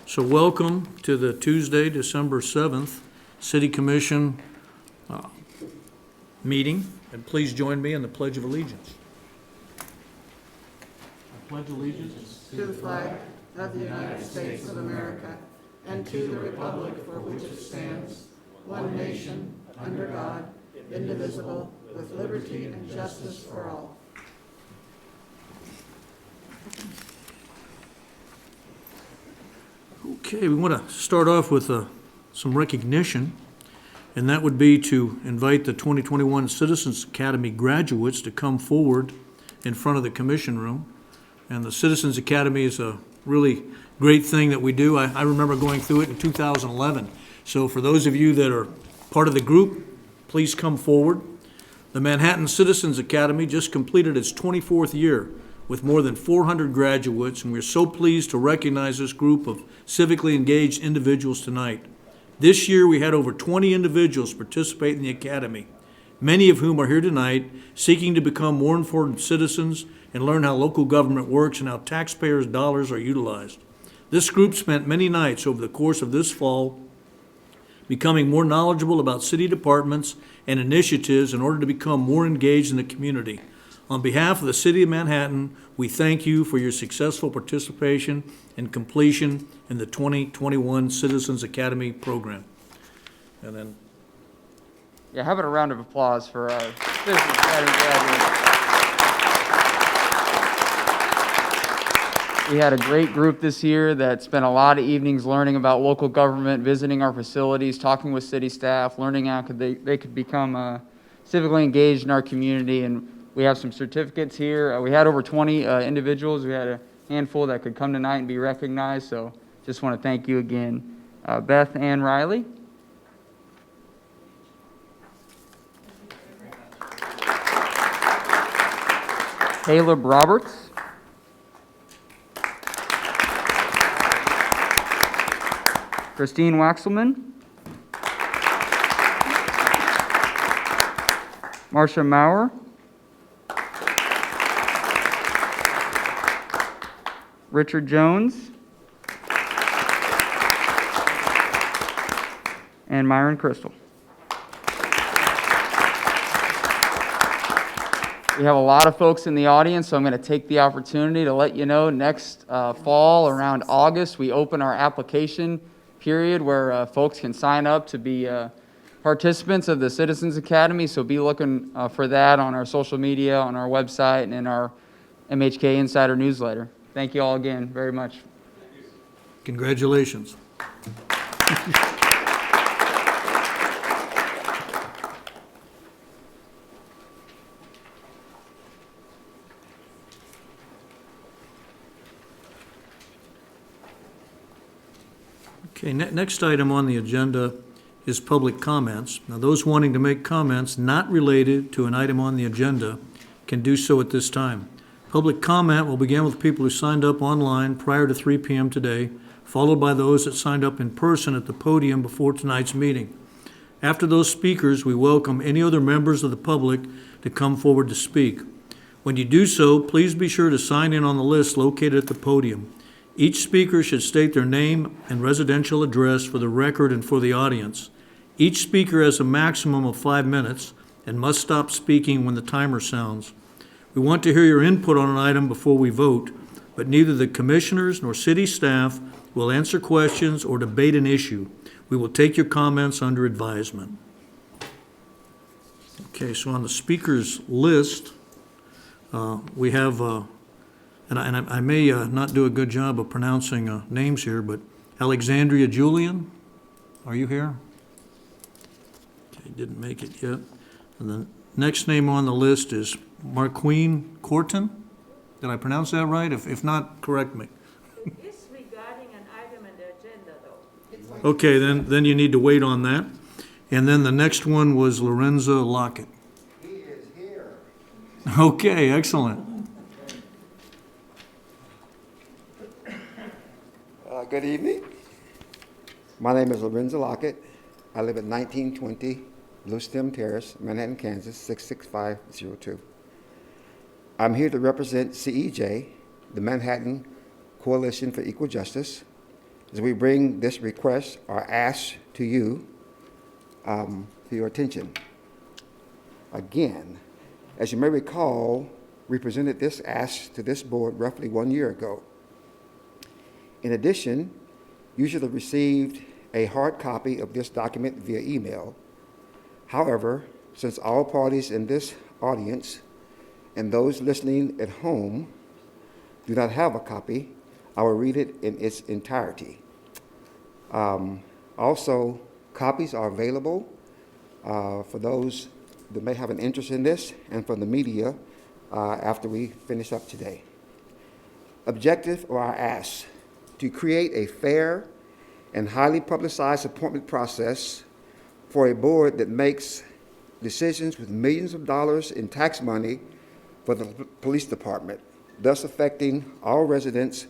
So welcome to the Tuesday, December 7th, City Commission meeting, and please join me in the Pledge of Allegiance. I pledge allegiance to the flag of the United States of America and to the republic for which it stands, one nation, under God, indivisible, with liberty and justice for all. Okay, we want to start off with some recognition, and that would be to invite the 2021 Citizens Academy graduates to come forward in front of the commission room. And the Citizens Academy is a really great thing that we do. I remember going through it in 2011. So for those of you that are part of the group, please come forward. The Manhattan Citizens Academy just completed its 24th year with more than 400 graduates, and we're so pleased to recognize this group of civically engaged individuals tonight. This year, we had over 20 individuals participate in the Academy, many of whom are here tonight seeking to become more informed citizens and learn how local government works and how taxpayers' dollars are utilized. This group spent many nights over the course of this fall becoming more knowledgeable about city departments and initiatives in order to become more engaged in the community. On behalf of the City of Manhattan, we thank you for your successful participation and completion in the 2021 Citizens Academy program. And then, yeah, how about a round of applause for our Citizens Academy graduates? We had a great group this year that spent a lot of evenings learning about local government, visiting our facilities, talking with city staff, learning how they could become civically engaged in our community. And we have some certificates here. We had over 20 individuals. We had a handful that could come tonight and be recognized. So just want to thank you again. Beth Ann Riley. Caleb Roberts. Christine Waxelman. Marcia Maurer. Richard Jones. And Myron Crystal. We have a lot of folks in the audience, so I'm going to take the opportunity to let you know next fall, around August, we open our application period where folks can sign up to be participants of the Citizens Academy. So be looking for that on our social media, on our website, and in our MHK Insider newsletter. Thank you all again very much. congratulations. Okay, next item on the agenda is public comments. Now, those wanting to make comments not related to an item on the agenda can do so at this time. Public comment will begin with people who signed up online prior to 3 p.m. today, followed by those that signed up in person at the podium before tonight's meeting. After those speakers, we welcome any other members of the public to come forward to speak. When you do so, please be sure to sign in on the list located at the podium. Each speaker should state their name and residential address for the record and for the audience. Each speaker has a maximum of 5 minutes and must stop speaking when the timer sounds. We want to hear your input on an item before we vote, but neither the commissioners nor city staff will answer questions or debate an issue. We will take your comments under advisement. Okay, so on the speakers list, we have and I may not do a good job of pronouncing names here, but Alexandria Julian, are you here? Okay, didn't make it yet. And the next name on the list is Marqueen Corton. Did I pronounce that right? If not, correct me. It is regarding an item on the agenda, though. Okay, then you need to wait on that. And then the next one was Lorenza Lockett. He is here. Okay, excellent. Good evening. My name is Lorenzo Lockett. I live at 1920 Blue Stem Terrace, Manhattan, Kansas, 66502. I'm here to represent CEJ, the Manhattan Coalition for Equal Justice. as we bring this request or ask to you for your attention. Again, as you may recall, we presented this ask to this board roughly 1 year ago. In addition, you should have received a hard copy of this document via email. However, since all parties in this audience and those listening at home do not have a copy, I will read it in its entirety. Also, copies are available for those that may have an interest in this and for the media after we finish up today. Objective of our ask: to create a fair and highly publicized appointment process for a board that makes decisions with millions of dollars in tax money for the police department, thus affecting all residents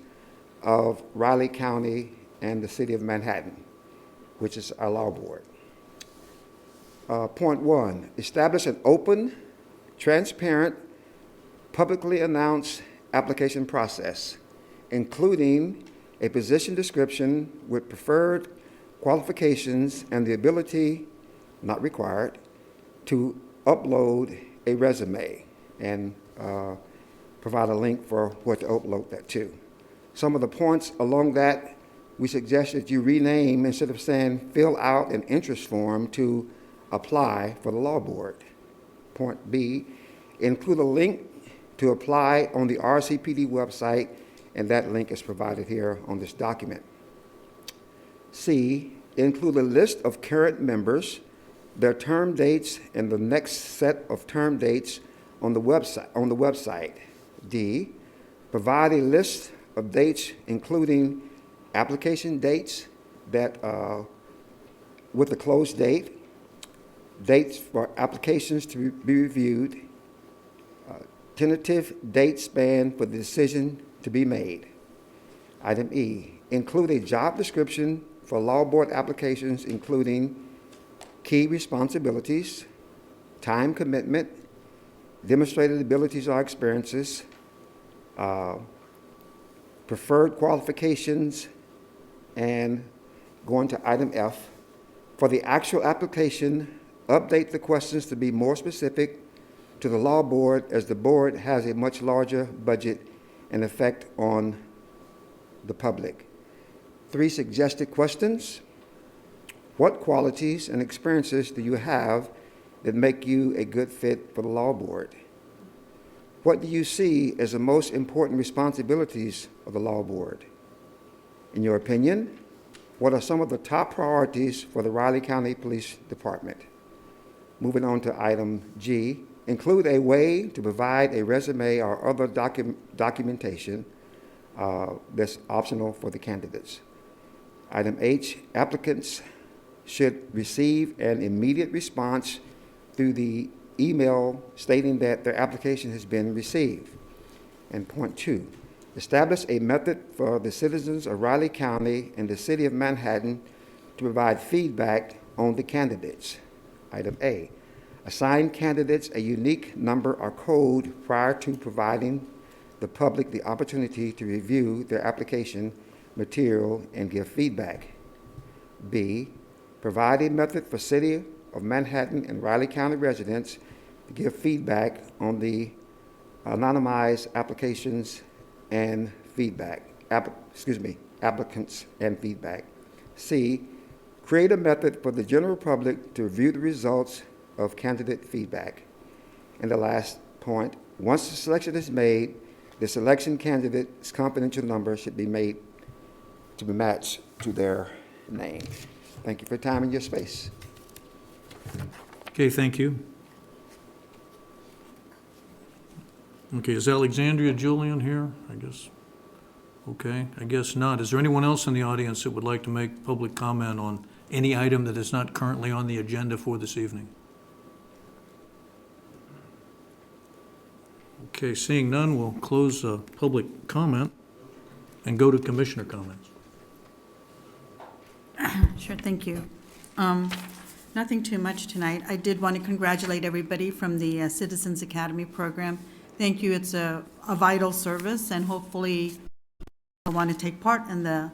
of Riley County and the city of Manhattan, which is our law board. Point 1, establish an open, transparent, publicly announced application process, including a position description with preferred qualifications and the ability, not required, to upload a resume and provide a link for where to upload that to. Some of the points along that, we suggest that you rename, instead of saying fill out an interest form, to apply for the law board. Point B, include a link to apply on the RCPD website, and that link is provided here on this document. C, include a list of current members, their term dates, and the next set of term dates on the website. D, provide a list of dates including application dates that with the close date, dates for applications to be reviewed, tentative date span for the decision to be made. Item E, include a job description for law board applications, including key responsibilities, time commitment, demonstrated abilities or experiences, preferred qualifications, and going to item F. For the actual application, update the questions to be more specific to the law board, as the board has a much larger budget and effect on the public. 3 suggested questions. What qualities and experiences do you have that make you a good fit for the law board? What do you see as the most important responsibilities of the law board? In your opinion, what are some of the top priorities for the Riley County Police Department? Moving on to item G, include a way to provide a resume or other documentation that's optional for the candidates. Item H, applicants should receive an immediate response through the email stating that their application has been received. And point 2, establish a method for the citizens of Riley County and the city of Manhattan to provide feedback on the candidates. Item A, assign candidates a unique number or code prior to providing the public the opportunity to review their application material and give feedback. B, provide a method for City of Manhattan and Riley County residents to give feedback on the anonymized applications and feedback, applicants and feedback. C, create a method for the general public to review the results of candidate feedback. And the last point, once the selection is made, the selection candidate's confidential number should be made to be matched to their name. Thank you for your time and your space. Okay, thank you. Okay, is Alexandria Julian here? I guess. Okay, I guess not. Is there anyone else in the audience that would like to make public comment on any item that is not currently on the agenda for this evening? Okay, seeing none, we'll close public comment and go to commissioner comments. Sure, thank you. Nothing too much tonight. I did want to congratulate everybody from the Citizens Academy program. Thank you. It's a vital service, and hopefully I want to take part in the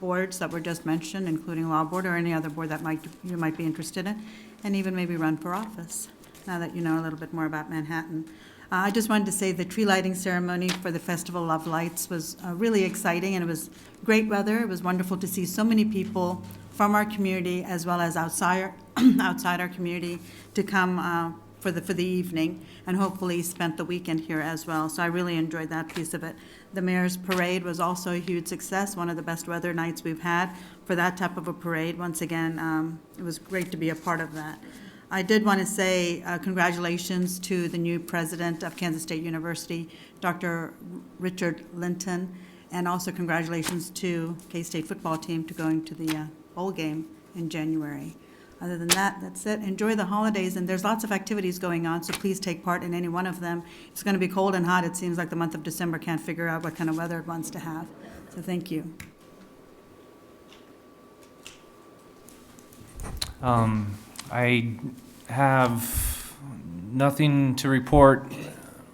boards that were just mentioned, including Law Board or any other board that you might be interested in, and even maybe run for office, now that you know a little bit more about Manhattan. I just wanted to say the tree lighting ceremony for the Festival of Lights was really exciting, and it was great weather. It was wonderful to see so many people from our community as well as outside our community to come for the evening, and hopefully spent the weekend here as well. So I really enjoyed that piece of it. The Mayor's Parade was also a huge success, one of the best weather nights we've had for that type of a parade. Once again, it was great to be a part of that. I did want to say congratulations to the new president of Kansas State University, Dr. Richard Linton, and also congratulations to K-State football team to going to the bowl game in January. Other than that, that's it. Enjoy the holidays, and there's lots of activities going on, so please take part in any one of them. It's going to be cold and hot. It seems like the month of December can't figure out what kind of weather it wants to have. So thank you. I have nothing to report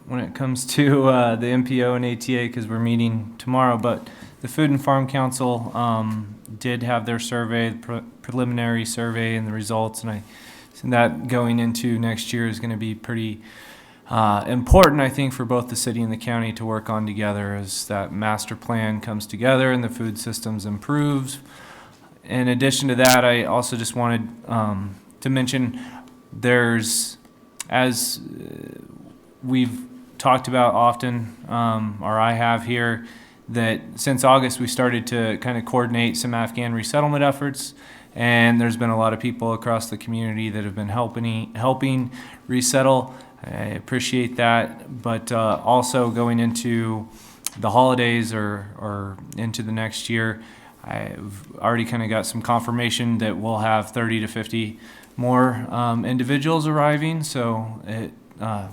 when it comes to the MPO and ATA because we're meeting tomorrow, but the Food and Farm Council did have their survey, preliminary survey and the results, and I think that going into next year is going to be pretty important, I think, for both the city and the county to work on together as that master plan comes together and the food systems improves. In addition to that, I also just wanted to mention there's, as we've talked about often, or I have here, that since August we started to kind of coordinate some Afghan resettlement efforts, and there's been a lot of people across the community that have been helping resettle. I appreciate that, but also going into the holidays or into the next year, I've already kind of got some confirmation that we'll have 30 to 50 more individuals arriving. So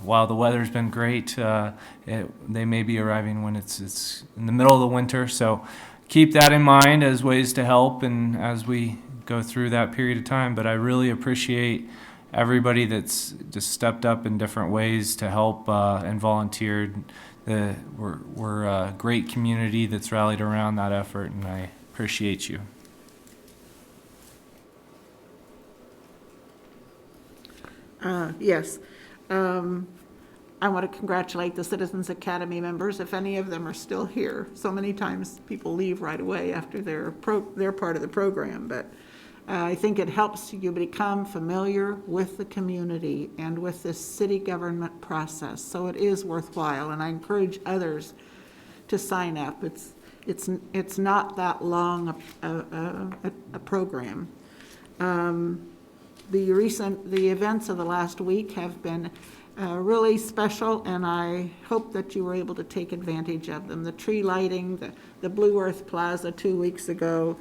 while the weather's been great, they may be arriving when it's in the middle of the winter. So keep that in mind as ways to help and as we go through that period of time. But I really appreciate everybody that's just stepped up in different ways to help and volunteered. We're a great community that's rallied around that effort, and I appreciate you. Yes. I want to congratulate the Citizens Academy members, if any of them are still here. So many times people leave right away after they're part of the program, but I think it helps you become familiar with the community and with this city government process. So it is worthwhile, and I encourage others to sign up. It's not that long a program. The events of the last week have been really special, and I hope that you were able to take advantage of them. The tree lighting, the Blue Earth Plaza 2 weeks ago,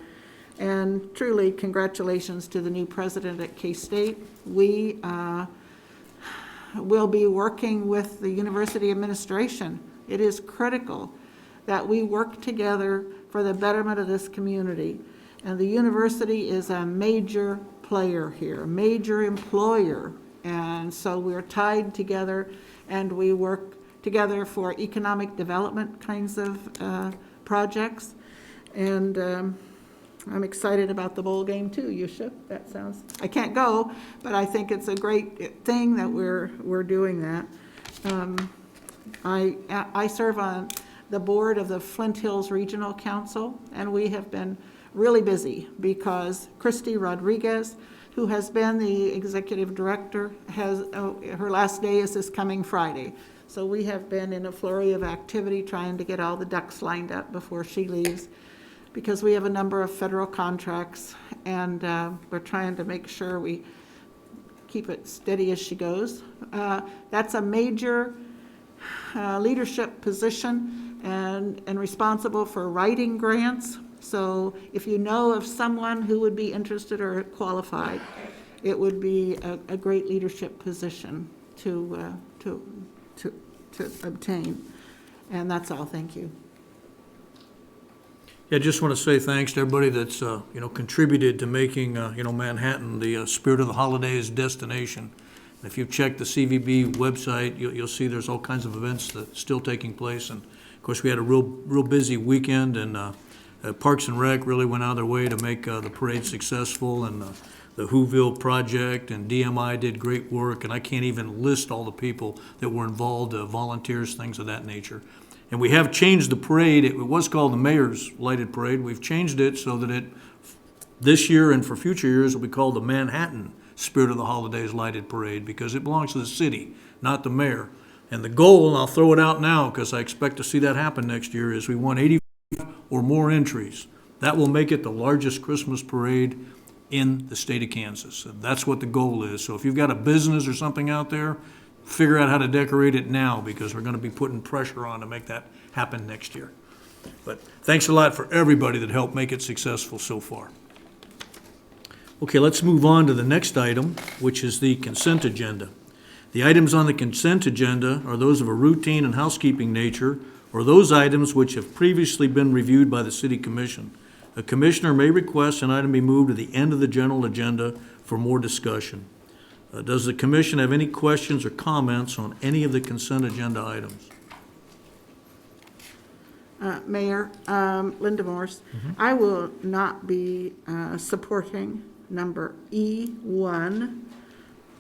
and truly congratulations to the new president at K-State. We will be working with the university administration. It is critical that we work together for the betterment of this community. And the university is a major player here, a major employer. And so we're tied together and we work together for economic development kinds of projects. And I'm excited about the bowl game too, Yusha. That sounds, I can't go, but I think it's a great thing that we're doing that. I serve on the board of the Flint Hills Regional Council, and we have been really busy because Christy Rodriguez, who has been the executive director, her last day is this coming Friday. So we have been in a flurry of activity trying to get all the ducks lined up before she leaves, because we have a number of federal contracts, and we're trying to make sure we keep it steady as she goes. That's a major leadership position and responsible for writing grants. So if you know of someone who would be interested or qualified, it would be a great leadership position to obtain. And that's all. Thank you. Yeah, I just want to say thanks to everybody that's, contributed to making, Manhattan the Spirit of the Holidays destination. And if you check the CVB website, you'll see there's all kinds of events that's still taking place. And of course, we had a real busy weekend, and Parks and Rec really went out of their way to make the parade successful, and the Whoville Project and DMI did great work, and I can't even list all the people that were involved, volunteers, things of that nature. And we have changed the parade. It was called the Mayor's Lighted Parade. We've changed it so that this year and for future years, will be called the Manhattan Spirit of the Holidays Lighted Parade, because it belongs to the city, not the mayor. And the goal, and I'll throw it out now because I expect to see that happen next year, is we want 80 or more entries. That will make it the largest Christmas parade in the state of Kansas. And that's what the goal is. So if you've got a business or something out there, figure out how to decorate it now, because we're going to be putting pressure on to make that happen next year. But thanks a lot for everybody that helped make it successful so far. Okay, let's move on to the next item, which is the consent agenda. The items on the consent agenda are those of a routine and housekeeping nature, or those items which have previously been reviewed by the City Commission. A commissioner may request an item be moved to the end of the general agenda for more discussion. Does the commission have any questions or comments on any of the consent agenda items? Mayor, Linda Morse, I will not be supporting number E1,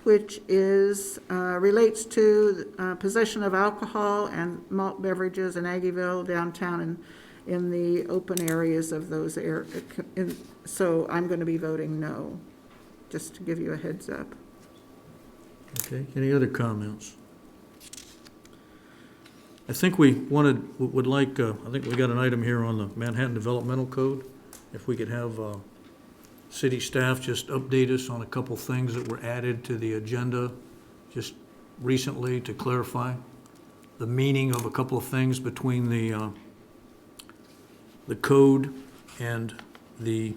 which is, relates to possession of alcohol and malt beverages in Aggieville downtown and in the open areas of those areas. So I'm going to be voting no, just to give you a heads up. Okay, any other comments? I think we would like, I think we got an item here on the Manhattan Developmental Code. If we could have city staff just update us on a couple things that were added to the agenda just recently to clarify the meaning of a couple of things between the code and the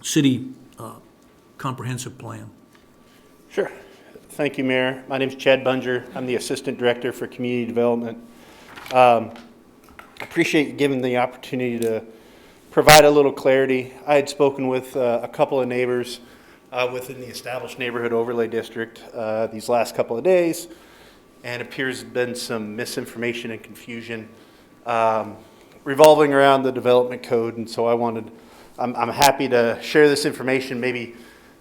city comprehensive plan. Sure. Thank you, Mayor. My name is Chad Bunger. I'm the Assistant Director for Community Development. Appreciate you giving the opportunity to provide a little clarity. I had spoken with a couple of neighbors within the established neighborhood overlay district these last couple of days, and it appears there's been some misinformation and confusion revolving around the development code, and so I'm happy to share this information, maybe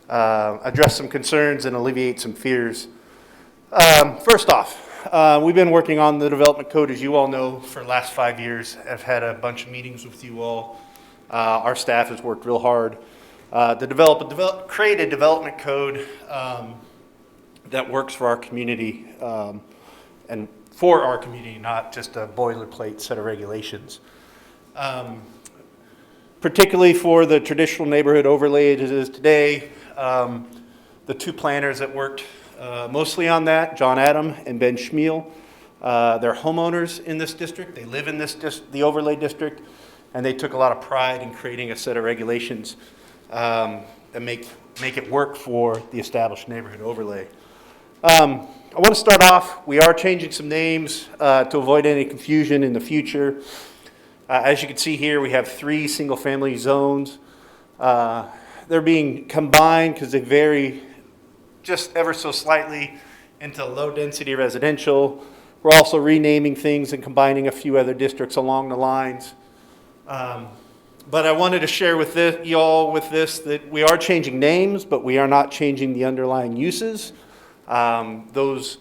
address some concerns and alleviate some fears. First off, we've been working on the development code, as you all know, for the last 5 years. I've had a bunch of meetings with you all. Our staff has worked real hard to create a development code that works for our community and for our community, not just a boilerplate set of regulations. Particularly for the traditional neighborhood overlay it is today, the two planners that worked mostly on that, John Adam and Ben Schmiel, they're homeowners in this district. They live in the overlay district, and they took a lot of pride in creating a set of regulations that make it work for the established neighborhood overlay. I want to start off, we are changing some names to avoid any confusion in the future. As you can see here, we have 3 single-family zones. They're being combined because they vary just ever so slightly into low-density residential. We're also renaming things and combining a few other districts along the lines. But I wanted to share with y'all that we are changing names, but we are not changing the underlying uses. The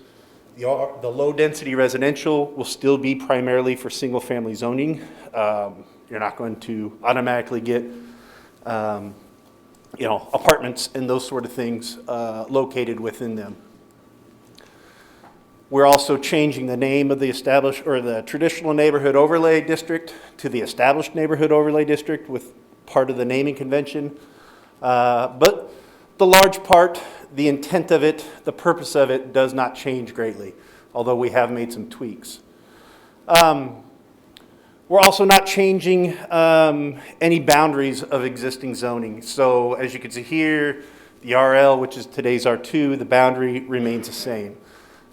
low-density residential will still be primarily for single-family zoning. You're not going to automatically get, apartments and those sort of things located within them. We're also changing the name of the traditional neighborhood overlay district to the established neighborhood overlay district with part of the naming convention. But the large part, the intent of it, the purpose of it does not change greatly, although we have made some tweaks. We're also not changing any boundaries of existing zoning. So as you can see here, the RL, which is today's R2, the boundary remains the same.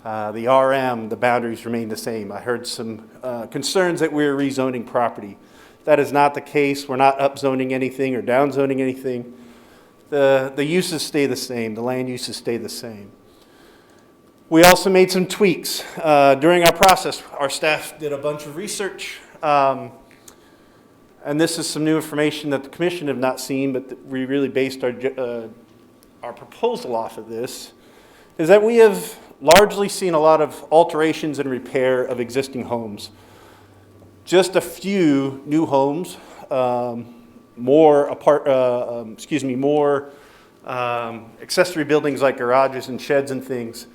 The RM, the boundaries remain the same. I heard some concerns that we're rezoning property. That is not the case. We're not upzoning anything or downzoning anything. The uses stay the same. The land uses stay the same. We also made some tweaks. During our process, our staff did a bunch of research. And and this is some new information that the commission have not seen, but that we really based our proposal off of this, is that we have largely seen a lot of alterations and repair of existing homes. Just a few new homes, more accessory buildings like garages and sheds and things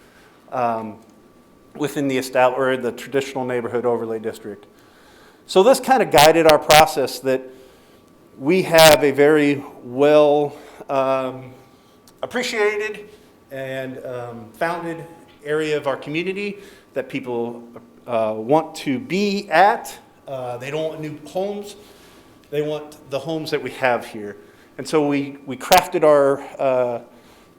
within the traditional neighborhood overlay district. So this kind of guided our process that we have a very well appreciated and founded area of our community that people want to be at. They don't want new homes. They want the homes that we have here. And so we crafted our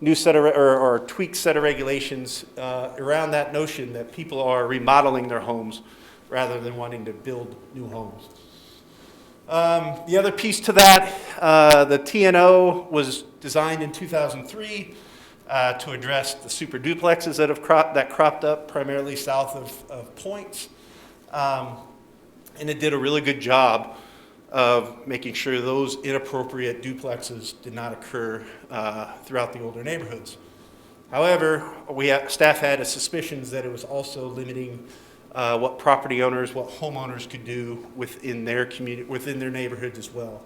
new set of, or tweaked set of regulations around that notion that people are remodeling their homes rather than wanting to build new homes. The other piece to that, the TNO was designed in 2003 to address the super duplexes that cropped up primarily south of Points. And it did a really good job of making sure those inappropriate duplexes did not occur throughout the older neighborhoods. However, staff had suspicions that it was also limiting what property owners, what homeowners could do within their community, within their neighborhoods as well.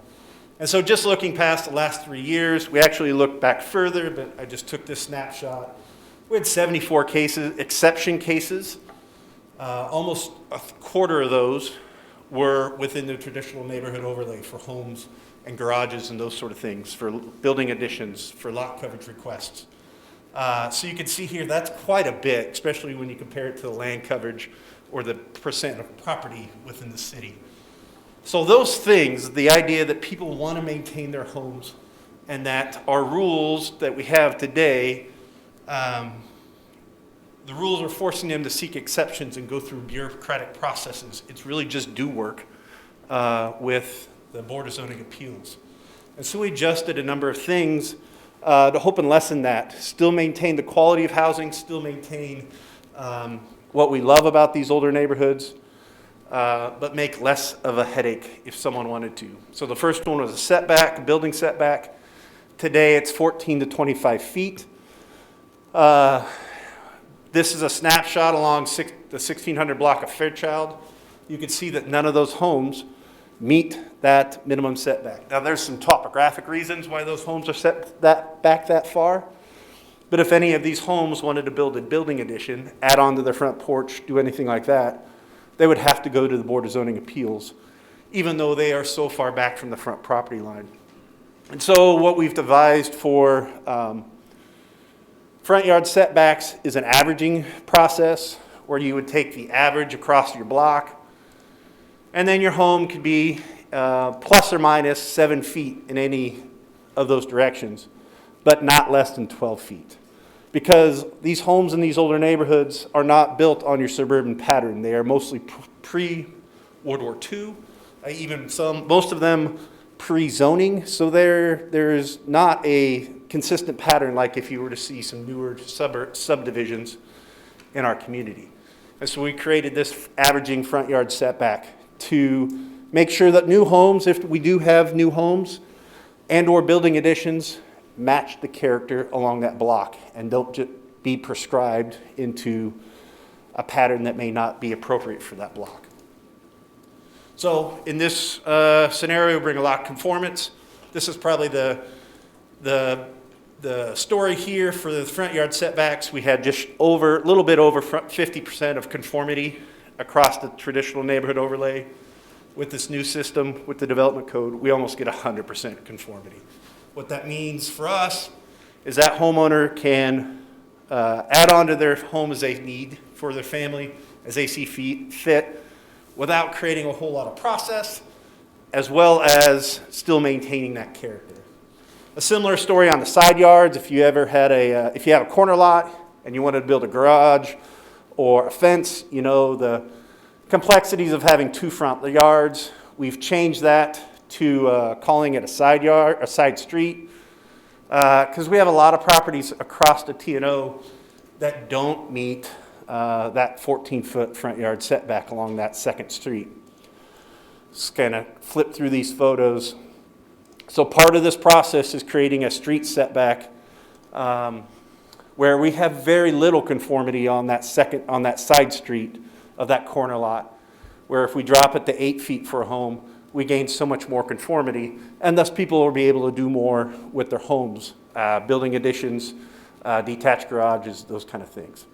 And so just looking past the last 3 years, we actually looked back further, but I just took this snapshot. We had 74 exception cases. Almost a quarter of those were within the traditional neighborhood overlay for homes and garages and those sort of things, for building additions, for lot coverage requests. So you can see here, that's quite a bit, especially when you compare it to the land coverage or the percent of property within the city. So those things, the idea that people want to maintain their homes and that our rules that we have today, the rules are forcing them to seek exceptions and go through bureaucratic processes. It's really just do work with the Board of Zoning Appeals. And so we adjusted a number of things to hope and lessen that. Still maintain the quality of housing, still maintain what we love about these older neighborhoods, but make less of a headache if someone wanted to. So the first one was a setback, a building setback. Today it's 14 to 25 feet. This is a snapshot along the 1600 block of Fairchild. You can see that none of those homes meet that minimum setback. Now there's some topographic reasons why those homes are set back that far. But if any of these homes wanted to build a building addition, add on to their front porch, do anything like that, they would have to go to the Board of Zoning Appeals, even though they are so far back from the front property line. And so what we've devised for front yard setbacks is an averaging process where you would take the average across your block, and then your home could be plus or minus 7 feet in any of those directions, but not less than 12 feet. Because these homes in these older neighborhoods are not built on your suburban pattern. They are mostly pre-World War II, most of them pre-zoning, so there's not a consistent pattern like if you were to see some newer subdivisions in our community. And so we created this averaging front yard setback to make sure that new homes, if we do have new homes and or building additions, match the character along that block and don't just be prescribed into a pattern that may not be appropriate for that block. So in this scenario, we bring a lot of conformance. This is probably the story here for the front yard setbacks. We had just a little bit over 50% of conformity across the traditional neighborhood overlay. With this new system, with the development code, we almost get 100% conformity. What that means for us is that homeowner can add on to their home as they need for their family, as they see fit, without creating a whole lot of process, as well as still maintaining that character. A similar story on the side yards. If you ever had if you have a corner lot and you wanted to build a garage or a fence, you know the complexities of having two front yards. We've changed that to calling it a side yard, a side street, because we have a lot of properties across the TNO that don't meet that 14-foot front yard setback along that second street. kind of flip through these photos. So part of this process is creating a street setback where we have very little conformity on that side street of that corner lot, where if we drop it to 8 feet for a home, we gain so much more conformity, and thus people will be able to do more with their homes, building additions, detached garages, those kind of things.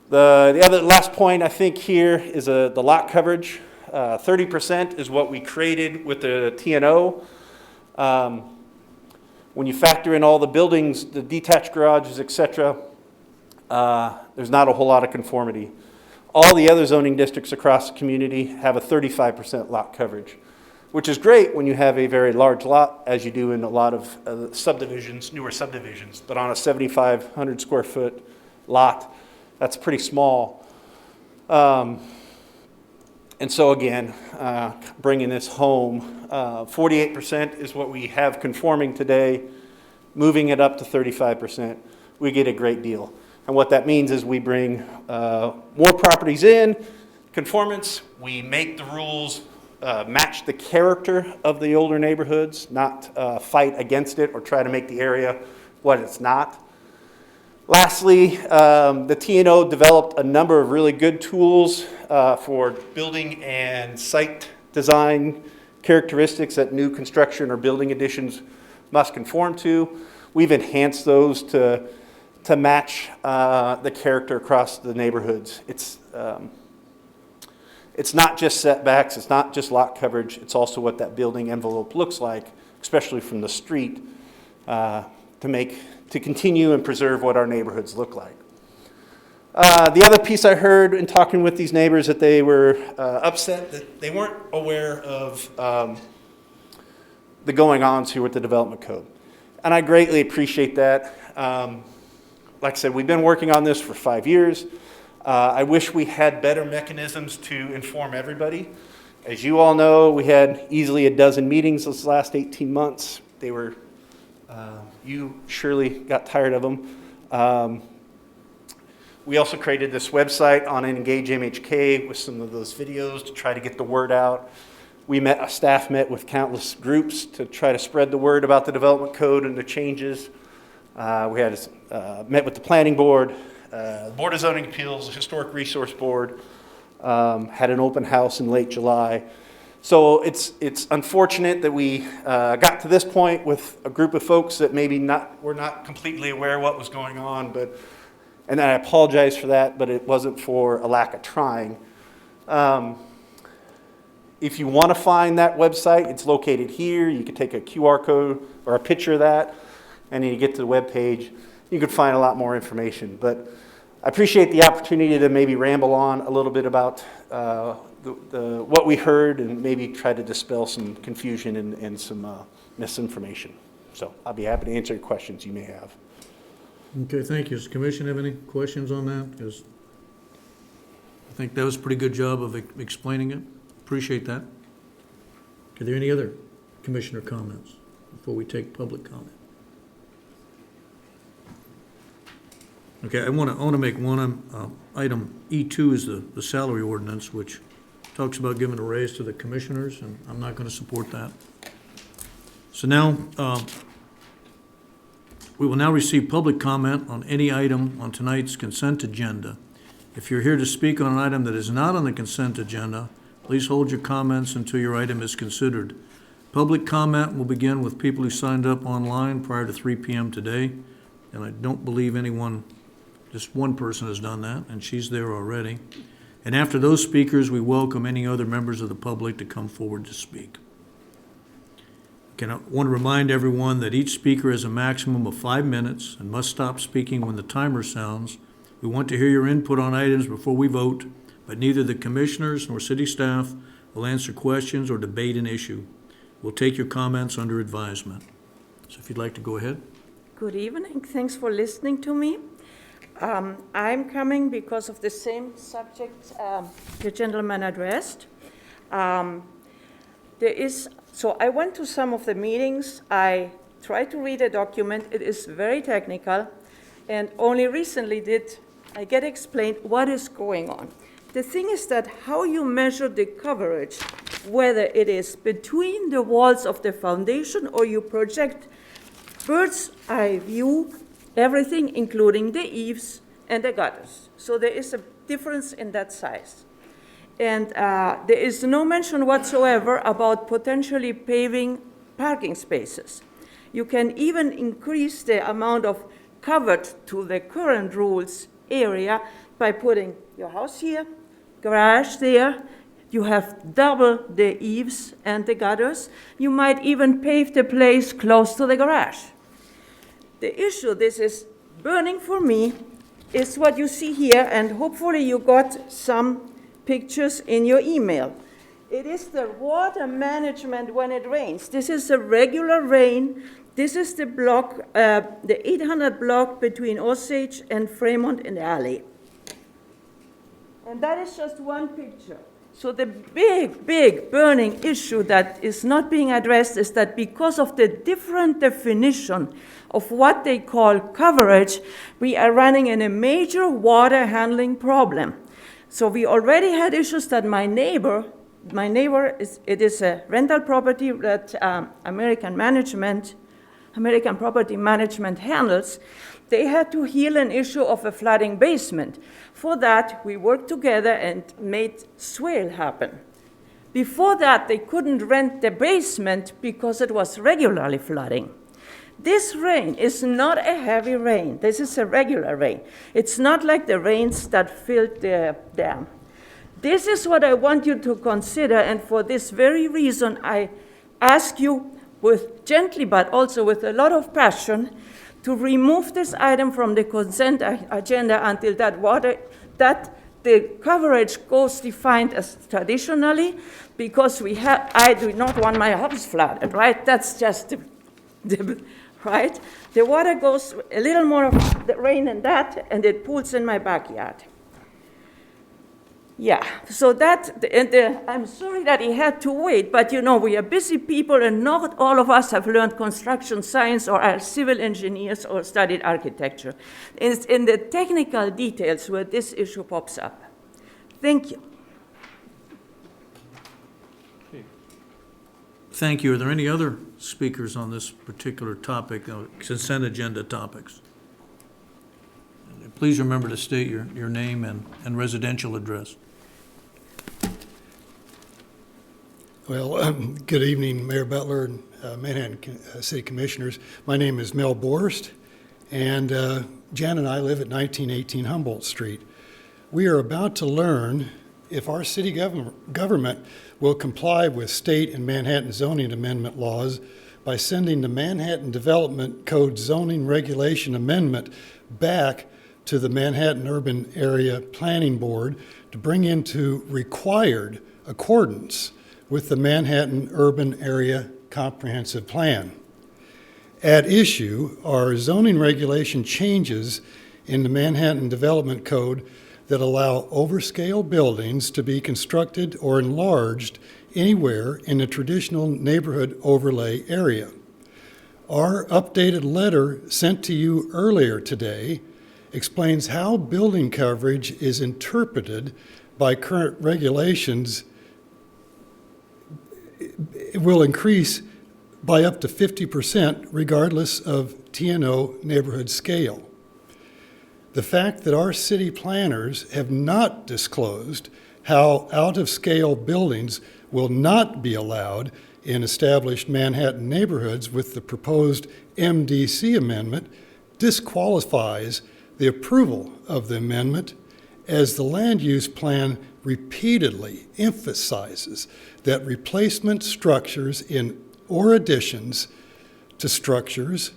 The other last point I think here is the lot coverage. 30% is what we created with the TNO. When you factor in all the buildings, the detached garages, etc., there's not a whole lot of conformity. All the other zoning districts across the community have a 35% lot coverage, which is great when you have a very large lot, as you do in a lot of subdivisions, newer subdivisions. But on a 7,500 square foot lot, that's pretty small. And so again, bringing this home, 48% is what we have conforming today. Moving it up to 35%, we get a great deal. And what that means is we bring more properties in, conformance, we make the rules match the character of the older neighborhoods, not fight against it or try to make the area what it's not. Lastly, the TNO developed a number of really good tools for building and site design characteristics that new construction or building additions must conform to. We've enhanced those to match the character across the neighborhoods. It's not just setbacks, it's not just lot coverage, it's also what that building envelope looks like, especially from the street, to continue and preserve what our neighborhoods look like. The other piece I heard in talking with these neighbors that they were upset that they weren't aware of the going-ons here with the development code. And I greatly appreciate that. Like I said, we've been working on this for 5 years. I wish we had better mechanisms to inform everybody. As you all know, we had easily a dozen meetings this last 18 months. They were, you surely got tired of them. We also created this website on Engage MHK with some of those videos to try to get the word out. Staff met with countless groups to try to spread the word about the development code and the changes. We had met with the planning board, Board of Zoning Appeals, the Historic Resource Board, had an open house in late July. So it's unfortunate that we got to this point with a group of folks that maybe were not completely aware of what was going on, and I apologize for that, but it wasn't for a lack of trying. If you want to find that website, it's located here. You can take a QR code or a picture of that, and then you get to the web page. You can find a lot more information. But I appreciate the opportunity to maybe ramble on a little bit about what we heard and maybe try to dispel some confusion and some misinformation. So I'll be happy to answer any questions you may have. Okay, thank you. Does the commission have any questions on that? Because I think that was a pretty good job of explaining it. Appreciate that. Are there any other commissioner comments before we take public comment? Okay, I want to make one item. E2 is the salary ordinance, which talks about giving a raise to the commissioners, and I'm not going to support that. So now, we will now receive public comment on any item on tonight's consent agenda. If you're here to speak on an item that is not on the consent agenda, please hold your comments until your item is considered. Public comment will begin with people who signed up online prior to 3 p.m. today, and I don't believe just one person has done that, and she's there already. And after those speakers, we welcome any other members of the public to come forward to speak. I want to remind everyone that each speaker has a maximum of 5 minutes and must stop speaking when the timer sounds. We want to hear your input on items before we vote, but neither the commissioners nor city staff will answer questions or debate an issue. We'll take your comments under advisement. So if you'd like to go ahead. Good evening. Thanks for listening to me. I'm coming because of the same subject the gentleman addressed. So I went to some of the meetings. I tried to read a document. It is very technical, and only recently did I get explained what is going on. The thing is that how you measure the coverage whether it is between the walls of the foundation or you project bird's eye view, everything including the eaves and the gutters. So there is a difference in that size. And there is no mention whatsoever about potentially paving parking spaces. You can even increase the amount of covered to the current rules area by putting your house here, garage there. You have double the eaves and the gutters. You might even pave the place close to the garage. The issue, this is burning for me, is what you see here, and hopefully you got some pictures in your email. It is the water management when it rains. This is a regular rain. This is the block, the 800 block between Osage and Fremont in the alley. And that is just one picture. So the big burning issue that is not being addressed is that because of the different definition of what they call coverage, we are running in a major water handling problem. So we already had issues that my neighbor it is a rental property that American Property Management handles. They had to heal an issue of a flooding basement. For that, we worked together and made swale happen. Before that, they couldn't rent the basement because it was regularly flooding. This rain is not a heavy rain. This is a regular rain. It's not like the rains that filled the dam. This is what I want you to consider, and for this very reason, I ask you with gently but also with a lot of passion to remove this item from the consent agenda until that the coverage goes defined as traditionally, because I do not want my house flooded, right? That's just right? The water goes a little more of the rain than that, and it pools in my backyard. Yeah, so I'm sorry that he had to wait, but we are busy people, and not all of us have learned construction science or are civil engineers or studied architecture. It's in the technical details where this issue pops up. Thank you. Thank you. Are there any other speakers on this particular topic, consent agenda topics? Please remember to state your name and residential address. Well, good evening, Mayor Butler and Manhattan City Commissioners. My name is Mel Borst, and Jan and I live at 1918 Humboldt Street. We are about to learn if our city government will comply with state and Manhattan zoning amendment laws by sending the Manhattan Development Code zoning regulation amendment back to the Manhattan Urban Area Planning Board to bring into required accordance with the Manhattan Urban Area Comprehensive Plan. At issue are zoning regulation changes in the Manhattan Development Code that allow overscale buildings to be constructed or enlarged anywhere in the traditional neighborhood overlay area. Our updated letter sent to you earlier today explains how building coverage is interpreted by current regulations. It will increase by up to 50% regardless of TNO neighborhood scale. The fact that our city planners have not disclosed how out-of-scale buildings will not be allowed in established Manhattan neighborhoods with the proposed MDC amendment disqualifies the approval of the amendment, as the land use plan repeatedly emphasizes that replacement structures or additions to structures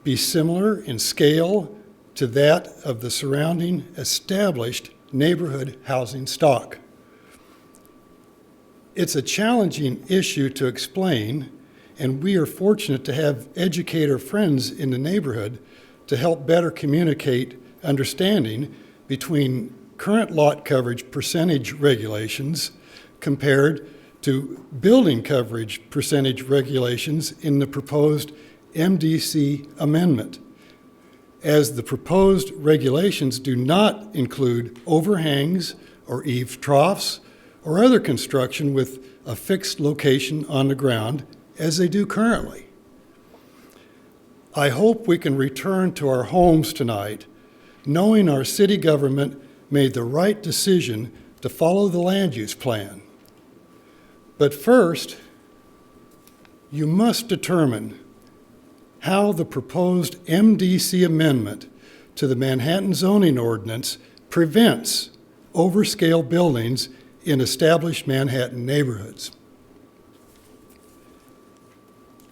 be similar in scale to that of the surrounding established neighborhood housing stock. It's a challenging issue to explain, and we are fortunate to have educator friends in the neighborhood to help better communicate understanding between current lot coverage percentage regulations compared to building coverage percentage regulations in the proposed MDC amendment, as the proposed regulations do not include overhangs or eave troughs or other construction with a fixed location on the ground, as they do currently. I hope we can return to our homes tonight, knowing our city government made the right decision to follow the land use plan. But first, you must determine how the proposed MDC amendment to the Manhattan zoning ordinance prevents overscale buildings in established Manhattan neighborhoods.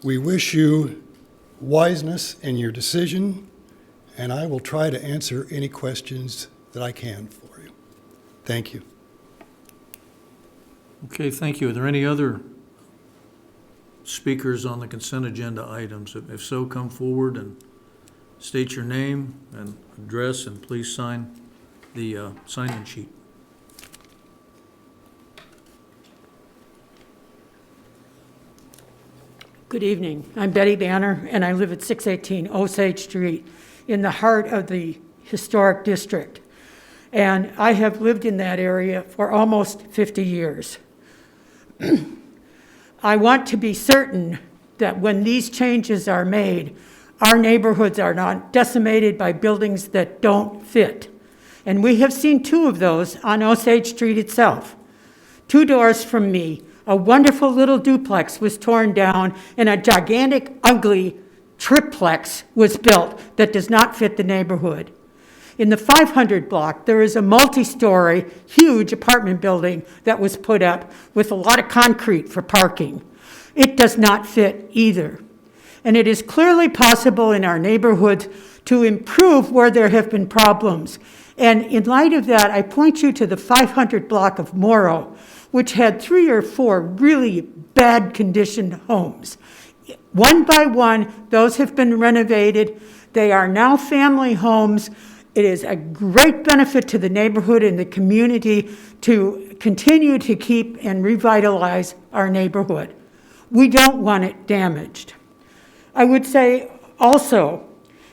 We wish you wiseness in your decision, and I will try to answer any questions that I can for you. Thank you. Okay, thank you. Are there any other speakers on the consent agenda items? If so, come forward and state your name and address, and please sign the sign-in sheet. Good evening. I'm Betty Banner, and I live at 618 Osage Street in the heart of the historic district. And I have lived in that area for almost 50 years. I want to be certain that when these changes are made, our neighborhoods are not decimated by buildings that don't fit. And we have seen two of those on Osage Street itself. 2 doors from me, a wonderful little duplex was torn down and a gigantic, ugly triplex was built that does not fit the neighborhood. In the 500 block, there is a multi-story, huge apartment building that was put up with a lot of concrete for parking. It does not fit either. And it is clearly possible in our neighborhoods to improve where there have been problems. And in light of that, I point you to the 500 block of Morrow, which had 3 or 4 really bad conditioned homes. One by one, those have been renovated. They are now family homes. It is a great benefit to the neighborhood and the community to continue to keep and revitalize our neighborhood. We don't want it damaged. I would say also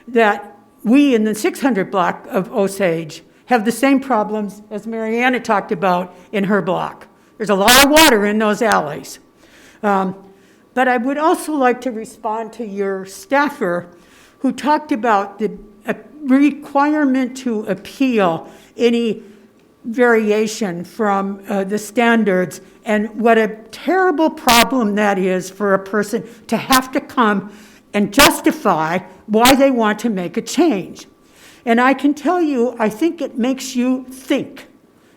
that we in the 600 block of Osage have the same problems as Mariana talked about in her block. There's a lot of water in those alleys. But I would also like to respond to your staffer who talked about the requirement to appeal any variation from the standards, and what a terrible problem that is for a person to have to come and justify why they want to make a change. And I can tell you, I think it makes you think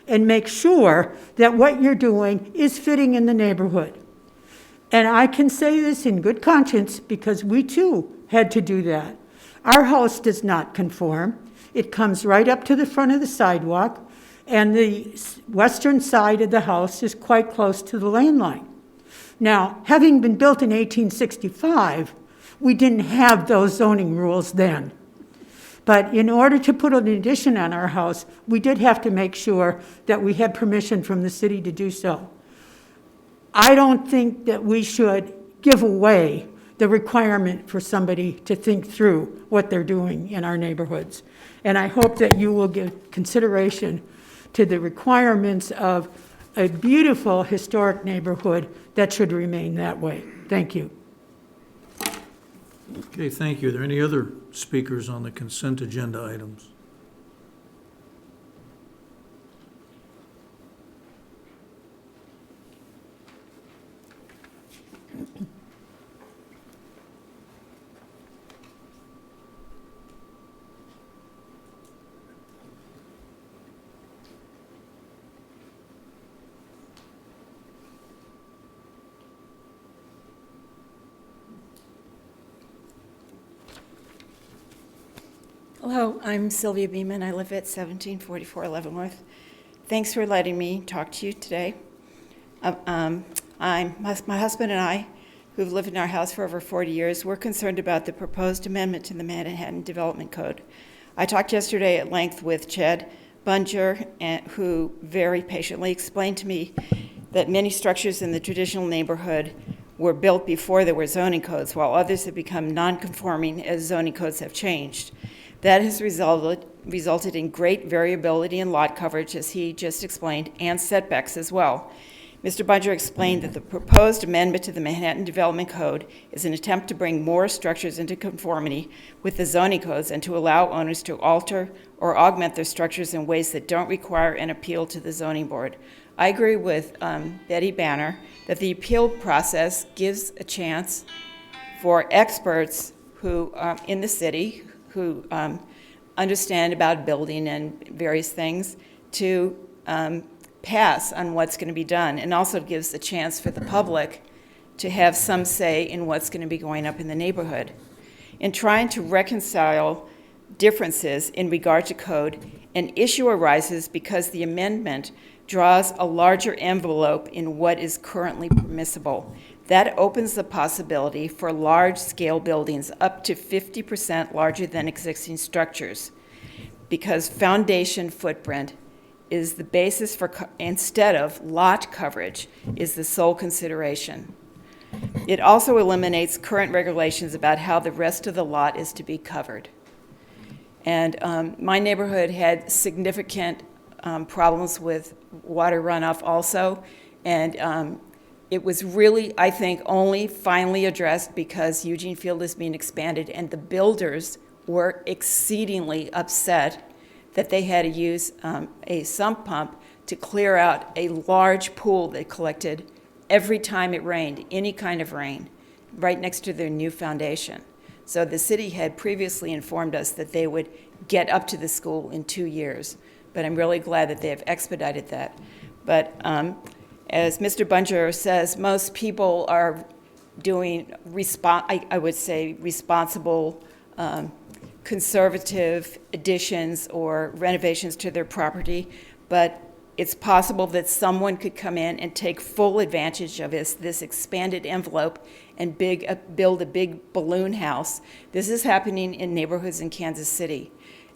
and make sure that what you're doing is fitting in the neighborhood. And I can say this in good conscience because we too had to do that. Our house does not conform. It comes right up to the front of the sidewalk, and the western side of the house is quite close to the land line. Now, having been built in 1865, we didn't have those zoning rules then. But in order to put an addition on our house, we did have to make sure that we had permission from the city to do so. I don't think that we should give away the requirement for somebody to think through what they're doing in our neighborhoods. And I hope that you will give consideration to the requirements of a beautiful historic neighborhood that should remain that way. Thank you. Okay, thank you. Are there any other speakers on the consent agenda items? Hello, I'm Sylvia Beeman. I live at 1744 Leavenworth. Thanks for letting me talk to you today. My husband and I, who've lived in our house for over 40 years, we're concerned about the proposed amendment to the Manhattan Development Code. I talked yesterday at length with Chad Bunger, who very patiently explained to me that many structures in the traditional neighborhood were built before there were zoning codes, while others have become non-conforming as zoning codes have changed. That has resulted in great variability in lot coverage, as he just explained, and setbacks as well. Mr. Bunger explained that the proposed amendment to the Manhattan Development Code is an attempt to bring more structures into conformity with the zoning codes and to allow owners to alter or augment their structures in ways that don't require an appeal to the zoning board. I agree with Betty Banner that the appeal process gives a chance for experts who in the city who understand about building and various things to pass on what's going to be done, and also gives a chance for the public to have some say in what's going to be going up in the neighborhood. In trying to reconcile differences in regard to code, an issue arises because the amendment draws a larger envelope in what is currently permissible. That opens the possibility for large-scale buildings up to 50% larger than existing structures, because foundation footprint is the basis for, instead of lot coverage, is the sole consideration. It also eliminates current regulations about how the rest of the lot is to be covered. And my neighborhood had significant problems with water runoff also, and it was really, I think, only finally addressed because Eugene Field is being expanded, and the builders were exceedingly upset that they had to use a sump pump to clear out a large pool that collected every time it rained, any kind of rain, right next to their new foundation. So the city had previously informed us that they would get up to the school in 2 years, but I'm really glad that they have expedited that. But as Mr. Bunger says, most people are doing, I would say, responsible, conservative additions or renovations to their property, but it's possible that someone could come in and take full advantage of this expanded envelope and build a big balloon house. This is happening in neighborhoods in Kansas City.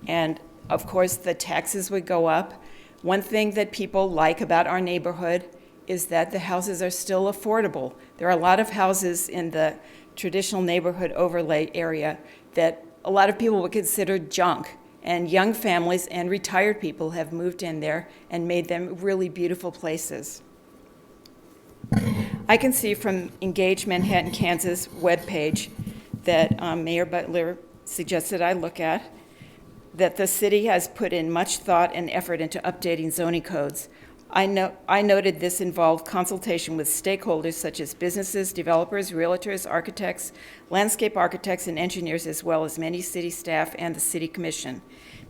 And of course, the taxes would go up. One thing that people like about our neighborhood is that the houses are still affordable. There are a lot of houses in the traditional neighborhood overlay area that a lot of people would consider junk, and young families and retired people have moved in there and made them really beautiful places. I can see from Engage Manhattan, Kansas webpage that Mayor Butler suggested I look at, that the city has put in much thought and effort into updating zoning codes. I noted this involved consultation with stakeholders such as businesses, developers, realtors, architects, landscape architects, and engineers, as well as many city staff and the city commission.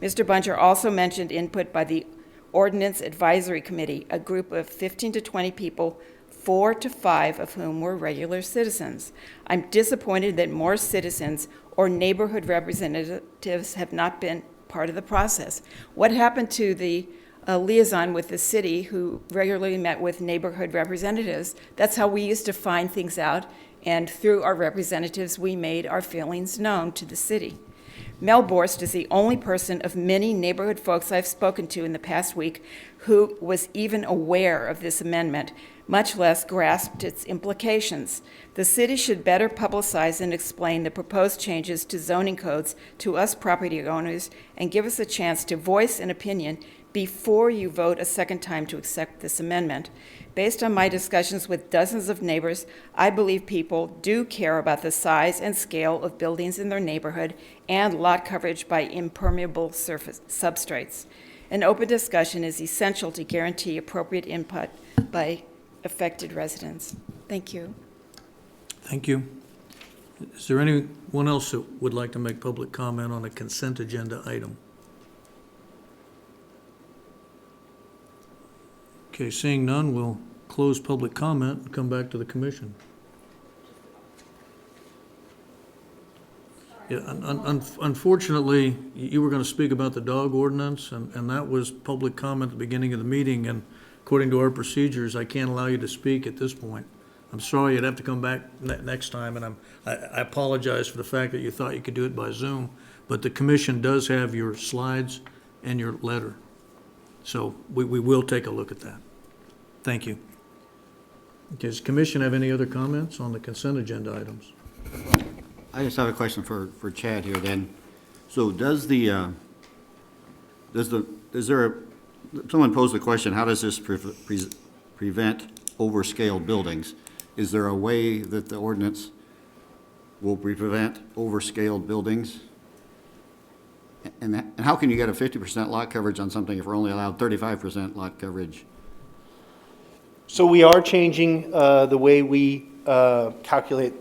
Mr. Bunger also mentioned input by the Ordinance Advisory Committee, a group of 15 to 20 people, 4 to 5 of whom were regular citizens. I'm disappointed that more citizens or neighborhood representatives have not been part of the process. What happened to the liaison with the city who regularly met with neighborhood representatives? That's how we used to find things out, and through our representatives, we made our feelings known to the city. Mel Borst is the only person of many neighborhood folks I've spoken to in the past week who was even aware of this amendment, much less grasped its implications. The city should better publicize and explain the proposed changes to zoning codes to us property owners and give us a chance to voice an opinion before you vote a second time to accept this amendment. Based on my discussions with dozens of neighbors, I believe people do care about the size and scale of buildings in their neighborhood and lot coverage by impermeable surface substrates. An open discussion is essential to guarantee appropriate input by affected residents. Thank you. Thank you. Is there anyone else that would like to make public comment on a consent agenda item? Okay, seeing none, we'll close public comment and come back to the commission. Yeah, unfortunately, you were going to speak about the dog ordinance, and that was public comment at the beginning of the meeting, and according to our procedures, I can't allow you to speak at this point. I'm sorry, you'd have to come back next time, and I apologize for the fact that you thought you could do it by Zoom, but the commission does have your slides and your letter. So we will take a look at that. Thank you. Does the commission have any other comments on the consent agenda items? I just have a question for Chad here then. So someone posed the question, how does this prevent overscaled buildings? Is there a way that the ordinance will prevent overscaled buildings? And how can you get a 50% lot coverage on something if we're only allowed 35% lot coverage? So we are changing the way we calculate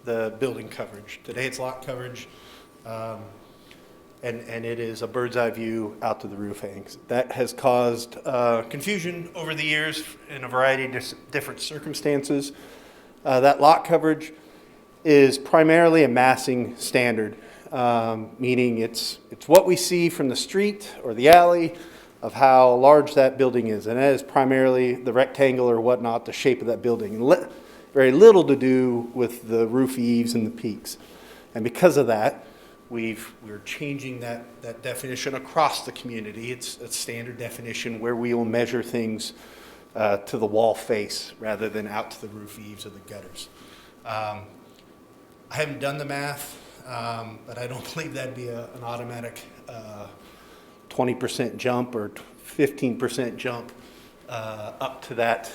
the building coverage. Today it's lot coverage, and it is a bird's eye view out to the roof hangs. That has caused confusion over the years in a variety of different circumstances. That lot coverage is primarily a massing standard, meaning it's what we see from the street or the alley of how large that building is. And that is primarily the rectangle or whatnot, the shape of that building. Very little to do with the roof eaves and the peaks. And because of that, we're changing that definition across the community. It's a standard definition where we will measure things to the wall face rather than out to the roof eaves or the gutters. I haven't done the math, but I don't believe that'd be an automatic 20% jump or 15% jump up to that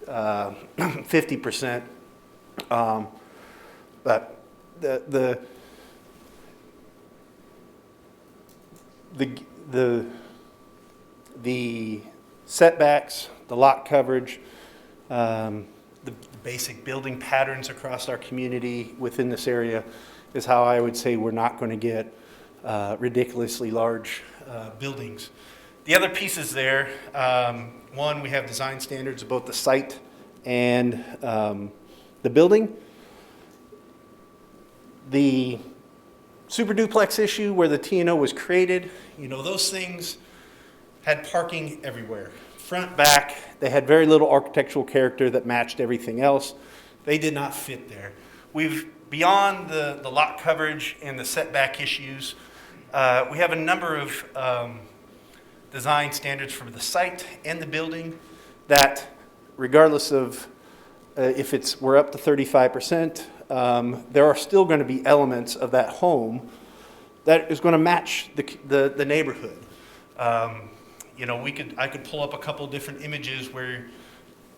50%. But the setbacks, the lot coverage, the basic building patterns across our community within this area is how I would say we're not going to get ridiculously large buildings. The other pieces there, one, we have design standards of both the site and the building. The super duplex issue where the TNO was created, those things had parking everywhere. Front, back, they had very little architectural character that matched everything else. They did not fit there. Beyond the lot coverage and the setback issues, we have a number of design standards for the site and the building that, regardless of if we're up to 35%, there are still going to be elements of that home that is going to match the neighborhood. I could pull up a couple different images where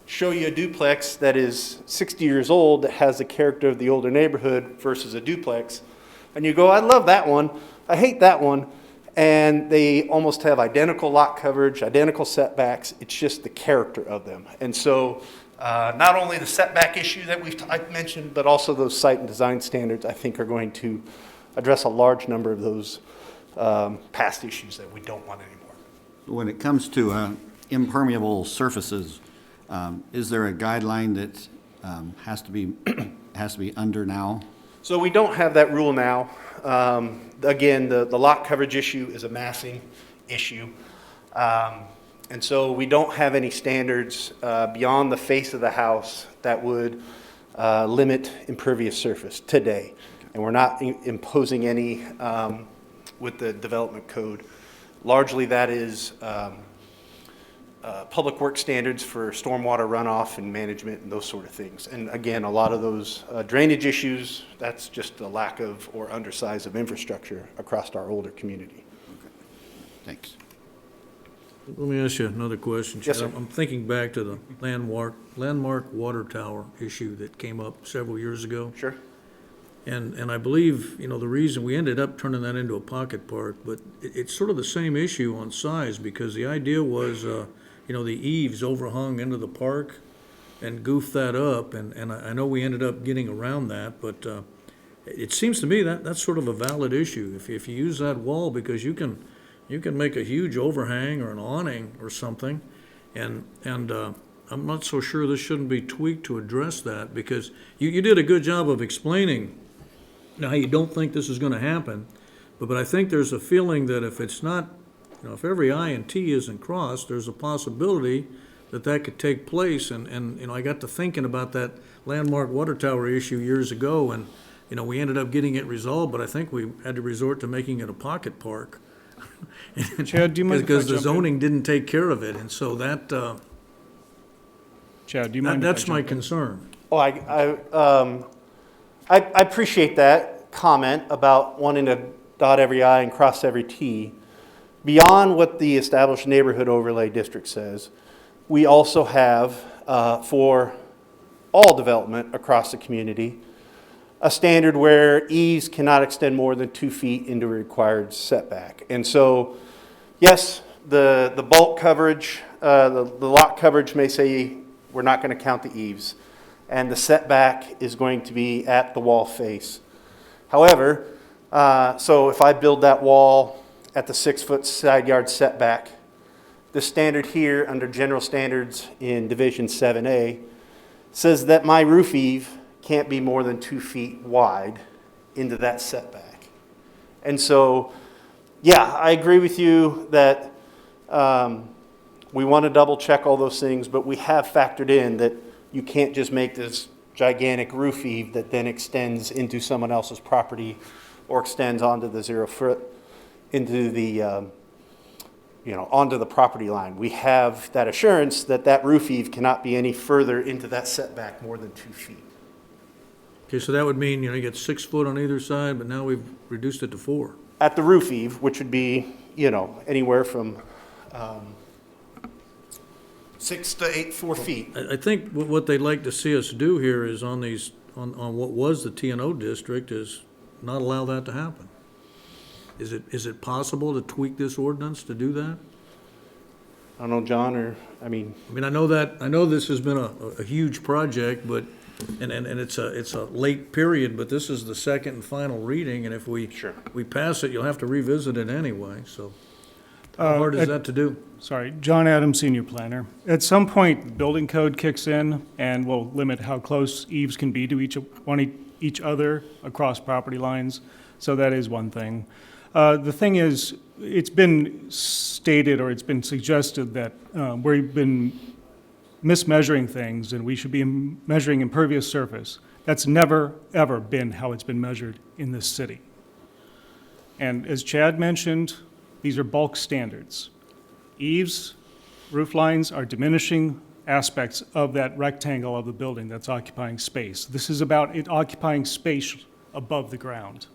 show you a duplex that is 60 years old that has the character of the older neighborhood versus a duplex, and you go, I love that one, I hate that one, and they almost have identical lot coverage, identical setbacks. It's just the character of them. And so not only the setback issue that I've mentioned, but also those site and design standards, I think, are going to address a large number of those past issues that we don't want anymore. When it comes to impermeable surfaces, is there a guideline that has to be under now? So we don't have that rule now. Again, the lot coverage issue is a massing issue. And so we don't have any standards beyond the face of the house that would limit impervious surface today. And we're not imposing any with the development code. Largely that is public works standards for stormwater runoff and management and those sort of things. And again, a lot of those drainage issues, that's just the lack of or undersize of infrastructure across our older community. Okay. Thanks. Let me ask you another question, Chad. Yes, sir. I'm thinking back to the landmark water tower issue that came up several years ago. Sure. And I believe, the reason we ended up turning that into a pocket park, but it's sort of the same issue on size, because the idea was, the eaves overhung into the park and goofed that up, and I know we ended up getting around that, but it seems to me that that's sort of a valid issue. If you use that wall, because you can make a huge overhang or an awning or something, and I'm not so sure this shouldn't be tweaked to address that, because you did a good job of explaining how you don't think this is going to happen, but I think there's a feeling that if it's not, if every I and T isn't crossed, there's a possibility that could take place, and I got to thinking about that landmark water tower issue years ago, and we ended up getting it resolved, but I think we had to resort to making it a pocket park. Chad, do you mind if I Because the jump in? zoning didn't take care of it, and so that, Chad, do you mind if I that's my jump in? concern. Oh, I appreciate that comment about wanting to dot every I and cross every T, beyond what the established neighborhood overlay district says, we also have, for all development across the community, a standard where eaves cannot extend more than 2 feet into a required setback. And so, yes, the bulk coverage, the lot coverage may say we're not going to count the eaves, and the setback is going to be at the wall face. However, so if I build that wall at the 6-foot side yard setback, the standard here under general standards in Division 7A says that my roof eave can't be more than 2 feet wide into that setback. And so, yeah, I agree with you that we want to double check all those things, but we have factored in that you can't just make this gigantic roof eave that then extends into someone else's property or extends onto the 0 foot into the, onto the property line. We have that assurance that that roof eave cannot be any further into that setback more than 2 feet. Okay, so that would mean, you get 6 foot on either side, but now we've reduced it to 4. At the roof eave, which would be, anywhere from 6 to 4 feet. I think what they'd like to see us do here is on what was the TNO district is not allow that to happen. Is it possible to tweak this ordinance to do that? I don't know, John, I mean, I know this has been a huge project, but, and it's a late period, but this is the second and final reading, and if we pass it, you'll have to revisit it anyway, so. How hard is that to do? Sorry, John Adams, Senior Planner. At some point, the building code kicks in and will limit how close eaves can be to each other across property lines. So that is one thing. The thing is, it's been stated or it's been suggested that we've been mismeasuring things and we should be measuring impervious surface. That's never, ever been how it's been measured in this city. And as Chad mentioned, these are bulk standards. Eaves, roof lines are diminishing aspects of that rectangle of the building that's occupying space. This is about it occupying space above the ground.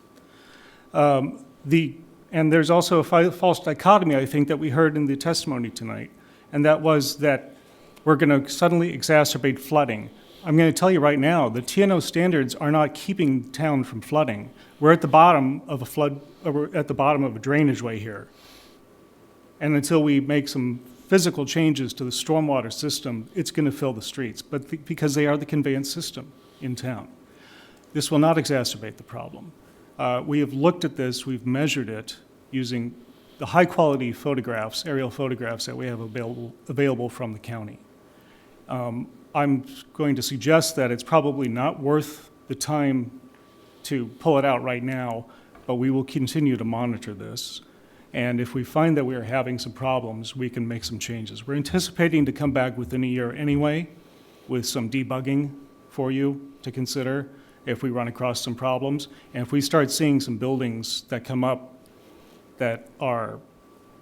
And there's also a false dichotomy, I think, that we heard in the testimony tonight, and that was that we're going to suddenly exacerbate flooding. I'm going to tell you right now, the TNO standards are not keeping town from flooding. We're at the bottom of a drainage way here. And until we make some physical changes to the stormwater system, it's going to fill the streets, because they are the conveyance system in town. This will not exacerbate the problem. We have looked at this, we've measured it using the high-quality photographs, aerial photographs that we have available from the county. I'm going to suggest that it's probably not worth the time to pull it out right now, but we will continue to monitor this. And if we find that we are having some problems, we can make some changes. We're anticipating to come back within a year anyway with some debugging for you to consider if we run across some problems. And if we start seeing some buildings that come up that are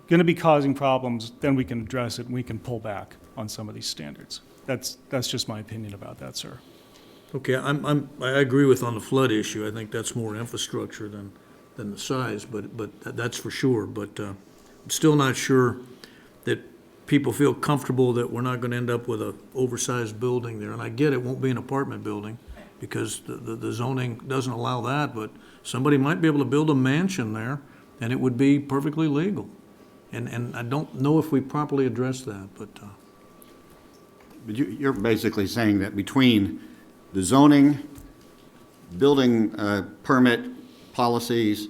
going to be causing problems, then we can address it and we can pull back on some of these standards. That's just my opinion about that, sir. Okay, I agree with on the flood issue. I think that's more infrastructure than the size, but that's for sure. But I'm still not sure that people feel comfortable that we're not going to end up with an oversized building there. And I get it won't be an apartment building because the zoning doesn't allow that, but somebody might be able to build a mansion there and it would be perfectly legal. And I don't know if we properly addressed that, but you're basically saying that between the zoning, building permit policies,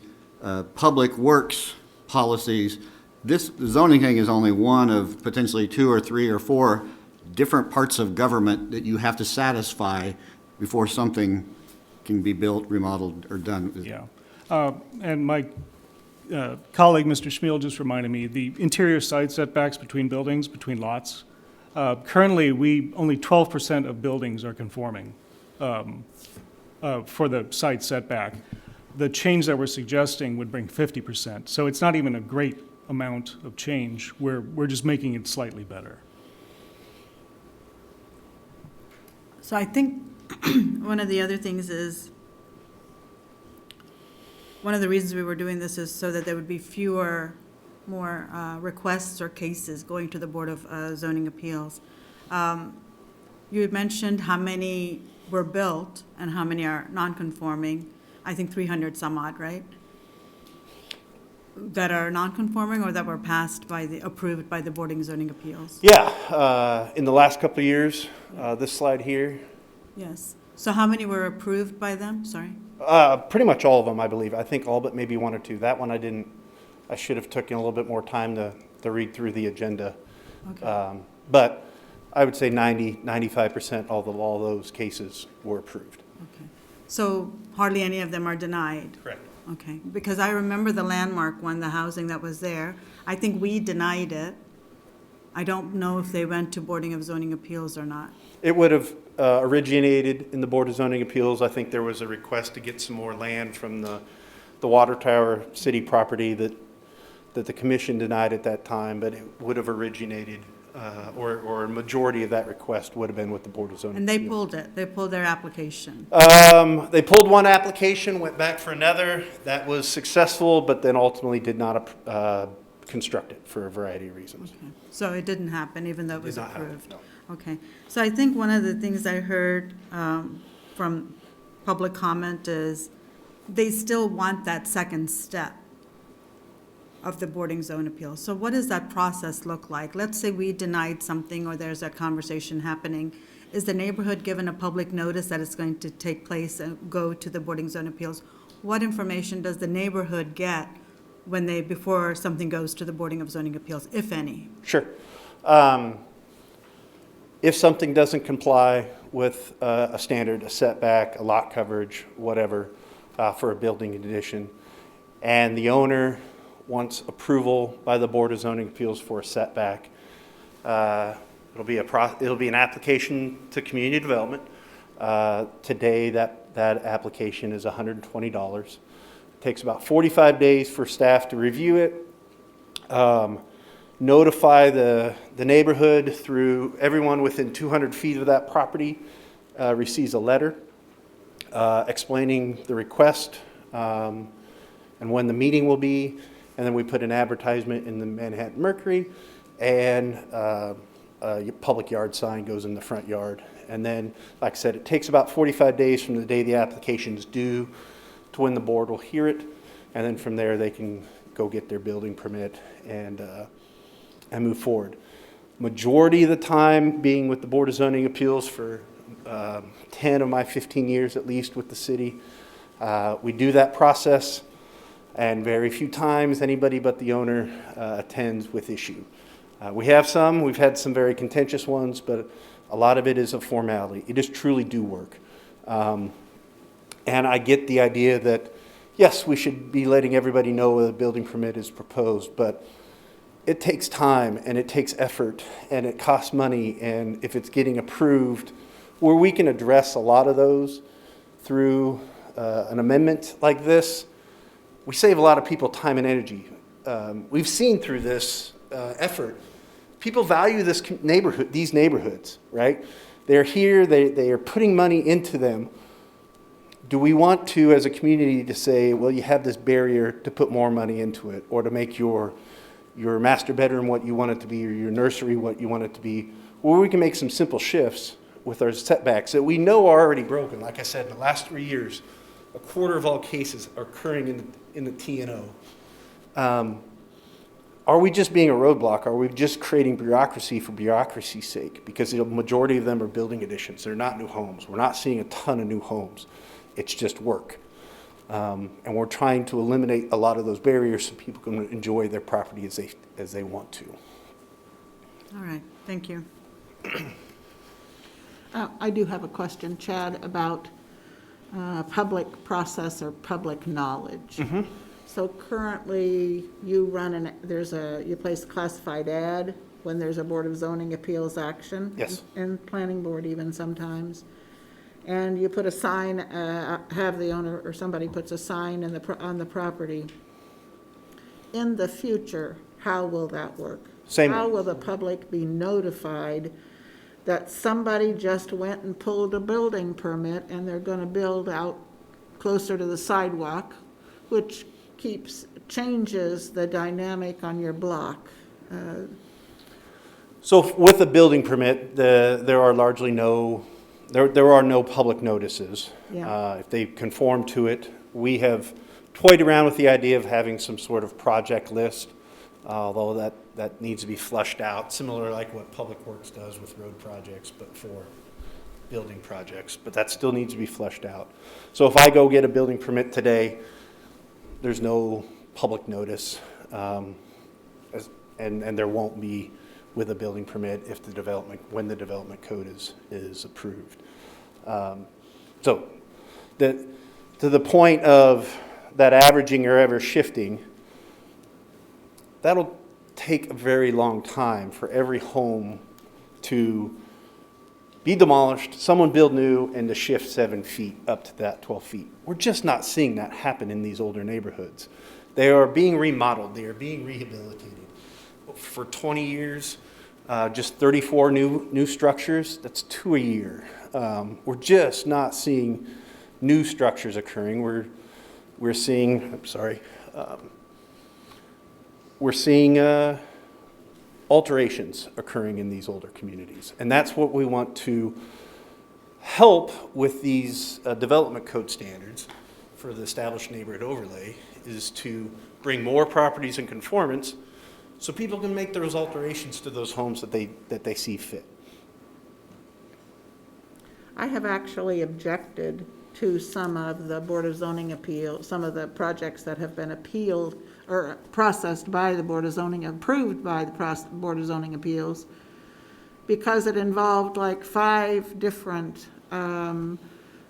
public works policies, the zoning thing is only one of potentially 2 or 3 or 4 different parts of government that you have to satisfy before something can be built, remodeled, or done. Yeah. And my colleague, Mr. Schmiel, just reminded me, the interior side setbacks between buildings, between lots, currently only 12% of buildings are conforming for the side setback. The change that we're suggesting would bring 50%. So it's not even a great amount of change. We're just making it slightly better. So I think one of the other things is one of the reasons we were doing this is so that there would be more requests or cases going to the Board of Zoning Appeals. You had mentioned how many were built and how many are non-conforming. I think 300 some odd, right? That are non-conforming or that were approved by the Board of Zoning Appeals? Yeah, in the last couple of years, this slide here, Yes. So how many were approved by them? Sorry. pretty much all of them, I believe. I think all but maybe one or two. That one I should have taken a little bit more time to read through the agenda. Okay. But I would say 95% of all those cases were approved. Okay. So hardly any of them are denied? Correct. Okay, because I remember the Landmark one, the housing that was there. I think we denied it. I don't know if they went to Board of Zoning Appeals or not. It would have originated in the Board of Zoning Appeals. I think there was a request to get some more land from the Water Tower city property that the commission denied at that time, but it would have originated, or a majority of that request would have been with the Board of Zoning And they Appeals. pulled it, they pulled their application. They pulled one application, went back for another. That was successful, but then ultimately did not construct it for a variety of reasons. Okay. So it didn't happen, even though it was Did not happen, approved? no. Okay, so I think one of the things I heard from public comment is they still want that second step of the boarding zone appeal. So what does that process look like? Let's say we denied something or there's a conversation happening. Is the neighborhood given a public notice that it's going to take place and go to the boarding zone appeals? What information does the neighborhood get before something goes to the Board of Zoning Appeals, if any? Sure. If something doesn't comply with a standard, a setback, a lot coverage, whatever, for a building addition, and the owner wants approval by the Board of Zoning Appeals for a setback, it'll be an application to community development. Today, that application is $120. It takes about 45 days for staff to review it. Notify the neighborhood through everyone within 200 feet of that property receives a letter explaining the request and when the meeting will be. And then we put an advertisement in the Manhattan Mercury, and a public yard sign goes in the front yard. And then, like I said, it takes about 45 days from the day the application's due to when the board will hear it. And then from there, they can go get their building permit and move forward. Majority of the time being with the Board of Zoning Appeals for 10 of my 15 years at least with the city. We do that process, and very few times anybody but the owner attends with issue. We've had some very contentious ones, but a lot of it is a formality. It is truly do work. And I get the idea that, yes, we should be letting everybody know whether a building permit is proposed, but it takes time and it takes effort and it costs money. And if it's getting approved, where we can address a lot of those through an amendment like this, we save a lot of people time and energy. We've seen through this effort, people value these neighborhoods, right? They're here, they are putting money into them. Do we want to, as a community, to say, well, you have this barrier to put more money into it, or to make your master bedroom what you want it to be, or your nursery what you want it to be, or we can make some simple shifts with our setbacks that we know are already broken. Like I said, in the last 3 years, a quarter of all cases are occurring in the TNO. Are we just being a roadblock? Are we just creating bureaucracy for bureaucracy's sake? Because the majority of them are building additions. They're not new homes. We're not seeing a ton of new homes. It's just work. And we're trying to eliminate a lot of those barriers so people can enjoy their property as they want to. All right, thank you. I do have a question, Chad, about public process or public knowledge. Mm-hmm. So currently, you place a classified ad when there's a Board of Zoning Appeals action. Yes. And Planning Board even sometimes. And you put a sign, have the owner or somebody puts a sign on the property. In the future, how will that work? Same. How will the public be notified that somebody just went and pulled a building permit and they're going to build out closer to the sidewalk which changes the dynamic on your block. So with a building permit, there are largely there are no public notices. Yeah. If they conform to it, we have toyed around with the idea of having some sort of project list, although that needs to be flushed out, similar like what Public Works does with road projects, but for building projects. But that still needs to be flushed out. So if I go get a building permit today, there's no public notice, and there won't be with a building permit if when the development code is approved. So to the point of that averaging or ever shifting, that'll take a very long time for every home to be demolished, someone build new, and to shift 7 feet up to that 12 feet. We're just not seeing that happen in these older neighborhoods. They are being remodeled, they are being rehabilitated. For 20 years, just 34 new structures, that's 2 a year. We're just not seeing new structures occurring. We're seeing, we're seeing alterations occurring in these older communities. And that's what we want to help with these development code standards for the established neighborhood overlay, is to bring more properties in conformance so people can make those alterations to those homes that they see fit. I have actually objected to some of the Board of Zoning appeals, some of the projects that have been appealed or processed by the Board of Zoning, approved by the Board of Zoning Appeals, because it involved like 5 different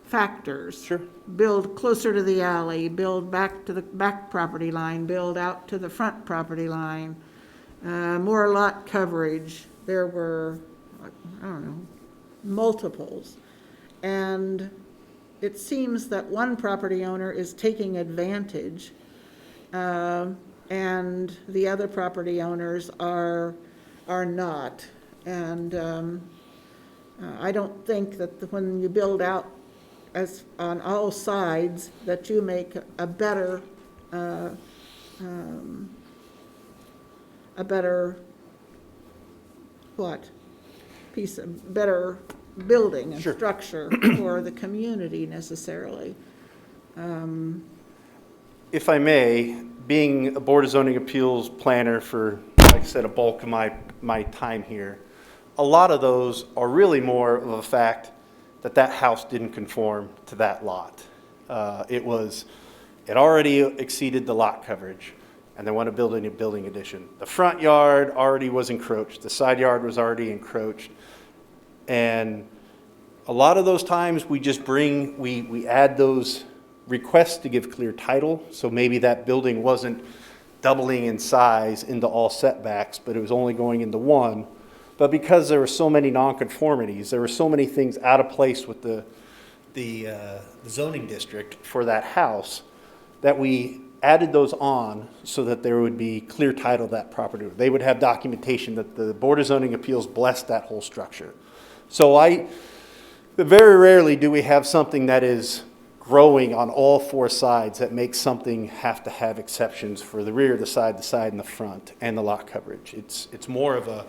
factors. Sure. Build closer to the alley, build back to the back property line, build out to the front property line, more lot coverage. There were, I don't know, multiples. And it seems that one property owner is taking advantage, and the other property owners are not. And I don't think that when you build out as on all sides, that you make a better better building and Sure. structure for the community necessarily. If I may, being a Board of Zoning Appeals planner for, like I said, a bulk of my time here, a lot of those are really more of a fact that house didn't conform to that lot. It already exceeded the lot coverage, and they want to build a building addition. The front yard already was encroached, the side yard was already encroached, and a lot of those times we just we add those requests to give clear title, so maybe that building wasn't doubling in size into all setbacks, but it was only going into one. But because there were so many nonconformities, there were so many things out of place with the zoning district for that house, that we added those on so that there would be clear title to that property. They would have documentation that the Board of Zoning Appeals blessed that whole structure. So very rarely do we have something that is growing on all 4 sides that makes something have to have exceptions for the rear, the side, and the front, and the lot coverage. It's more of a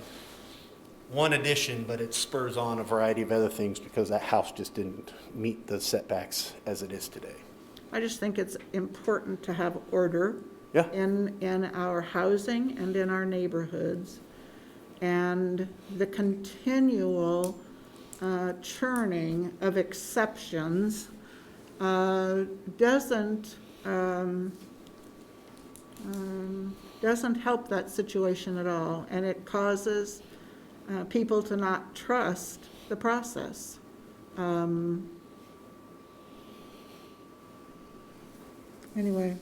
one addition, but it spurs on a variety of other things because that house just didn't meet the setbacks as it is today. I just think it's important to have order Yeah. in our housing and in our neighborhoods. And the continual churning of exceptions doesn't help that situation at all, and it causes people to not trust the process. Anyway,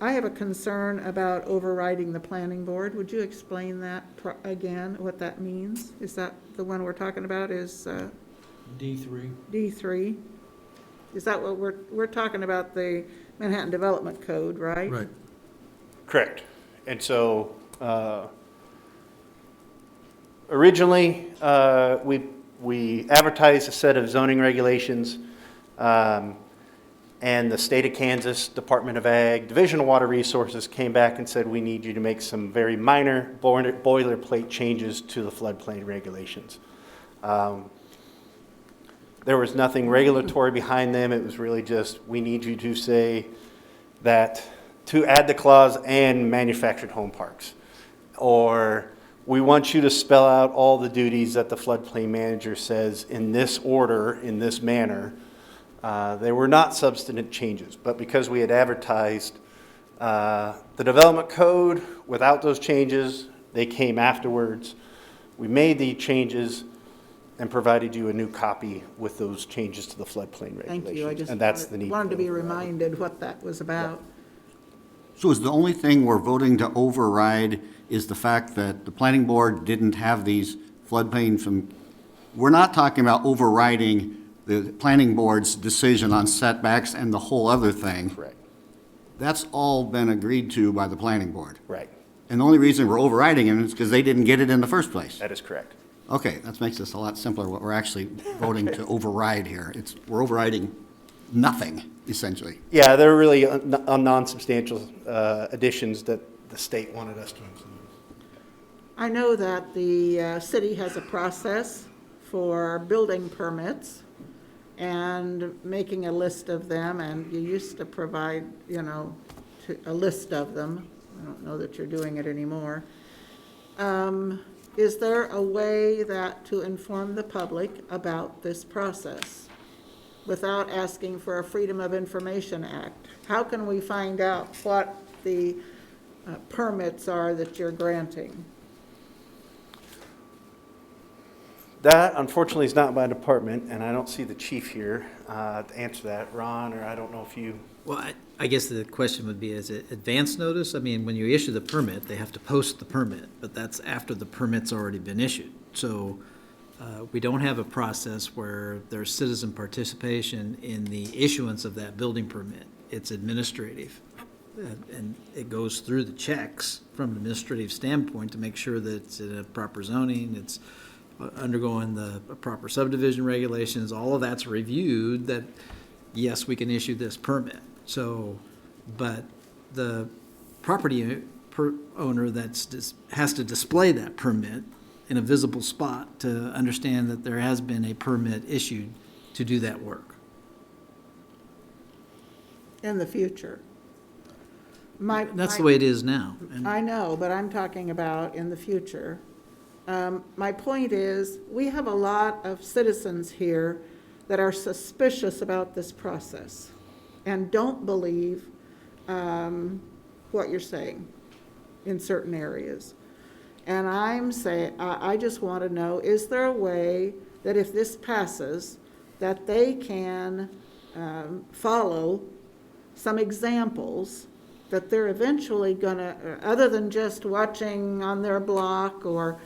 I have a concern about overriding the planning board. Would you explain that again, what that means? Is that the one we're talking about is D3. D3? Is that what we're talking about, the Manhattan Development Code, right? Right. Correct. And so originally, we advertised a set of zoning regulations. And the state of Kansas Department of Ag, Division of Water Resources came back and said, we need you to make some very minor boilerplate changes to the floodplain regulations. There was nothing regulatory behind them. It was really just, we need you to say that, to add the clause and manufactured home parks. Or we want you to spell out all the duties that the floodplain manager says in this order, in this manner. They were not substantive changes, but because we had advertised the development code without those changes, they came afterwards. We made the changes and provided you a new copy with those changes to the floodplain regulations. Thank you. I just And that's the need. wanted to be reminded what that was about. So is the only thing we're voting to override is the fact that the planning board didn't have these floodplain from, we're not talking about overriding the planning board's decision on setbacks and the whole other thing. Correct. That's all been agreed to by the planning board. Right. And the only reason we're overriding it is because they didn't get it in the first place. That is correct. Okay, that makes this a lot simpler, what we're actually voting to override here. We're overriding nothing, essentially. Yeah, they're really non-substantial additions that the state wanted us to include. I know that the city has a process for building permits and making a list of them, and you used to provide, a list of them. I don't know that you're doing it anymore. Is there a way to inform the public about this process without asking for a Freedom of Information Act? How can we find out what the permits are that you're granting? That, unfortunately, is not my department, and I don't see the chief here to answer that. Ron, or I don't know if you... Well, I guess the question would be, is it advance notice? I mean, when you issue the permit, they have to post the permit, but that's after the permit's already been issued. So we don't have a process where there's citizen participation in the issuance of that building permit. It's administrative. And it goes through the checks from an administrative standpoint to make sure that it's in a proper zoning, it's undergoing the proper subdivision regulations, all of that's reviewed, that, yes, we can issue this permit. So, but the property owner has to display that permit in a visible spot to understand that there has been a permit issued to do that work. In the future? That's the way it is now. And I know, but I'm talking about in the future. My point is, we have a lot of citizens here that are suspicious about this process and don't believe what you're saying in certain areas. And I'm saying, I just want to know, is there a way that if this passes, that they can follow some examples that they're eventually going to, other than just watching on their block, or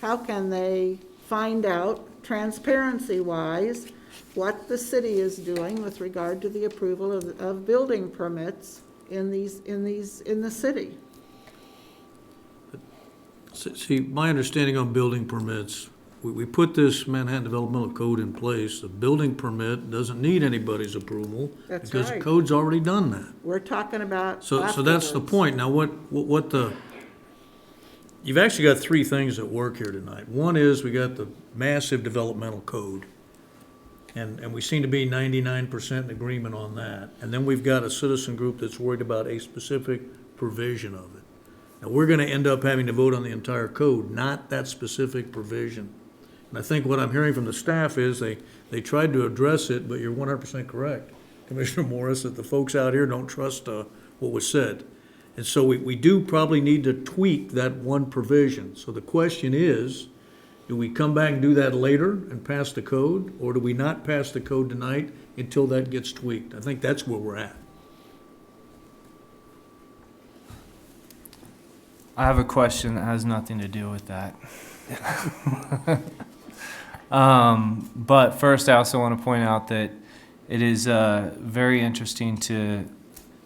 how can they find out, transparency-wise, what the city is doing with regard to the approval of building permits in the city? See, my understanding on building permits, we put this Manhattan Developmental Code in place. The building permit doesn't need anybody's approval. That's because the right. code's already done that. We're talking about So that's the afterwards. point. Now, you've actually got three things at work here tonight. One is we got the massive developmental code, and we seem to be 99% in agreement on that. And then we've got a citizen group that's worried about a specific provision of it. Now, we're gonna end up having to vote on the entire code, not that specific provision. And I think what I'm hearing from the staff is they tried to address it, but you're 100% correct, Commissioner Morris, that the folks out here don't trust what was said. And so we do probably need to tweak that one provision. So the question is, do we come back and do that later and pass the code? Or do we not pass the code tonight until that gets tweaked? I think that's where we're at. I have a question that has nothing to do with that. But first, I also want to point out that it is very interesting to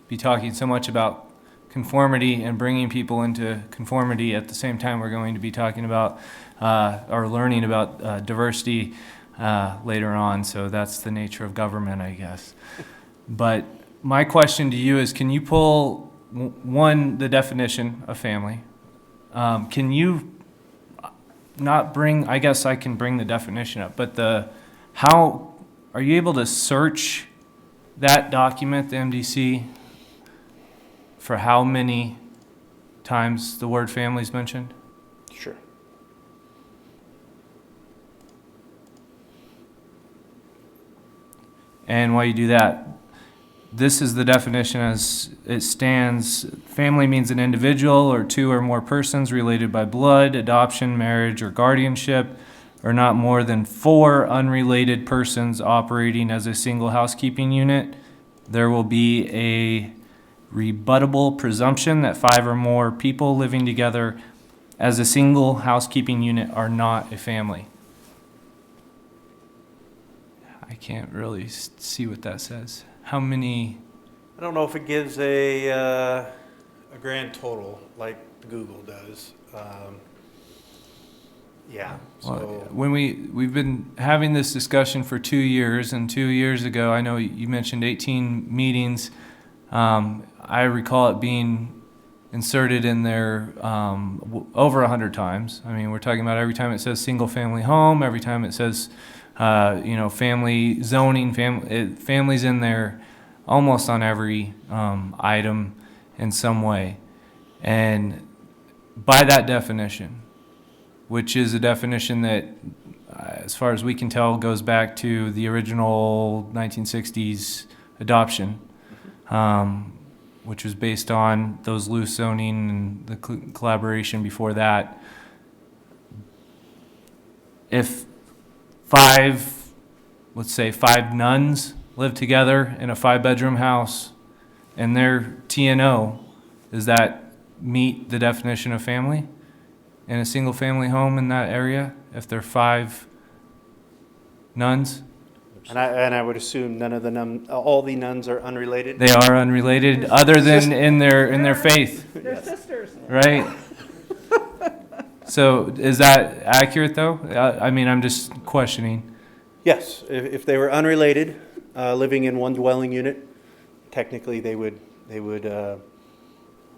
be talking so much about conformity and bringing people into conformity at the same time we're going to be talking about or learning about diversity later on. So that's the nature of government, I guess. But my question to you is, can you pull, one, the definition of family? Can you not bring, I guess I can bring the definition up, but how, are you able to search that document, the MDC, for how many times the word family is mentioned? Sure. And while you do that, this is the definition as it stands. Family means an individual or two or more persons related by blood, adoption, marriage, or guardianship, or not more than 4 unrelated persons operating as a single housekeeping unit. There will be a rebuttable presumption that 5 or more people living together as a single housekeeping unit are not a family. I can't really see what that says. How many? I don't know if it gives a grand total like Google does. Yeah. So When we've been having this discussion for 2 years, and 2 years ago, I know you mentioned 18 meetings. I recall it being inserted in there over 100 times. I mean, we're talking about every time it says single-family home, every time it says, family zoning, family's in there almost on every item in some way. And by that definition, which is a definition that, as far as we can tell, goes back to the original 1960s adoption, which was based on those loose zoning and the collaboration before that. If 5 nuns live together in a 5-bedroom house and they're TNO, does that meet the definition of family in a single family home in that area if they're 5 nuns? and I would assume none of all the nuns are unrelated. They are unrelated other than in their faith, They're sisters. right? So is that accurate though? I mean, I'm just questioning. Yes, if they were unrelated, living in one dwelling unit, technically they would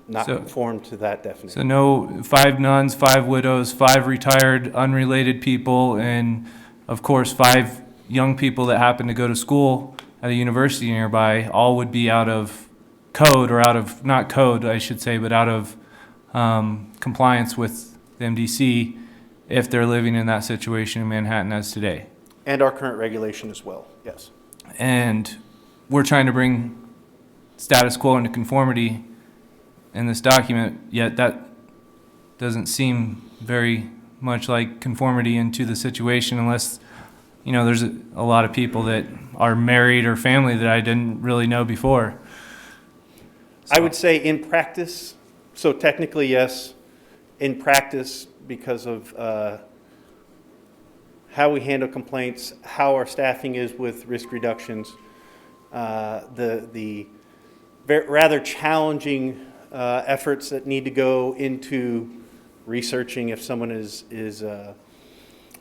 not conform to that definition. So no 5 nuns, 5 widows, 5 retired unrelated people, and of course 5 young people that happen to go to school at a university nearby, all would be out of code, or out of, not code I should say, but out of compliance with the MDC if they're living in that situation in Manhattan as today. And our current regulation as well, yes. And we're trying to bring status quo into conformity in this document, yet that doesn't seem very much like conformity into the situation, unless, there's a lot of people that are married or family that I didn't really know before. I would say in practice, so technically yes, in practice, because of how we handle complaints, how our staffing is with risk reductions, the rather challenging efforts that need to go into researching if someone is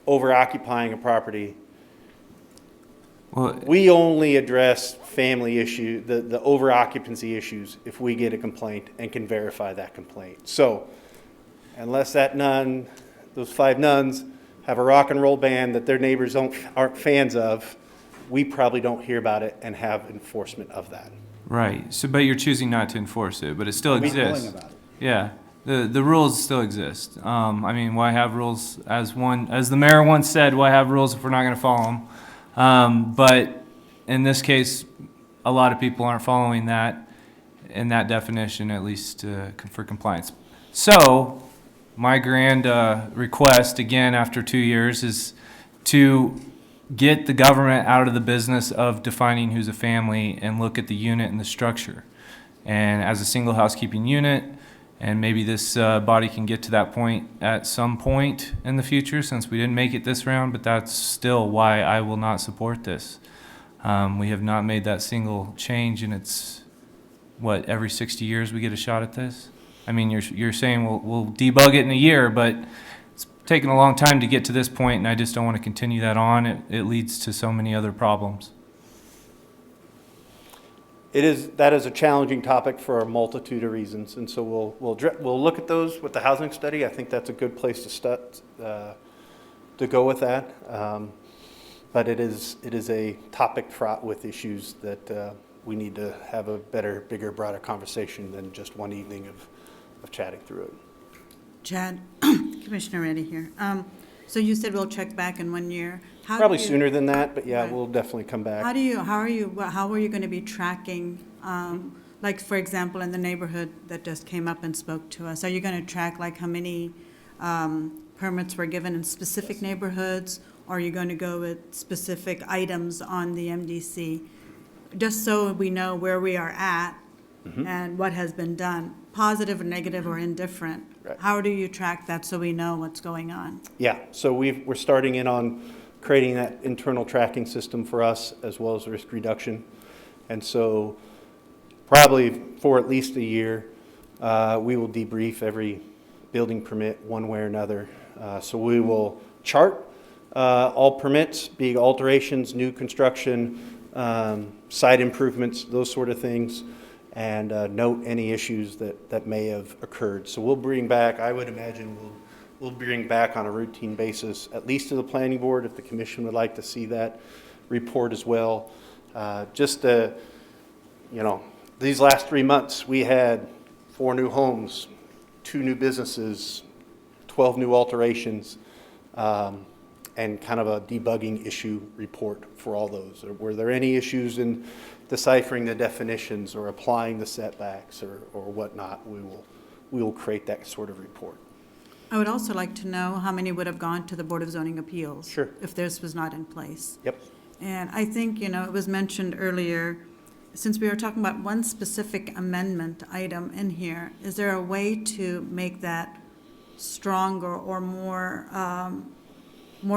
over-occupying a property. Well, we only address family issue, the over-occupancy issues, if we get a complaint and can verify that complaint. So unless that nun, those 5 nuns, have a rock and roll band that their neighbors aren't fans of, we probably don't hear about it and have enforcement of that. Right. So, but you're choosing not to enforce it, but it still We're exists. knowing about it. Yeah. The rules still exist. I mean, why have rules? As the mayor once said, why have rules if we're not going to follow them? But in this case, a lot of people aren't following that in that definition, at least for compliance. So, my grand request, again, after 2 years, is to get the government out of the business of defining who's a family and look at the unit and the structure. And as a single housekeeping unit, and maybe this body can get to that point at some point in the future, since we didn't make it this round, but that's still why I will not support this. We have not made that single change, and it's, every 60 years we get a shot at this? I mean, you're saying we'll debug it in a year, but it's taken a long time to get to this point, and I just don't want to continue that on. It leads to so many other problems. that is a challenging topic for a multitude of reasons, and so we'll look at those with the housing study. I think that's a good place to go with that. But it is a topic fraught with issues that we need to have a better, bigger, broader conversation than just one evening of chatting through it. Chad, Commissioner Reddy here. So you said we'll check back in 1 year. How Probably do you- sooner than that, but yeah, Right. we'll definitely come back. How are you going to be tracking, like, for example, in the neighborhood that just came up and spoke to us, are you going to track like how many permits were given in specific neighborhoods? Or are you going to go with specific items on the MDC? Just so we know where we are at and what has been done, positive or negative or indifferent. Right. How do you track that so we know what's going on? Yeah, so we're starting in on creating that internal tracking system for us as well as risk reduction. And so probably for at least a year, we will debrief every building permit one way or another. So we will chart all permits, be it alterations, new construction, site improvements, those sort of things, and note any issues that may have occurred. So we'll bring back, I would imagine we'll bring back on a routine basis, at least to the planning board, if the commission would like to see that report as well. These last 3 months, we had 4 new homes, 2 new businesses, 12 new alterations, and kind of a debugging issue report for all those. Were there any issues in deciphering the definitions or applying the setbacks or whatnot? We will create that sort of report. I would also like to know how many would have gone to the Board of Zoning Appeals. Sure. If this was not in place. Yep. And I think, it was mentioned earlier, since we were talking about one specific amendment item in here, is there a way to make that stronger or more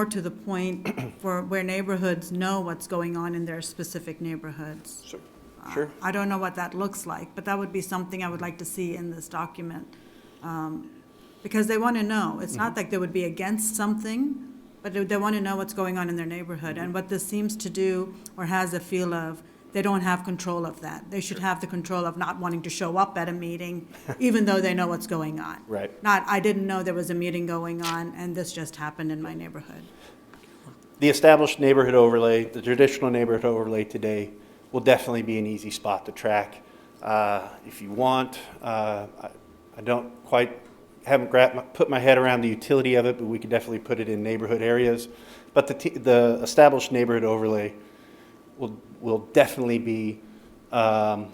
to the point for where neighborhoods know what's going on in their specific neighborhoods? Sure. I don't know what that looks like, but that would be something I would like to see in this document. Because they want to know. It's not like they would be against something, but they want to know what's going on in their neighborhood. And what this seems to do, or has a feel of, they don't have control of that. They should have the control of not wanting to show up at a meeting, even though they know what's going on. Right. Not, I didn't know there was a meeting going on, and this just happened in my neighborhood. The established neighborhood overlay, the traditional neighborhood overlay today will definitely be an easy spot to track. If you want, I haven't put my head around the utility of it, but we could definitely put it in neighborhood areas. But the established neighborhood overlay will definitely be a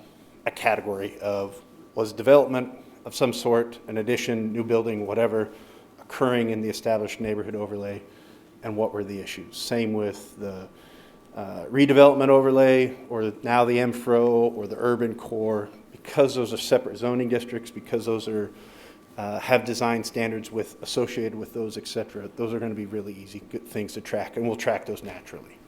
category of, was development of some sort, an addition, new building, whatever, occurring in the established neighborhood overlay, and what were the issues. Same with the redevelopment overlay, or now the MFRO, or the urban core, because those are separate zoning districts, because those are have design standards associated with those, et cetera. Those are going to be really easy, good things to track, and we'll track those naturally.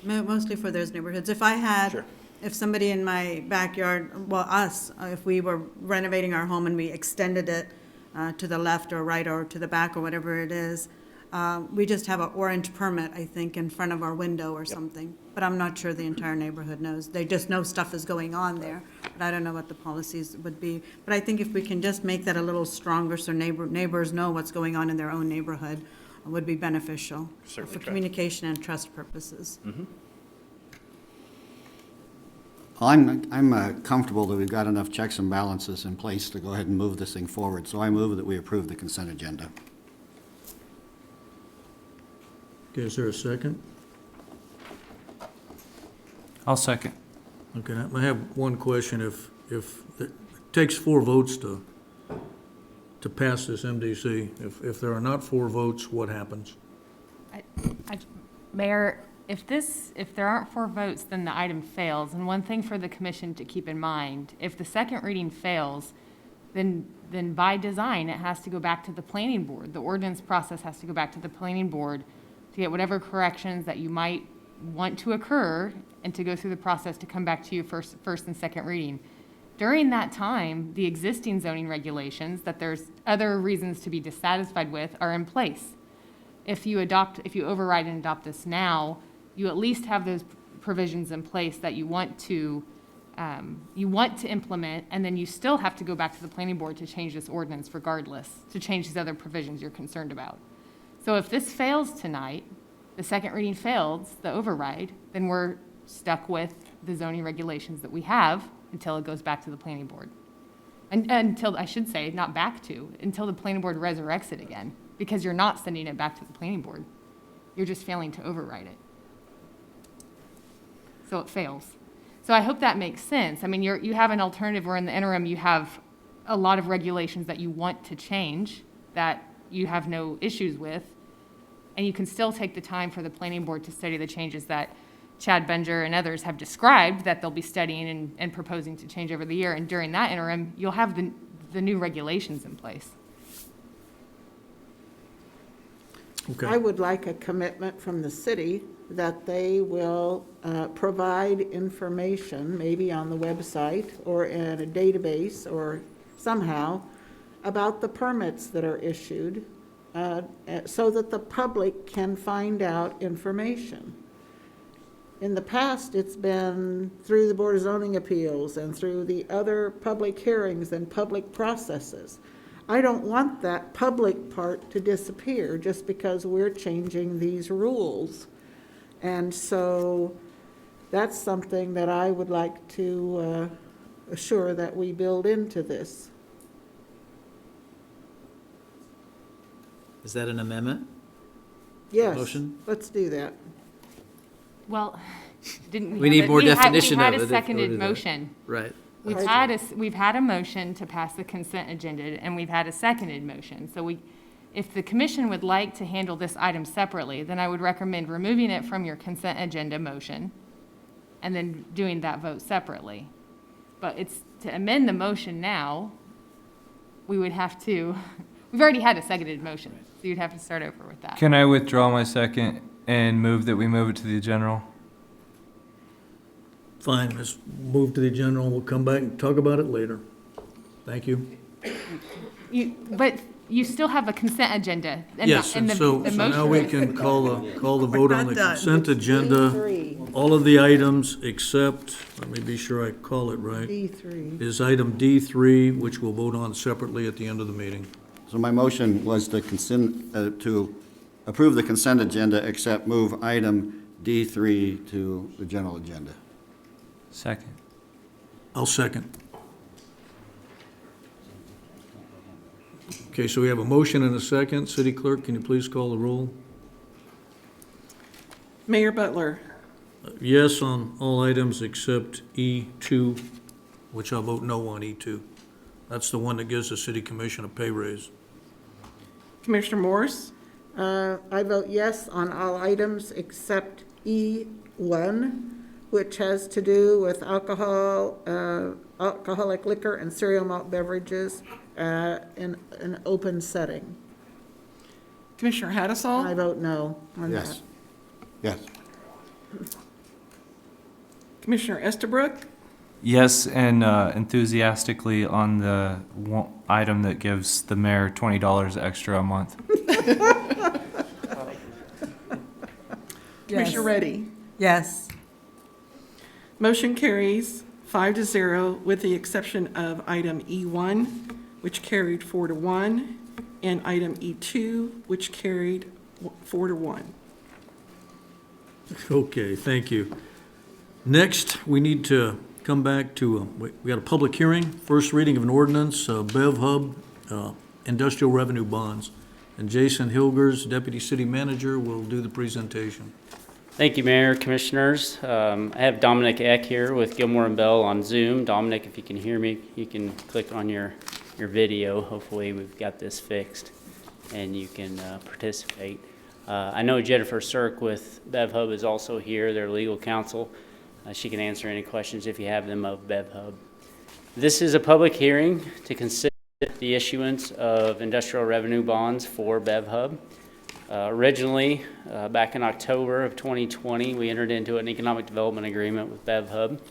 Mostly for those neighborhoods. If I had, Sure. if somebody in my backyard, well, us, if we were renovating our home and we extended it to the left or right or to the back or whatever it is, we just have an orange permit, I think, in front of our window or something. But I'm not sure the entire neighborhood knows. They just know stuff is going on there, but I don't know what the policies would be. But I think if we can just make that a little stronger so neighbors know what's going on in their own neighborhood, would be beneficial Certainly for try. communication and trust purposes. I'm comfortable that we've got enough checks and balances in place to go ahead and move this thing forward, so I move that we approve the consent agenda. Okay, is there a second? I'll second. Okay, I have one question. If it takes 4 votes to pass this MDC, if there are not 4 votes, what happens? Mayor, if there aren't 4 votes, then the item fails. And one thing for the commission to keep in mind, if the second reading fails, then by design, it has to go back to the planning board. The ordinance process has to go back to the planning board to get whatever corrections that you might want to occur and to go through the process to come back to you first and second reading. During that time, the existing zoning regulations that there's other reasons to be dissatisfied with are in place. If you override and adopt this now, you at least have those provisions in place that you want to you want to implement, and then you still have to go back to the planning board to change this ordinance regardless, to change these other provisions you're concerned about. So if this fails tonight, the second reading fails, the override, then we're stuck with the zoning regulations that we have until it goes back to the planning board. And until, I should say, not back to, until the planning board resurrects it again, because you're not sending it back to the planning board. You're just failing to override it. So it fails. So I hope that makes sense. I mean, you have an alternative where in the interim you have a lot of regulations that you want to change that you have no issues with, and you can still take the time for the planning board to study the changes that Chad Benger and others have described that they'll be studying and proposing to change over the year. And during that interim, you'll have the new regulations in place. Okay. I would like a commitment from the city that they will provide information, maybe on the website or in a database or somehow, about the permits that are issued so that the public can find out information. In the past, it's been through the Board of Zoning Appeals and through the other public hearings and public processes. I don't want that public part to disappear just because we're changing these rules. And so that's something that I would like to assure that we build into this. Is that an amendment? Yes, Motion? let's do that. Well, didn't We need more definition we had of it a if we're seconded gonna do that. motion. Right. We've had a motion to pass the consent agenda, and we've had a seconded motion. So if the commission would like to handle this item separately, then I would recommend removing it from your consent agenda motion and then doing that vote separately. But it's to amend the motion now, we would have to, we've already had a seconded motion, so you'd have to start over with that. Can I withdraw my second and move that we move it to the general? Fine, let's move to the general, we'll come back and talk about it later. Thank you. But you still have a consent agenda. And Yes, and the so motion- now we can call the vote on the not done. consent agenda. All of the items except, let me be sure I call it right, D3. is item D3, which we'll vote on separately at the end of the meeting. So my motion was to to approve the consent agenda, except move item D3 to the general agenda. Second. I'll second. Okay, so we have a motion and a second. City Clerk, can you please call the roll? Mayor Butler, Yes on all items except E2, which I'll vote no on E2. That's the one that gives the city commission a pay raise. Commissioner Morse? I vote yes on all items except E1, which has to do with alcoholic liquor and cereal malt beverages in an open setting. Commissioner Hattasol? I vote no on that. Yes. Yes. Commissioner Estabrook? Yes, and enthusiastically on the item that gives the mayor $20 extra a month. Commissioner Reddy? Yes. Motion carries 5-0 with the exception of item E1, which carried 4-1, and item E2, which carried 4-1. Okay, thank you. Next, we need to come back to, we got a public hearing, first reading of an ordinance, Bev Hub, industrial revenue bonds. And Jason Hilgers, Deputy City Manager, will do the presentation. Thank you, Mayor, Commissioners. I have Dominic Eck here with Gilmore and Bell on Zoom. Dominic, if you can hear me, you can click on your video. Hopefully we've got this fixed and you can participate. I know Jennifer Cirque with Bev Hub is also here, their legal counsel. She can answer any questions if you have them of Bev Hub. This is a public hearing to consider the issuance of industrial revenue bonds for Bev Hub. Originally, back in October of 2020, we entered into an economic development agreement with Bev Hub.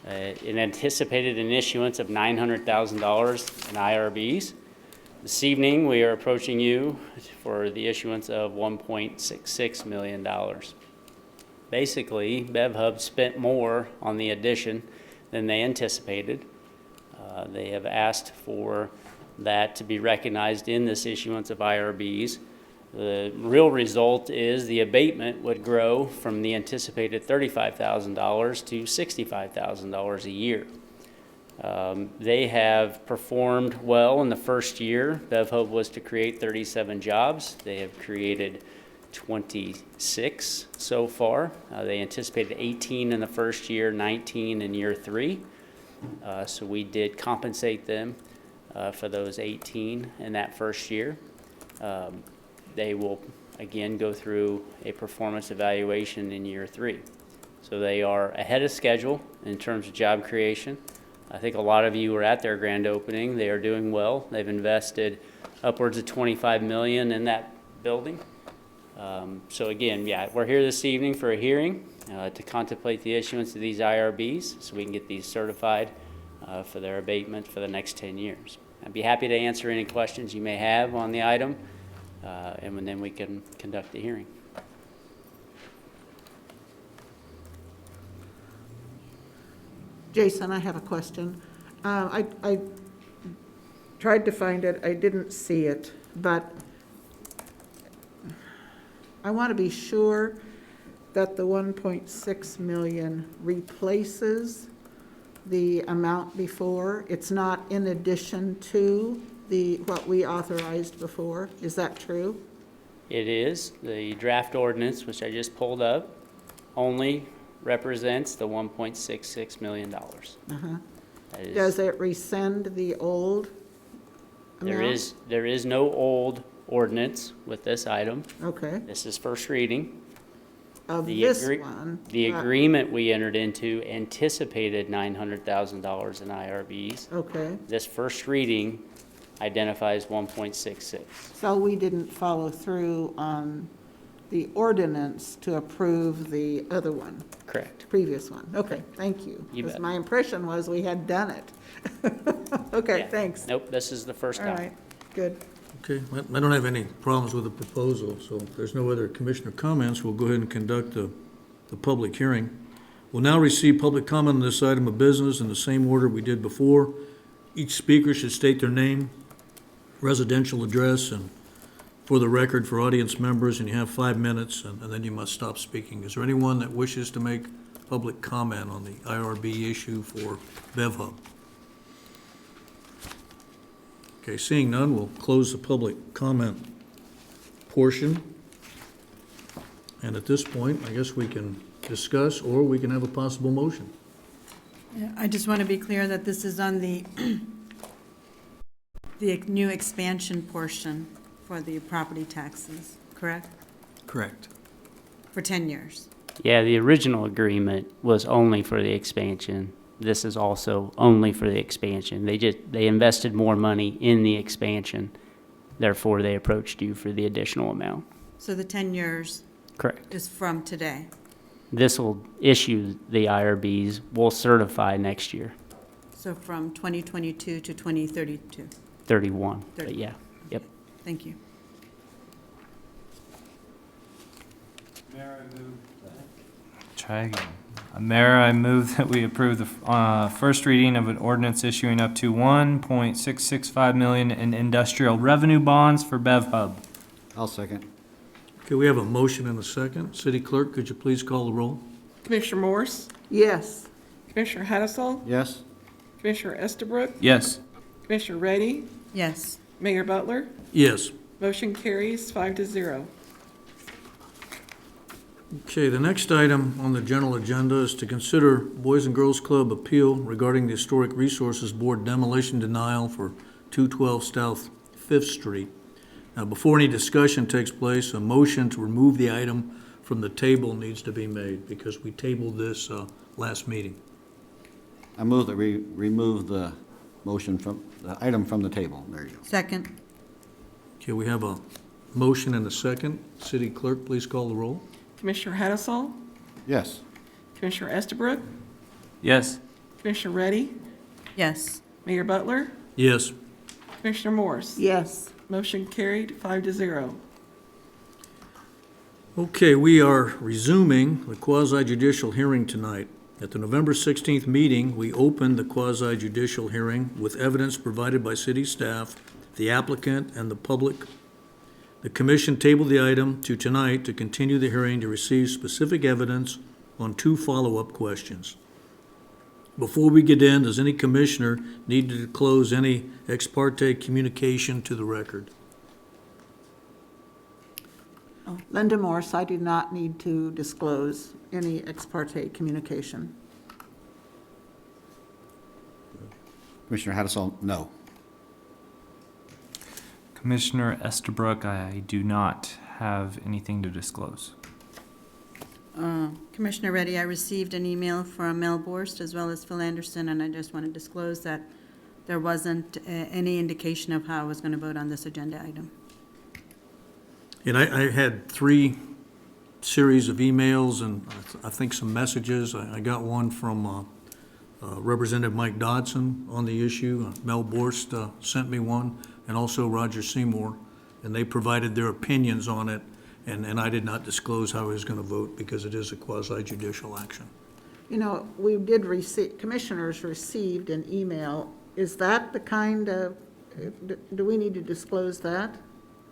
It anticipated an issuance of $900,000 in IRBs. This evening, we are approaching you for the issuance of $1.66 million. Basically, Bev Hub spent more on the addition than they anticipated. They have asked for that to be recognized in this issuance of IRBs. The real result is the abatement would grow from the anticipated $35,000 to $65,000 a year. They have performed well in the first year. BevHub was to create 37 jobs. They have created 26 so far. They anticipated 18 in the first year, 19 in year 3. So we did compensate them for those 18 in that first year. They will again go through a performance evaluation in year 3. So they are ahead of schedule in terms of job creation. I think a lot of you were at their grand opening. They are doing well. They've invested upwards of $25 million in that building. So again, yeah, we're here this evening for a hearing to contemplate the issuance of these IRBs so we can get these certified for their abatement for the next 10 years. I'd be happy to answer any questions you may have on the item, and then we can conduct the hearing. Jason, I have a question. I tried to find it, I didn't see it, but I want to be sure that the 1.6 million replaces the amount before. It's not in addition to what we authorized before. Is that true? It is. The draft ordinance, which I just pulled up, only represents the $1.66 million. That is, Does it rescind the old amount? there is no old ordinance with this item. Okay. This is first reading. Of this one. The agreement we entered into anticipated $900,000 in IRBs. Okay. This first reading identifies 1.66. So we didn't follow through on the ordinance to approve the other one? Correct. Previous one? Okay, thank you. You Because bet. my impression was we had done it. Okay, Yeah. thanks. Nope, this is the first All time. right, good. Okay, I don't have any problems with the proposal, so if there's no other commissioner comments, we'll go ahead and conduct the public hearing. We'll now receive public comment on this item of business in the same order we did before. Each speaker should state their name, residential address, and for the record, for audience members, and you have 5 minutes, and then you must stop speaking. Is there anyone that wishes to make public comment on the IRB issue for BevHub? Okay, seeing none, we'll close the public comment portion. And at this point, I guess we can discuss, or we can have a possible motion. Yeah, I just want to be clear that this is on the new expansion portion for the property taxes, correct? Correct. For 10 years. Yeah, the original agreement was only for the expansion. This is also only for the expansion. They invested more money in the expansion. Therefore, they approached you for the additional amount. So the 10 years Correct. is from today. This will issue the IRBs. We'll certify next year, So from 2022 to 2032. 31. But yeah, yep. Thank you. Mayor, I move that we approve the first reading of an ordinance issuing up to $1.665 million in industrial revenue bonds for BevHub. I'll second. Okay, we have a motion and a second. City Clerk, could you please call the roll? Commissioner Morse? Yes. Commissioner Hattasol? Yes? Commissioner Estabrook? Yes. Commissioner Reddy? Yes. Mayor Butler? Yes. Motion carries 5-0. Okay, the next item on the general agenda is to consider Boys and Girls Club appeal regarding the Historic Resources Board demolition denial for 212 South Fifth Street. Now, before any discussion takes place, a motion to remove the item from the table needs to be made because we tabled this last meeting. I move that we remove the motion from, the item from the table. There you go. Second. Okay, we have a motion and a second. City Clerk, please call the roll. Commissioner Hattasol? Yes. Commissioner Estabrook? Yes. Commissioner Reddy? Yes. Mayor Butler? Yes. Commissioner Morse? Yes. Motion carried 5-0. Okay, we are resuming the quasi-judicial hearing tonight. At the November 16th meeting, we opened the quasi-judicial hearing with evidence provided by city staff, the applicant, and the public. The commission tabled the item to tonight to continue the hearing to receive specific evidence on 2 follow-up questions. Before we get in, does any commissioner need to disclose any ex parte communication to the record? Linda Morse, I do not need to disclose any ex parte communication. Commissioner Hattasol, no. Commissioner Estabrook, I do not have anything to disclose. Commissioner Reddy, I received an email from Mel Borst as well as Phil Anderson, and I just want to disclose that there wasn't any indication of how I was going to vote on this agenda item. And I had 3 series of emails and I think some messages. I got one from Representative Mike Dodson on the issue. Mel Borst sent me one, and also Roger Seymour, and they provided their opinions on it, and I did not disclose how I was going to vote because it is a quasi-judicial action. You know, we did receive, commissioners received an email. Is that the kind of, do we need to disclose that?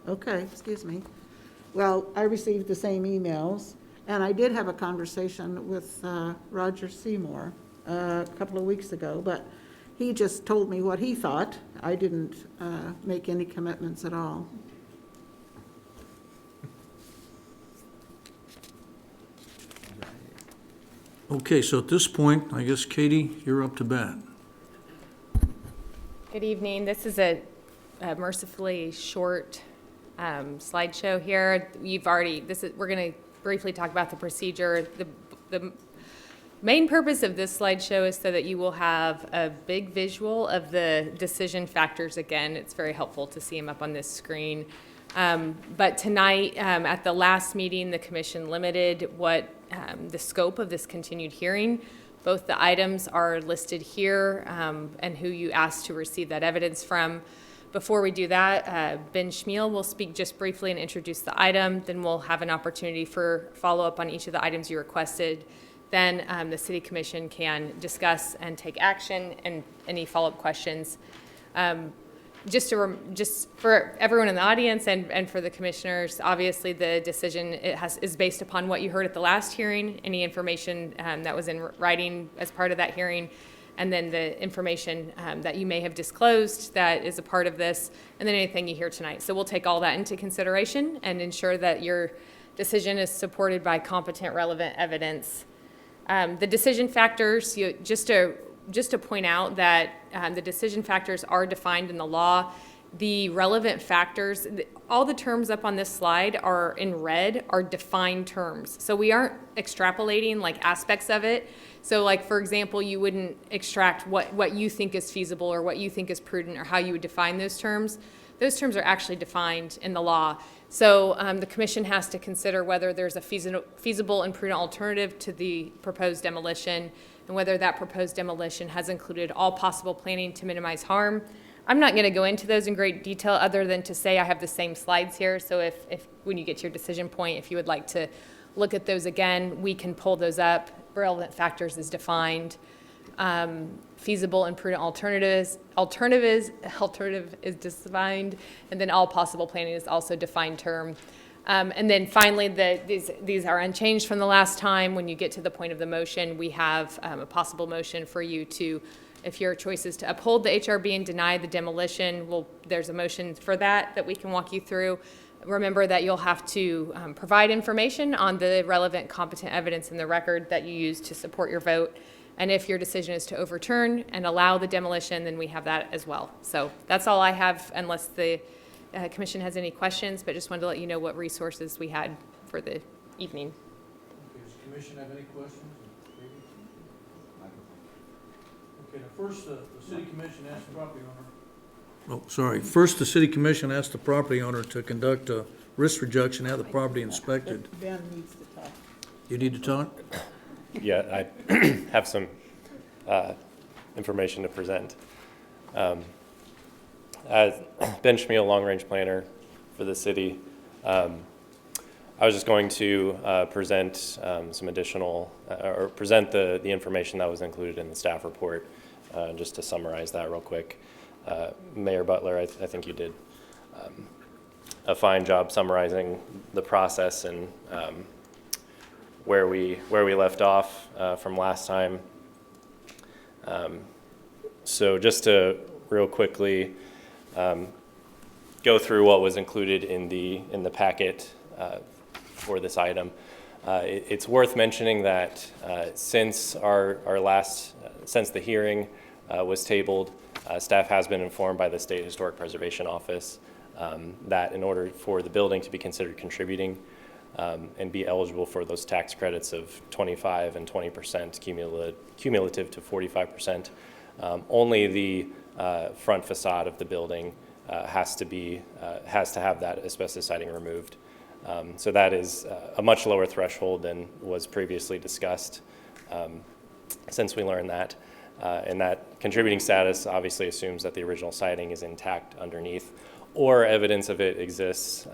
Okay, excuse me. Well, I received the same emails, and I did have a conversation with Roger Seymour a couple of weeks ago, but he just told me what he thought. I didn't make any commitments at all. Okay, so at this point, I guess, Katie, you're up to bat. Good evening. This is a mercifully short slideshow here. We're going to briefly talk about the procedure. The main purpose of this slideshow is so that you will have a big visual of the decision factors again. It's very helpful to see them up on this screen. But tonight, at the last meeting, the commission limited the scope of this continued hearing. Both the items are listed here and who you asked to receive that evidence from. Before we do that, Ben Schmiel will speak just briefly and introduce the item. Then we'll have an opportunity for follow-up on each of the items you requested. Then the City Commission can discuss and take action and any follow-up questions. Just for everyone in the audience and for the commissioners, obviously the decision is based upon what you heard at the last hearing, any information that was in writing as part of that hearing, and then the information that you may have disclosed that is a part of this, and then anything you hear tonight. So we'll take all that into consideration and ensure that your decision is supported by competent, relevant evidence. The decision factors, just to point out that the decision factors are defined in the law. The relevant factors, all the terms up on this slide are in red, are defined terms. So we aren't extrapolating like aspects of it. So like, for example, you wouldn't extract what you think is feasible or what you think is prudent or how you would define those terms. Those terms are actually defined in the law. So the commission has to consider whether there's a feasible and prudent alternative to the proposed demolition, and whether that proposed demolition has included all possible planning to minimize harm. I'm not going to go into those in great detail other than to say I have the same slides here. So if when you get to your decision point, if you would like to look at those again, we can pull those up. Relevant factors is defined. Feasible and prudent alternative is defined, and then all possible planning is also defined term. And then finally, these are unchanged from the last time. When you get to the point of the motion, we have a possible motion for you to, if your choice is to uphold the HRB and deny the demolition, there's a motion for that we can walk you through. Remember that you'll have to provide information on the relevant competent evidence in the record that you use to support your vote. And if your decision is to overturn and allow the demolition, then we have that as well. So that's all I have, unless the commission has any questions, but just wanted to let you know what resources we had for the evening. Okay, does the commission have any questions? Okay, first, the city commission asked the property owner. Oh, sorry. First, the city commission asked the property owner to conduct a risk reduction, have the property inspected. Ben needs to talk. You need to talk? Yeah, I have some information to present. As Ben Schmiel, long-range planner for the city, I was just going to present some additional, or present the information that was included in the staff report, just to summarize that real quick. Mayor Butler, I think you did a fine job summarizing the process and where we left off from last time. So just to real quickly go through what was included in the packet for this item. It's worth mentioning that since since the hearing was tabled, staff has been informed by the State Historic Preservation Office that in order for the building to be considered contributing and be eligible for those tax credits of 25 and 20% cumulative to 45%, only the front facade of the building has to have that asbestos siding removed. So that is a much lower threshold than was previously discussed since we learned that. And that contributing status obviously assumes that the original siding is intact underneath, or evidence of it exists,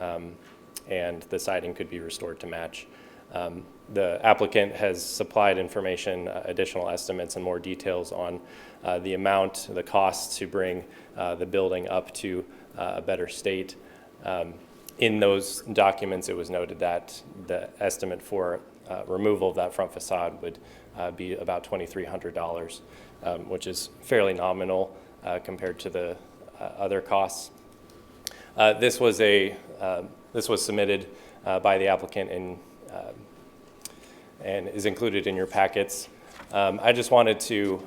and the siding could be restored to match. The applicant has supplied information, additional estimates, and more details on the costs to bring the building up to a better state. In those documents, it was noted that the estimate for removal of that front facade would be about $2,300, which is fairly nominal compared to the other costs. This was submitted by the applicant and is included in your packets. I just wanted to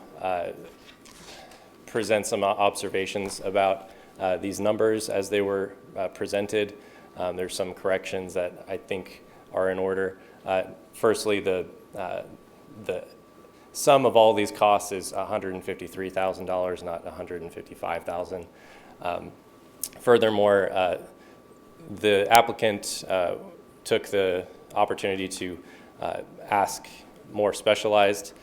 present some observations about these numbers as they were presented. There's some corrections that I think are in order. Firstly, the sum of all these costs is $153,000, not $155,000. Furthermore, the applicant took the opportunity to ask more specialized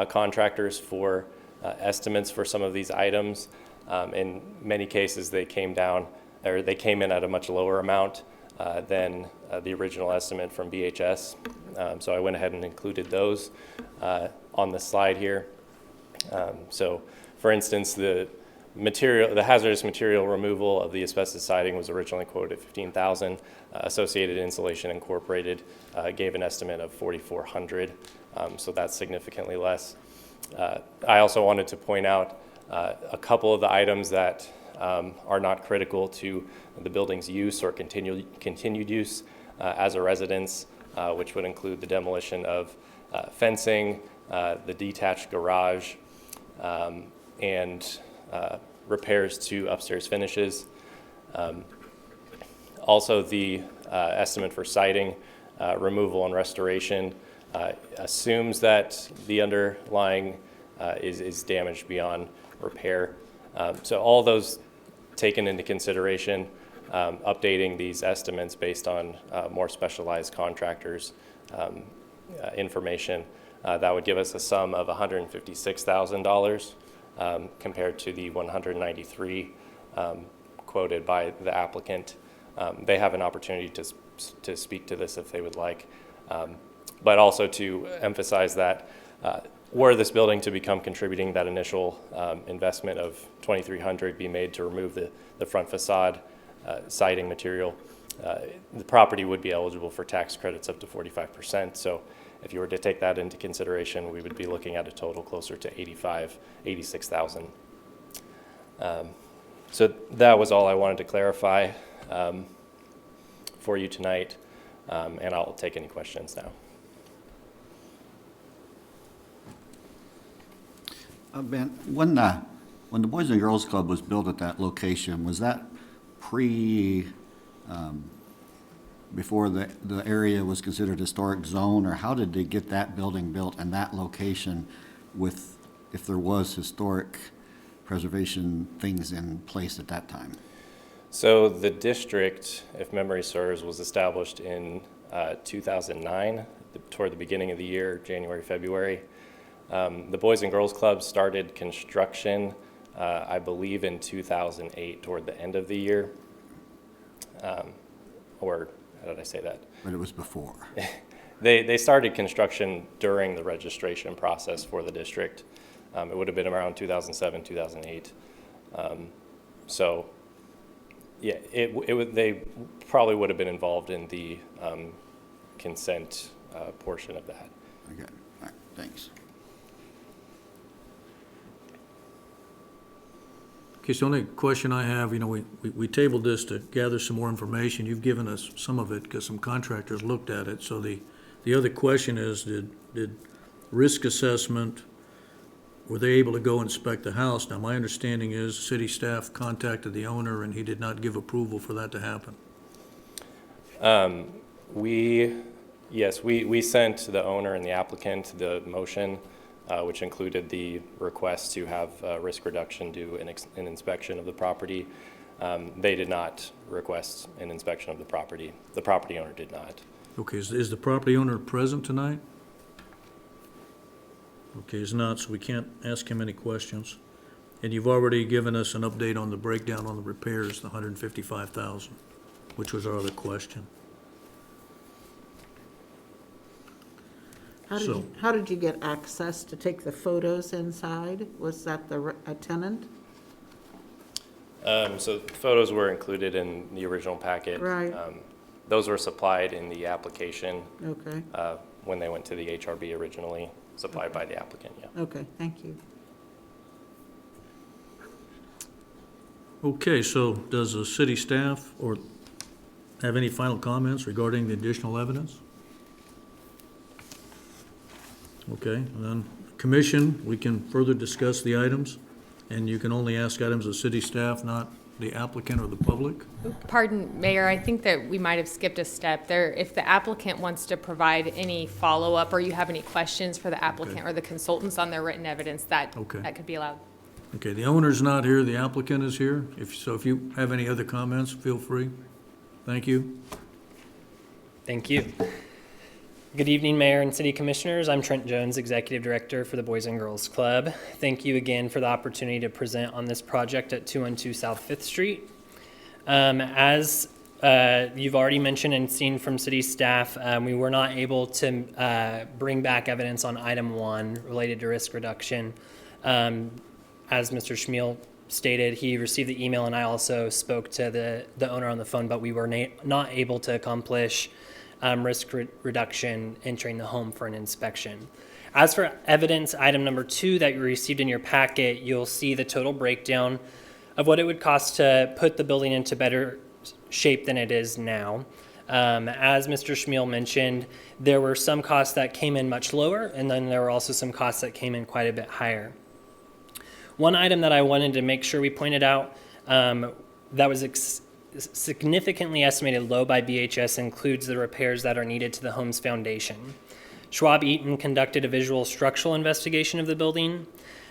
contractors for estimates for some of these items. In many cases, they came in at a much lower amount than the original estimate from BHS. So I went ahead and included those on the slide here. So for instance, the hazardous material removal of the asbestos siding was originally quoted at $15,000. Associated Insulation Incorporated gave an estimate of $4,400, so that's significantly less. I also wanted to point out a couple of the items that are not critical to the building's use or continued use as a residence, which would include the demolition of fencing, the detached garage, and repairs to upstairs finishes. Also, the estimate for siding removal and restoration assumes that the underlying is damaged beyond repair. So all those taken into consideration, updating these estimates based on more specialized contractors' information, that would give us a sum of $156,000 compared to the $193 quoted by the applicant. They have an opportunity to speak to this if they would like, but also to emphasize that were this building to become contributing, that initial investment of $2,300 be made to remove the front facade siding material, the property would be eligible for tax credits up to 45%. So if you were to take that into consideration, we would be looking at a total closer to $86,000. So that was all I wanted to clarify for you tonight, and I'll take any questions now. Ben, when the Boys and Girls Club was built at that location, was that before the area was considered historic zone, or how did they get that building built and that location if there was historic preservation things in place at that time? So the district, if memory serves, was established in 2009, toward the beginning of the year, January, February. The Boys and Girls Club started construction, I believe, in 2008, toward the end of the year, or how did I say that? But it was before. They started construction during the registration process for the district. It would have been around 2007, 2008. So, yeah, they probably would have been involved in the consent portion of that. Okay, all right, thanks. Okay, so the only question I have, we tabled this to gather some more information. You've given us some of it because some contractors looked at it. So the other question is, did risk assessment, were they able to go inspect the house? Now, my understanding is city staff contacted the owner and he did not give approval for that to happen. Yes, we sent the owner and the applicant the motion, which included the request to have risk reduction do an inspection of the property. They did not request an inspection of the property. The property owner did not. Okay, is the property owner present tonight? Okay, he's not, so we can't ask him any questions. And you've already given us an update on the breakdown on the repairs, the $155,000, which was our other question. How did you get access to take the photos inside? Was that a tenant? So photos were included in the original packet. Right. Those were supplied in the application. Okay. When they went to the HRB originally, supplied by the applicant, yeah. Okay, thank you. Okay, so does the city staff or have any final comments regarding the additional evidence? Okay, and then commission, we can further discuss the items, and you can only ask items of city staff, not the applicant or the public. Pardon, Mayor, I think that we might have skipped a step there. If the applicant wants to provide any follow-up or you have any questions for the applicant or the consultants on their written evidence, that could be allowed. Okay, the owner's not here, the applicant is here. If you have any other comments, feel free. Thank you. Thank you. Good evening, Mayor and City Commissioners. I'm Trent Jones, Executive Director for the Boys and Girls Club. Thank you again for the opportunity to present on this project at 212 South 5th Street. As you've already mentioned and seen from city staff, we were not able to bring back evidence on item 1 related to risk reduction. As Mr. Schmiel stated, he received the email and I also spoke to the owner on the phone, but we were not able to accomplish risk reduction entering the home for an inspection. As for evidence item number 2 that you received in your packet, you'll see the total breakdown of what it would cost to put the building into better shape than it is now. As Mr. Schmiel mentioned, there were some costs that came in much lower, and then there were also some costs that came in quite a bit higher. One item that I wanted to make sure we pointed out that was significantly estimated low by BHS includes the repairs that are needed to the home's foundation. Schwab Eaton conducted a visual structural investigation of the building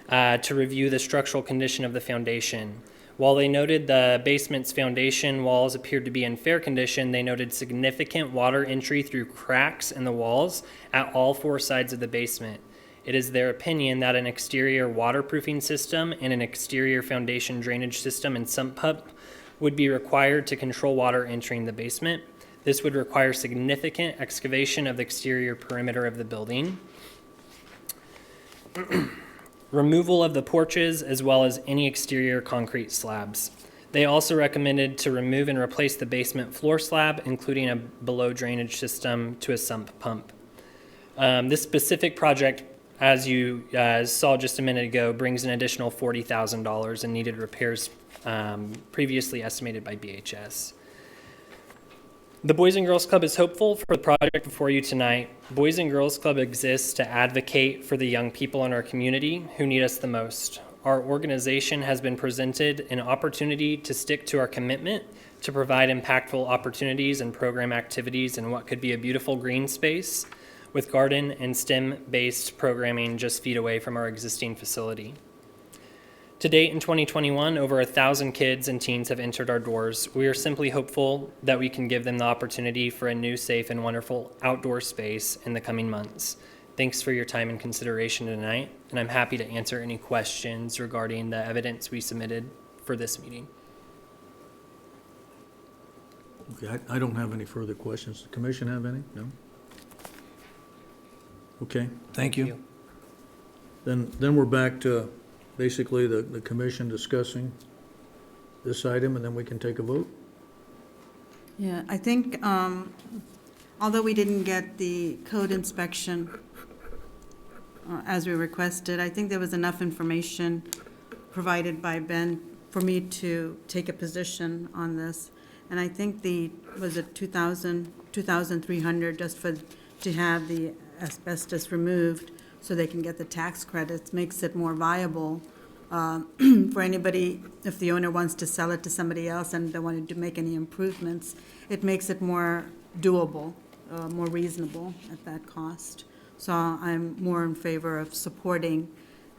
to review the structural condition of the foundation. While they noted the basement's foundation walls appeared to be in fair condition, they noted significant water entry through cracks in the walls at all 4 sides of the basement. It is their opinion that an exterior waterproofing system and an exterior foundation drainage system and sump pump would be required to control water entering the basement. This would require significant excavation of the exterior perimeter of the building, removal of the porches, as well as any exterior concrete slabs. They also recommended to remove and replace the basement floor slab, including a below drainage system to a sump pump. This specific project, as you saw just a minute ago, brings an additional $40,000 in needed repairs previously estimated by BHS. The Boys and Girls Club is hopeful for the project before you tonight. Boys and Girls Club exists to advocate for the young people in our community who need us the most. Our organization has been presented an opportunity to stick to our commitment to provide impactful opportunities and program activities in what could be a beautiful green space with garden and STEM-based programming just feet away from our existing facility. To date in 2021, over 1,000 kids and teens have entered our doors. We are simply hopeful that we can give them the opportunity for a new, safe, and wonderful outdoor space in the coming months. Thanks for your time and consideration tonight, and I'm happy to answer any questions regarding the evidence we submitted for this meeting. Okay, I don't have any further questions. The commission have any? No? Okay, thank you. Then we're back to basically the commission discussing this item, and then we can take a vote. Yeah, I think, although we didn't get the code inspection as we requested, I think there was enough information provided by Ben for me to take a position on this. And I think was it 2,300 just to have the asbestos removed so they can get the tax credits, makes it more viable for anybody, if the owner wants to sell it to somebody else and they wanted to make any improvements, it makes it more doable, more reasonable at that cost. So I'm more in favor of supporting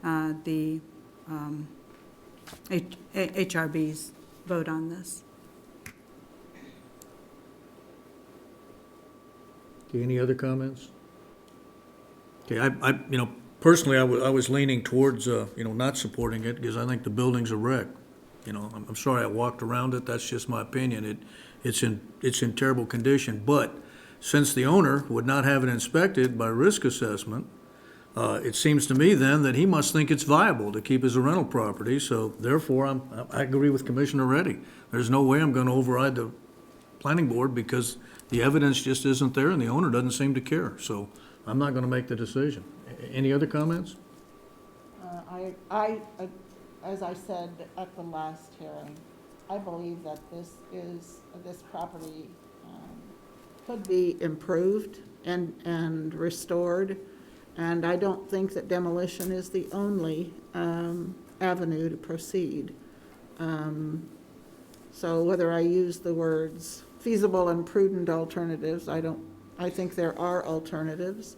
the HRB's vote on this. Okay, any other comments? Okay, personally, I was leaning towards, not supporting it, because I think the building's a wreck. I'm sorry I walked around it, that's just my opinion. It's in terrible condition, but since the owner would not have it inspected by risk assessment, it seems to me then that he must think it's viable to keep as a rental property, so therefore, I agree with Commissioner Reddy. There's no way I'm gonna override the planning board, because the evidence just isn't there and the owner doesn't seem to care, so I'm not gonna make the decision. Any other comments? As I said at the last hearing, I believe that this property could be improved and restored, and I don't think that demolition is the only avenue to proceed. So whether I use the words feasible and prudent alternatives, I think there are alternatives.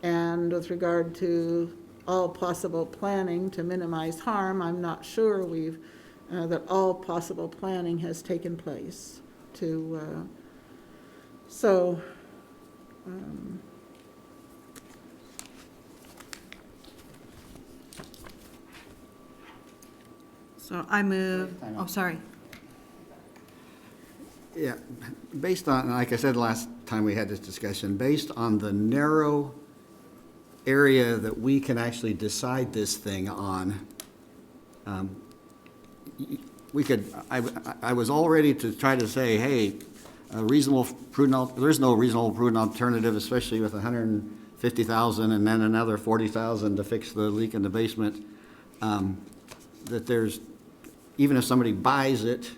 And with regard to all possible planning to minimize harm, I'm not sure that all possible planning has taken place so I move, oh, sorry. Yeah, based on, like I said last time we had this discussion, based on the narrow area that we can actually decide this thing on, I was all ready to try to say, hey, there's no reasonable prudent alternative, especially with $150,000 and then another $40,000 to fix the leak in the basement, that there's, even if somebody buys it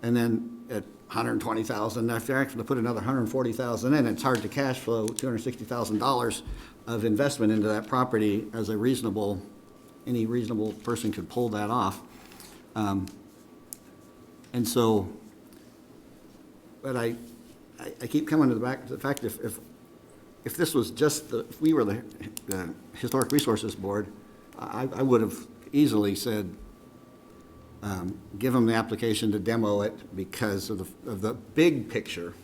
and then at $120,000, if they're actually to put another $140,000 in, it's hard to cash flow $260,000 of investment into that property as any reasonable person could pull that off. And so, but I keep coming to the fact if this was just if we were the Historic Resources Board, I would have easily said, give them the application to demo it because of the big picture.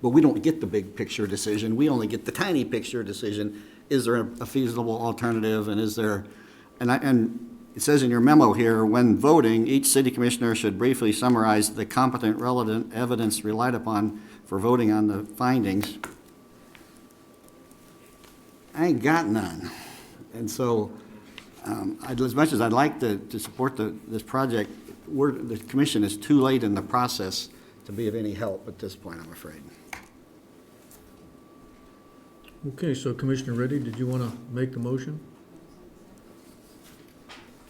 But we don't get the big picture decision. We only get the tiny picture decision. Is there a feasible alternative, and is there, and it says in your memo here, when voting, each city commissioner should briefly summarize the competent relevant evidence relied upon for voting on the findings. I ain't got none. And so, as much as I'd like to support this project, the commission is too late in the process to be of any help at this point, I'm afraid. Okay, so Commissioner Reddy, did you want to make the motion?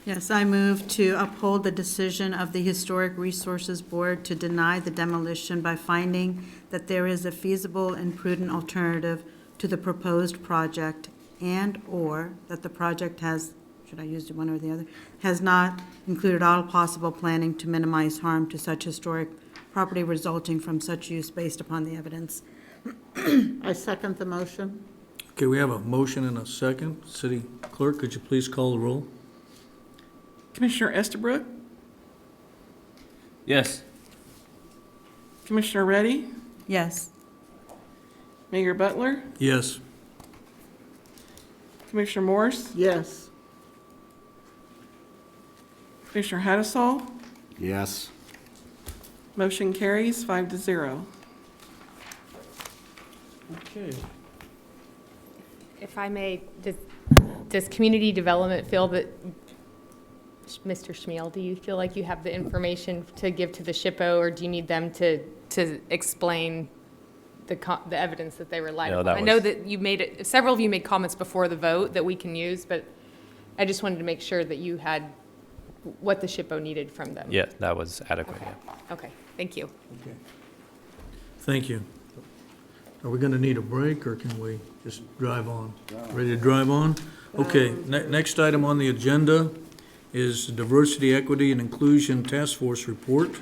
Yes, I move to uphold the decision of the Historic Resources Board to deny the demolition by finding that there is a feasible and prudent alternative to the proposed project, and/or that the project has, should I use one or the other, has not included all possible planning to minimize harm to such historic property resulting from such use based upon the evidence. I second the motion. Okay, we have a motion and a second. City Clerk, could you please call the roll? Commissioner Estabrook, Yes. Commissioner Reddy, Yes. Mayor Butler, Yes. Commissioner Morse, Yes. Commissioner Hattasol, Yes. Motion carries 5-0. Okay. If I may, does community development feel that, Mr. Schmiel, do you feel like you have the information to give to the SHPO, or do you need them to explain the evidence that they relied No, upon? that I know was- that you made it, several of you made comments before the vote that we can use, but I just wanted to make sure that you had what the SHPO needed from them. Yeah, that was adequate, yeah. Okay, thank you. Okay. Thank you. Are we going to need a break, or can we just drive on? Ready to drive on? Okay, next item on the agenda is the Diversity, Equity, and Inclusion Task Force report.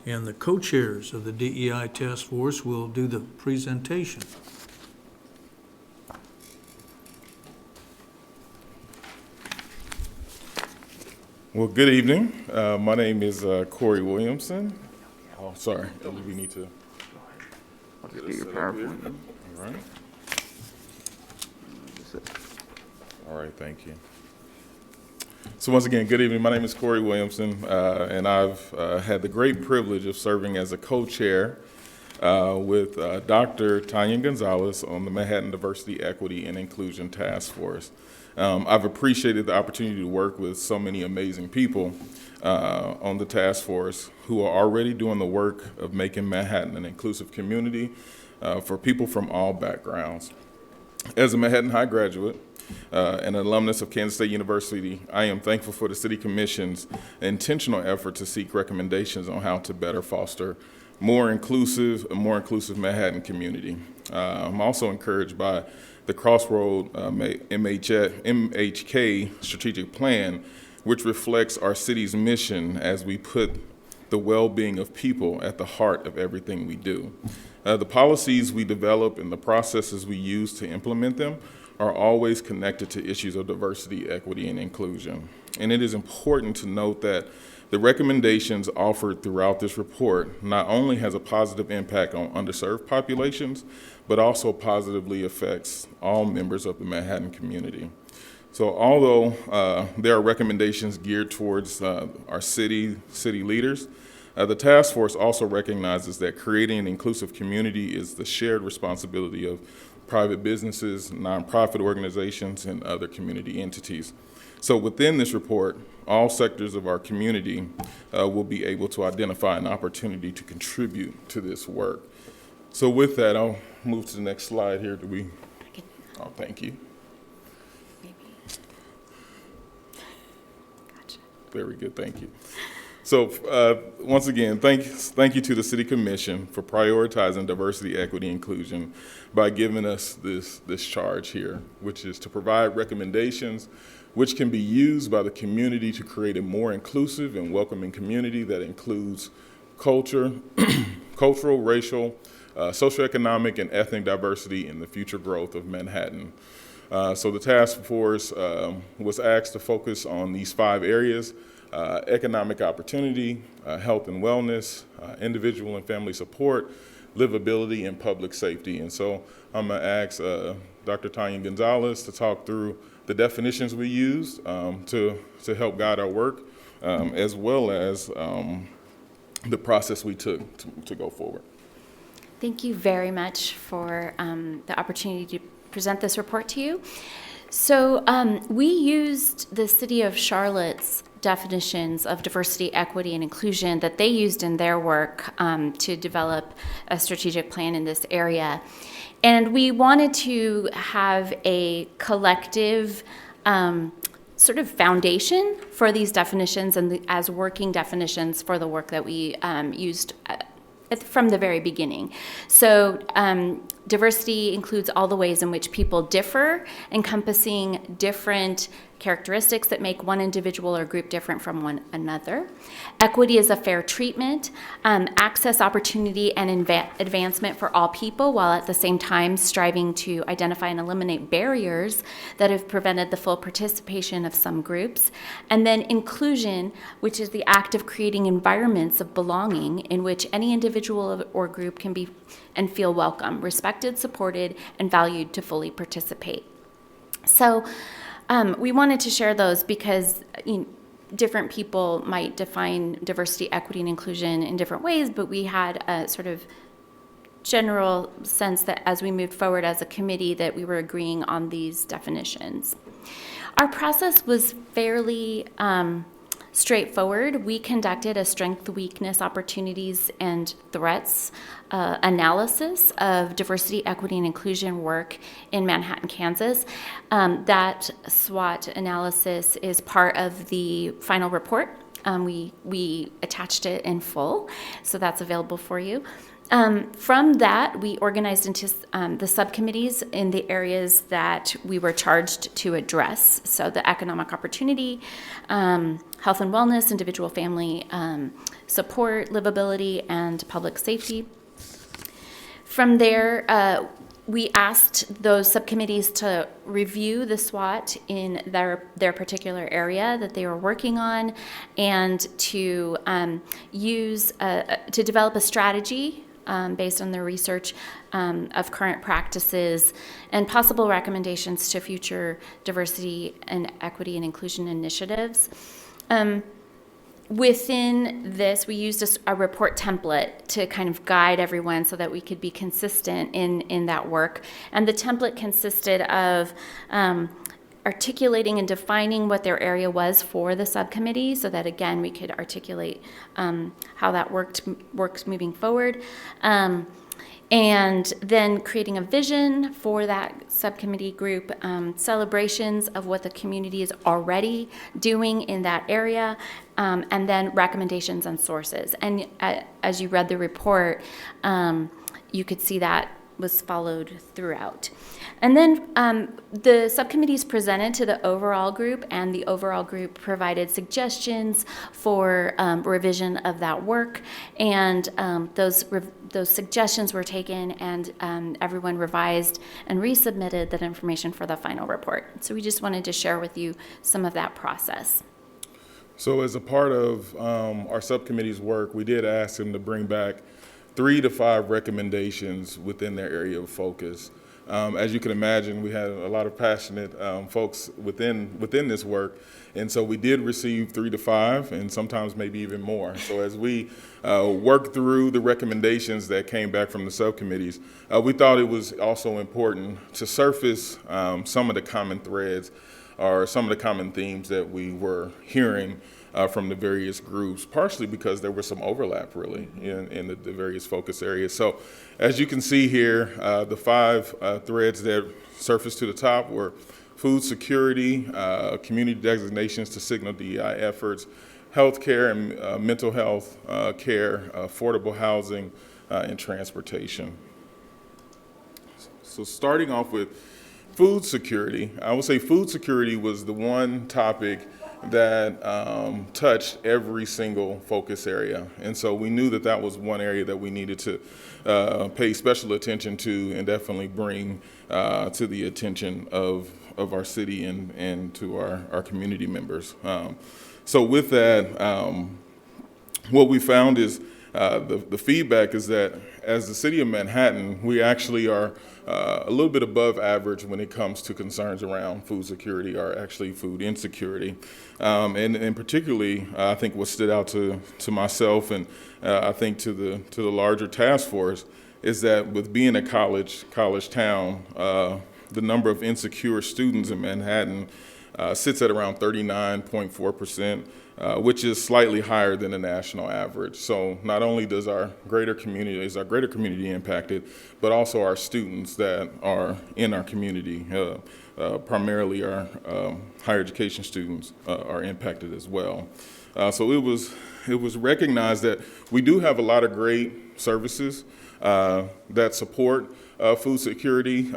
And the co-chairs of the DEI Task Force will do the presentation. Well, good evening. My name is Corey Williamson. Oh, sorry. We need to. I'll just get your PowerPoint. All right. All right, thank you. So once again, good evening. My name is Corey Williamson, and I've had the great privilege of serving as a co-chair with Dr. Tanya Gonzalez on the Manhattan Diversity, Equity, and Inclusion Task Force. I've appreciated the opportunity to work with so many amazing people on the task force who are already doing the work of making Manhattan an inclusive community for people from all backgrounds. As a Manhattan High graduate and an alumnus of Kansas State University, I am thankful for the City Commission's intentional effort to seek recommendations on how to better foster a more inclusive Manhattan community. I'm also encouraged by the Crossroad MHK strategic plan, which reflects our city's mission as we put the well-being of people at the heart of everything we do. The policies we develop and the processes we use to implement them are always connected to issues of diversity, equity, and inclusion. And it is important to note that the recommendations offered throughout this report not only has a positive impact on underserved populations, but also positively affects all members of the Manhattan community. So although there are recommendations geared towards our city leaders, the task force also recognizes that creating an inclusive community is the shared responsibility of private businesses, nonprofit organizations, and other community entities. So within this report, all sectors of our community will be able to identify an opportunity to contribute to this work. So with that, I'll move to the next slide here. Oh, thank you. Gotcha. Very good, thank you. So once again, thank you to the City Commission for prioritizing diversity, equity, inclusion by giving us this charge here, which is to provide recommendations which can be used by the community to create a more inclusive and welcoming community that includes cultural, racial, socioeconomic, and ethnic diversity in the future growth of Manhattan. So the task force was asked to focus on these 5 areas: economic opportunity, health and wellness, individual and family support, livability, and public safety. And so I'm going to ask Dr. Tanya Gonzalez to talk through the definitions we used to help guide our work, as well as the process we took to go forward. Thank you very much for the opportunity to present this report to you. So we used the City of Charlotte's definitions of diversity, equity, and inclusion that they used in their work to develop a strategic plan in this area. And we wanted to have a collective sort of foundation for these definitions and as working definitions for the work that we used from the very beginning. So diversity includes all the ways in which people differ, encompassing different characteristics that make one individual or group different from one another. Equity is a fair treatment, access, opportunity, and advancement for all people, while at the same time striving to identify and eliminate barriers that have prevented the full participation of some groups. And then inclusion, which is the act of creating environments of belonging in which any individual or group can be and feel welcome, respected, supported, and valued to fully participate. So we wanted to share those because different people might define diversity, equity, and inclusion in different ways, but we had a sort of general sense that as we moved forward as a committee that we were agreeing on these definitions. Our process was fairly straightforward. We conducted a strength, weakness, opportunities, and threats analysis of diversity, equity, and inclusion work in Manhattan, Kansas. That SWOT analysis is part of the final report. We attached it in full, so that's available for you. From that, we organized into the subcommittees in the areas that we were charged to address. So the economic opportunity, health and wellness, individual family support, livability, and public safety. From there, we asked those subcommittees to review the SWOT in their particular area that they were working on, and to to develop a strategy based on their research of current practices and possible recommendations to future diversity and equity and inclusion initiatives. Within this, we used a report template to kind of guide everyone so that we could be consistent in that work. And the template consisted of articulating and defining what their area was for the subcommittee, so that again we could articulate how that works moving forward, and then creating a vision for that subcommittee group, celebrations of what the community is already doing in that area, and then recommendations and sources. And as you read the report, you could see that was followed throughout. And then the subcommittees presented to the overall group, and the overall group provided suggestions for revision of that work, and those suggestions were taken, and everyone revised and resubmitted that information for the final report. So we just wanted to share with you some of that process. So as a part of our subcommittee's work, we did ask them to bring back 3 to 5 recommendations within their area of focus. As you can imagine, we had a lot of passionate folks within this work, and so we did receive 3 to 5, and sometimes maybe even more. So as we worked through the recommendations that came back from the subcommittees, we thought it was also important to surface some of the common threads or some of the common themes that we were hearing from the various groups, partially because there was some overlap really in the various focus areas. So as you can see here, the 5 threads that surfaced to the top were food security, community designations to signal DEI efforts, healthcare and mental health care, affordable housing, and transportation. So starting off with food security, I would say food security was the one topic that touched every single focus area. And so we knew that that was one area that we needed to pay special attention to and definitely bring to the attention of our city and to our community members. So with that, what we found is the feedback is that as the city of Manhattan, we actually are a little bit above average when it comes to concerns around food security, or actually food insecurity. And particularly, I think what stood out to myself and I think to the larger task force is that with being a college town, the number of insecure students in Manhattan sits at around 39.4%. Which is slightly higher than the national average. So not only is our greater community impacted, but also our students that are in our community, primarily our higher education students, are impacted as well. So it was recognized that we do have a lot of great services that support food security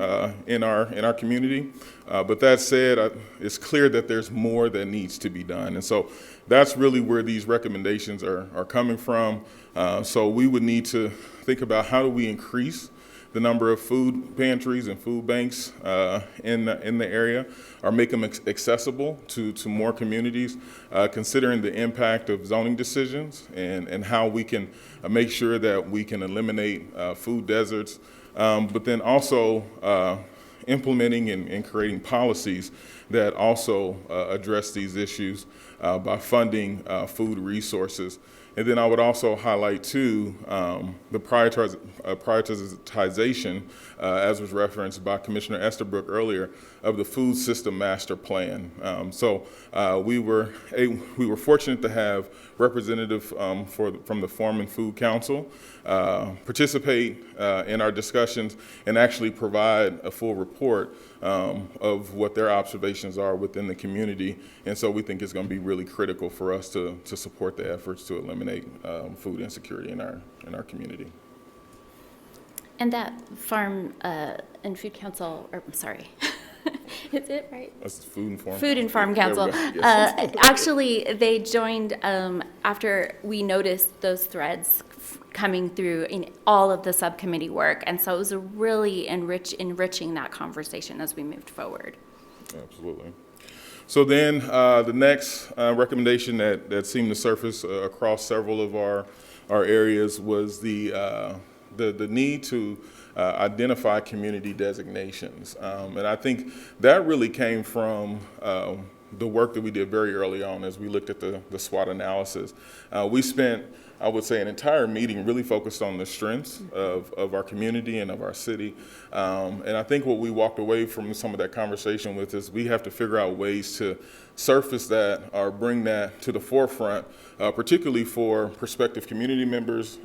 in our community. But that said, it's clear that there's more that needs to be done. And so that's really where these recommendations are coming from. So we would need to think about how do we increase the number of food pantries and food banks in the area, or make them accessible to more communities, considering the impact of zoning decisions and how we can make sure that we can eliminate food deserts, but then also implementing and creating policies that also address these issues. by funding food resources. And then I would also highlight too the prioritization, as was referenced by Commissioner Estabrook earlier, of the Food System Master Plan. We were fortunate to have representative from the Farm and Food Council participate in our discussions and actually provide a full report of what their observations are within the community. And so we think it's going to be really critical for us to support the efforts to eliminate food insecurity in our community. And that Farm and Food Council, or I'm sorry, is it right? That's Food and Farm. Food and Farm Council. Yes. Actually, they joined after we noticed those threads coming through in all of the subcommittee work, and so it was a really enriching that conversation as we moved forward. Absolutely. So then the next recommendation that seemed to surface across several of our areas was the need to identify community designations. And I think that really came from the work that we did very early on as we looked at the SWOT analysis. We spent, I would say, an entire meeting really focused on the strengths of our community and of our city. And I think what we walked away from some of that conversation with is we have to figure out ways to surface that or bring that to the forefront, particularly for prospective community members,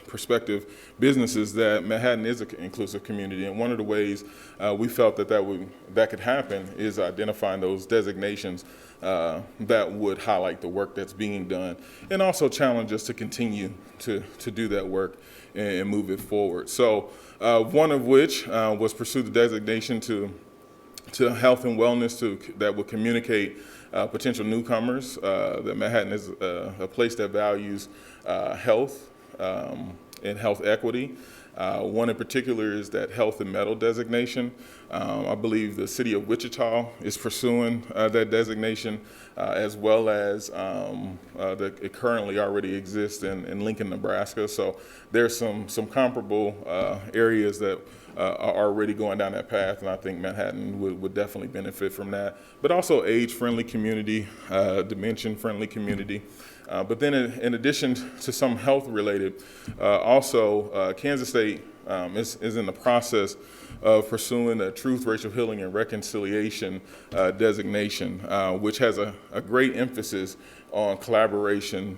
prospective businesses, that Manhattan is an inclusive community. And one of the ways we felt that could happen is identifying those designations that would highlight the work that's being done, and also challenge us to continue to do that work and move it forward. So one of which was pursue the designation to health and wellness that would communicate potential newcomers that Manhattan is a place that values health and health equity. One in particular is that health and metal designation. I believe the city of Wichita is pursuing that designation, as well as it currently already exists in Lincoln, Nebraska. So there's some comparable areas that are already going down that path, and I think Manhattan would definitely benefit from that. But also age-friendly community, dementia-friendly community. But then in addition to some health-related, also Kansas State is in the process of pursuing a Truth, Racial Healing, and Reconciliation designation, which has a great emphasis on collaboration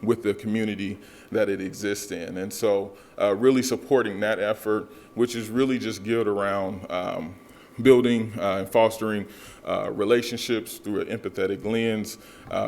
with the community that it exists in. And so really supporting that effort, which is really just geared around building and fostering relationships through an empathetic lens,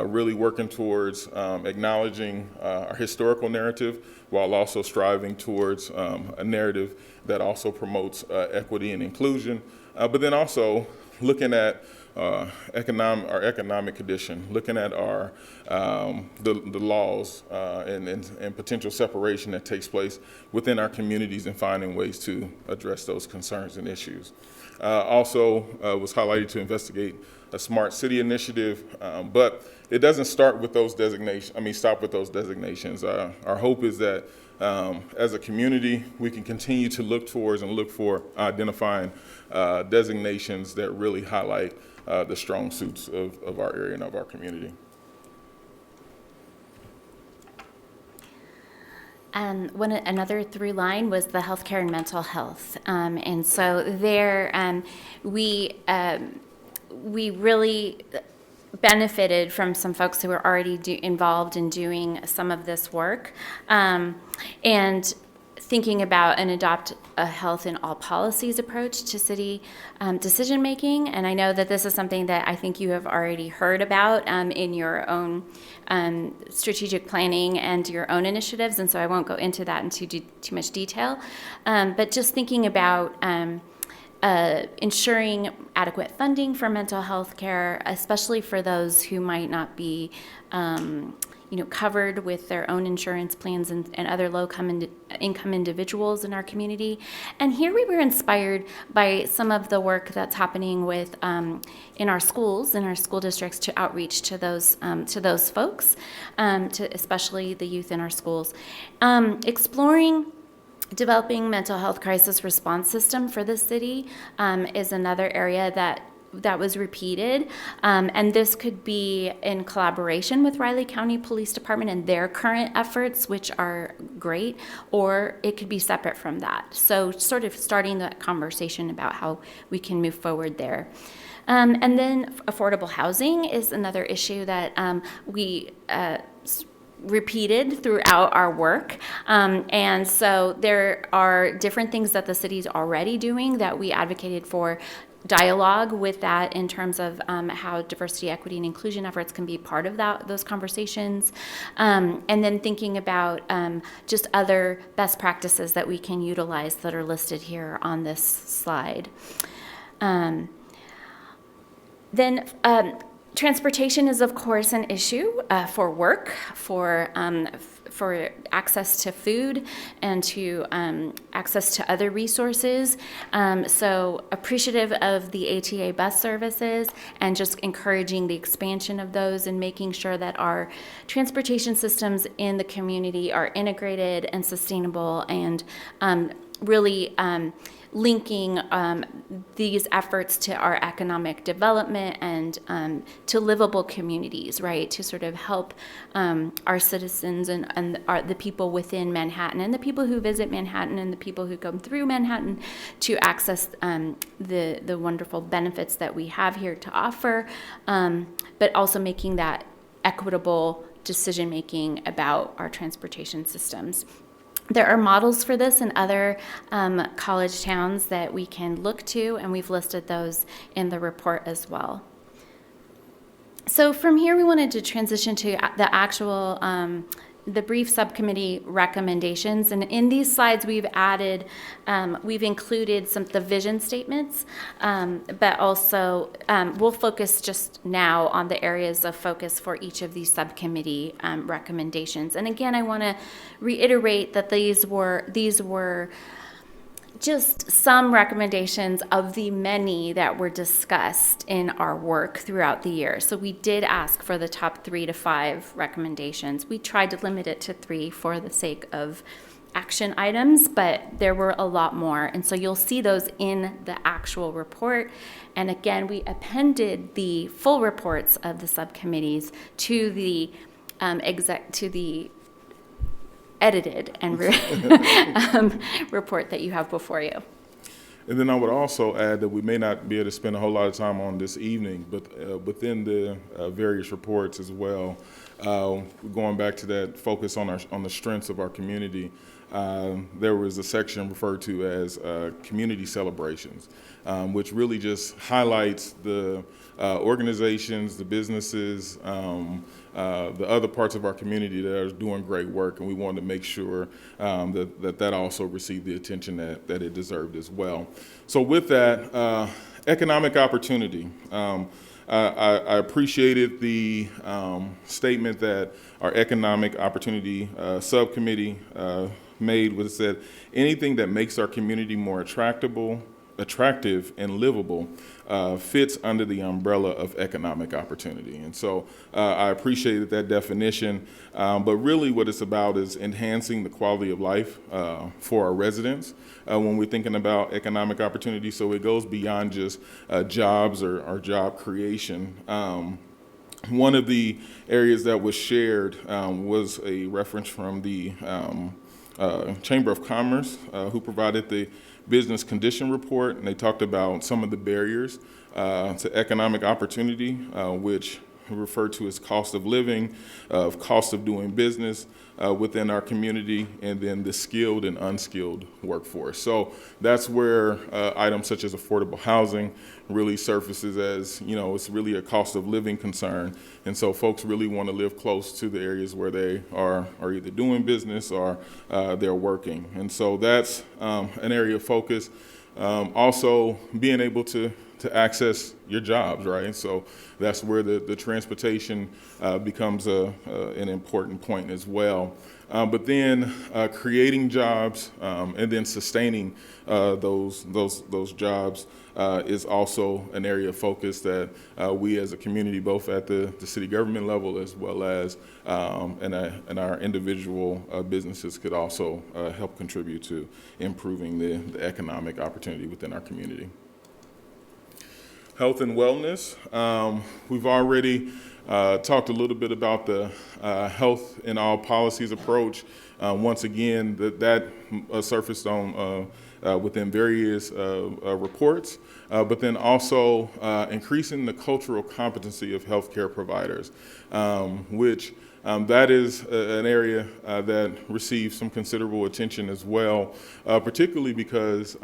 really working towards acknowledging our historical narrative while also striving towards a narrative that also promotes equity and inclusion, but then also looking at our economic condition, looking at our the laws and potential separation that takes place within our communities and finding ways to address those concerns and issues. Also was highlighted to investigate a smart city initiative, but it doesn't start with those designations. Stop with those designations. Our hope is that as a community, we can continue to look towards and look for identifying designations that really highlight the strong suits of our area and of our community. Another through line was the healthcare and mental health. And so there we really benefited from some folks who were already involved in doing some of this work, and thinking about and adopt a health in all policies approach to city decision making. And I know that this is something that I think you have already heard about in your own strategic planning and your own initiatives, and so I won't go into that in too much detail. But just thinking about ensuring adequate funding for mental health care, especially for those who might not be covered with their own insurance plans and other low-income individuals in our community. And here we were inspired by some of the work that's happening with in our schools, in our school districts, to outreach to those folks, to especially the youth in our schools, exploring developing mental health crisis response system for the city is another area that that was repeated. And this could be in collaboration with Riley County Police Department and their current efforts, which are great, or it could be separate from that. So sort of starting that conversation about how we can move forward there. And then affordable housing is another issue that we repeated throughout our work. And so there are different things that the city's already doing that we advocated for dialogue with that in terms of how diversity, equity, and inclusion efforts can be part of those conversations. And then thinking about just other best practices that we can utilize that are listed here on this slide. Then transportation is, of course, an issue for work, for access to food, and to access to other resources. So appreciative of the ATA bus services and just encouraging the expansion of those and making sure that our transportation systems in the community are integrated and sustainable, and really linking these efforts to our economic development and to livable communities, right? To sort of help our citizens and the people within Manhattan and the people who visit Manhattan and the people who come through Manhattan to access the wonderful benefits that we have here to offer, but also making that equitable decision-making about our transportation systems. There are models for this in other college towns that we can look to, and we've listed those in the report as well. So from here, we wanted to transition to the actual, the brief subcommittee recommendations. And in these slides, we've added, we've included the vision statements, but also we'll focus just now on the areas of focus for each of these subcommittee recommendations. And again, I want to reiterate that these were just some recommendations of the many that were discussed in our work throughout the year. So we did ask for the top 3 to 5 recommendations. We tried to limit it to 3 for the sake of action items, but there were a lot more. And so you'll see those in the actual report. And again, we appended the full reports of the subcommittees to the edited and report that you have before you. And then I would also add that we may not be able to spend a whole lot of time on this evening, but within the various reports as well, going back to that focus on the strengths of our community, there was a section referred to as community celebrations, which really just highlights the organizations, the businesses, the other parts of our community that are doing great work, and we wanted to make sure that also received the attention that it deserved as well. So with that, economic opportunity. I appreciated the statement that our economic opportunity subcommittee made, was it said, anything that makes our community more attractive and livable fits under the umbrella of economic opportunity. And so I appreciated that definition, but really what it's about is enhancing the quality of life for our residents when we're thinking about economic opportunity. So it goes beyond just jobs or job creation. One of the areas that was shared was a reference from the Chamber of Commerce, who provided the business condition report, and they talked about some of the barriers to economic opportunity, which referred to as cost of living, cost of doing business within our community, and then the skilled and unskilled workforce. So that's where items such as affordable housing really surfaces as, it's really a cost of living concern. And so folks really want to live close to the areas where they are either doing business or they're working. And so that's an area of focus. Also being able to access your jobs, right? So that's where the transportation becomes an important point as well. But then creating jobs and then sustaining those jobs is also an area of focus that we as a community, both at the city government level as well as and our individual businesses, could also help contribute to improving the economic opportunity within our community. health and wellness. We've already talked a little bit about the health in all policies approach. Once again, that surfaced on within various reports, but then also increasing the cultural competency of healthcare providers, which that is an area that receives some considerable attention as well, particularly because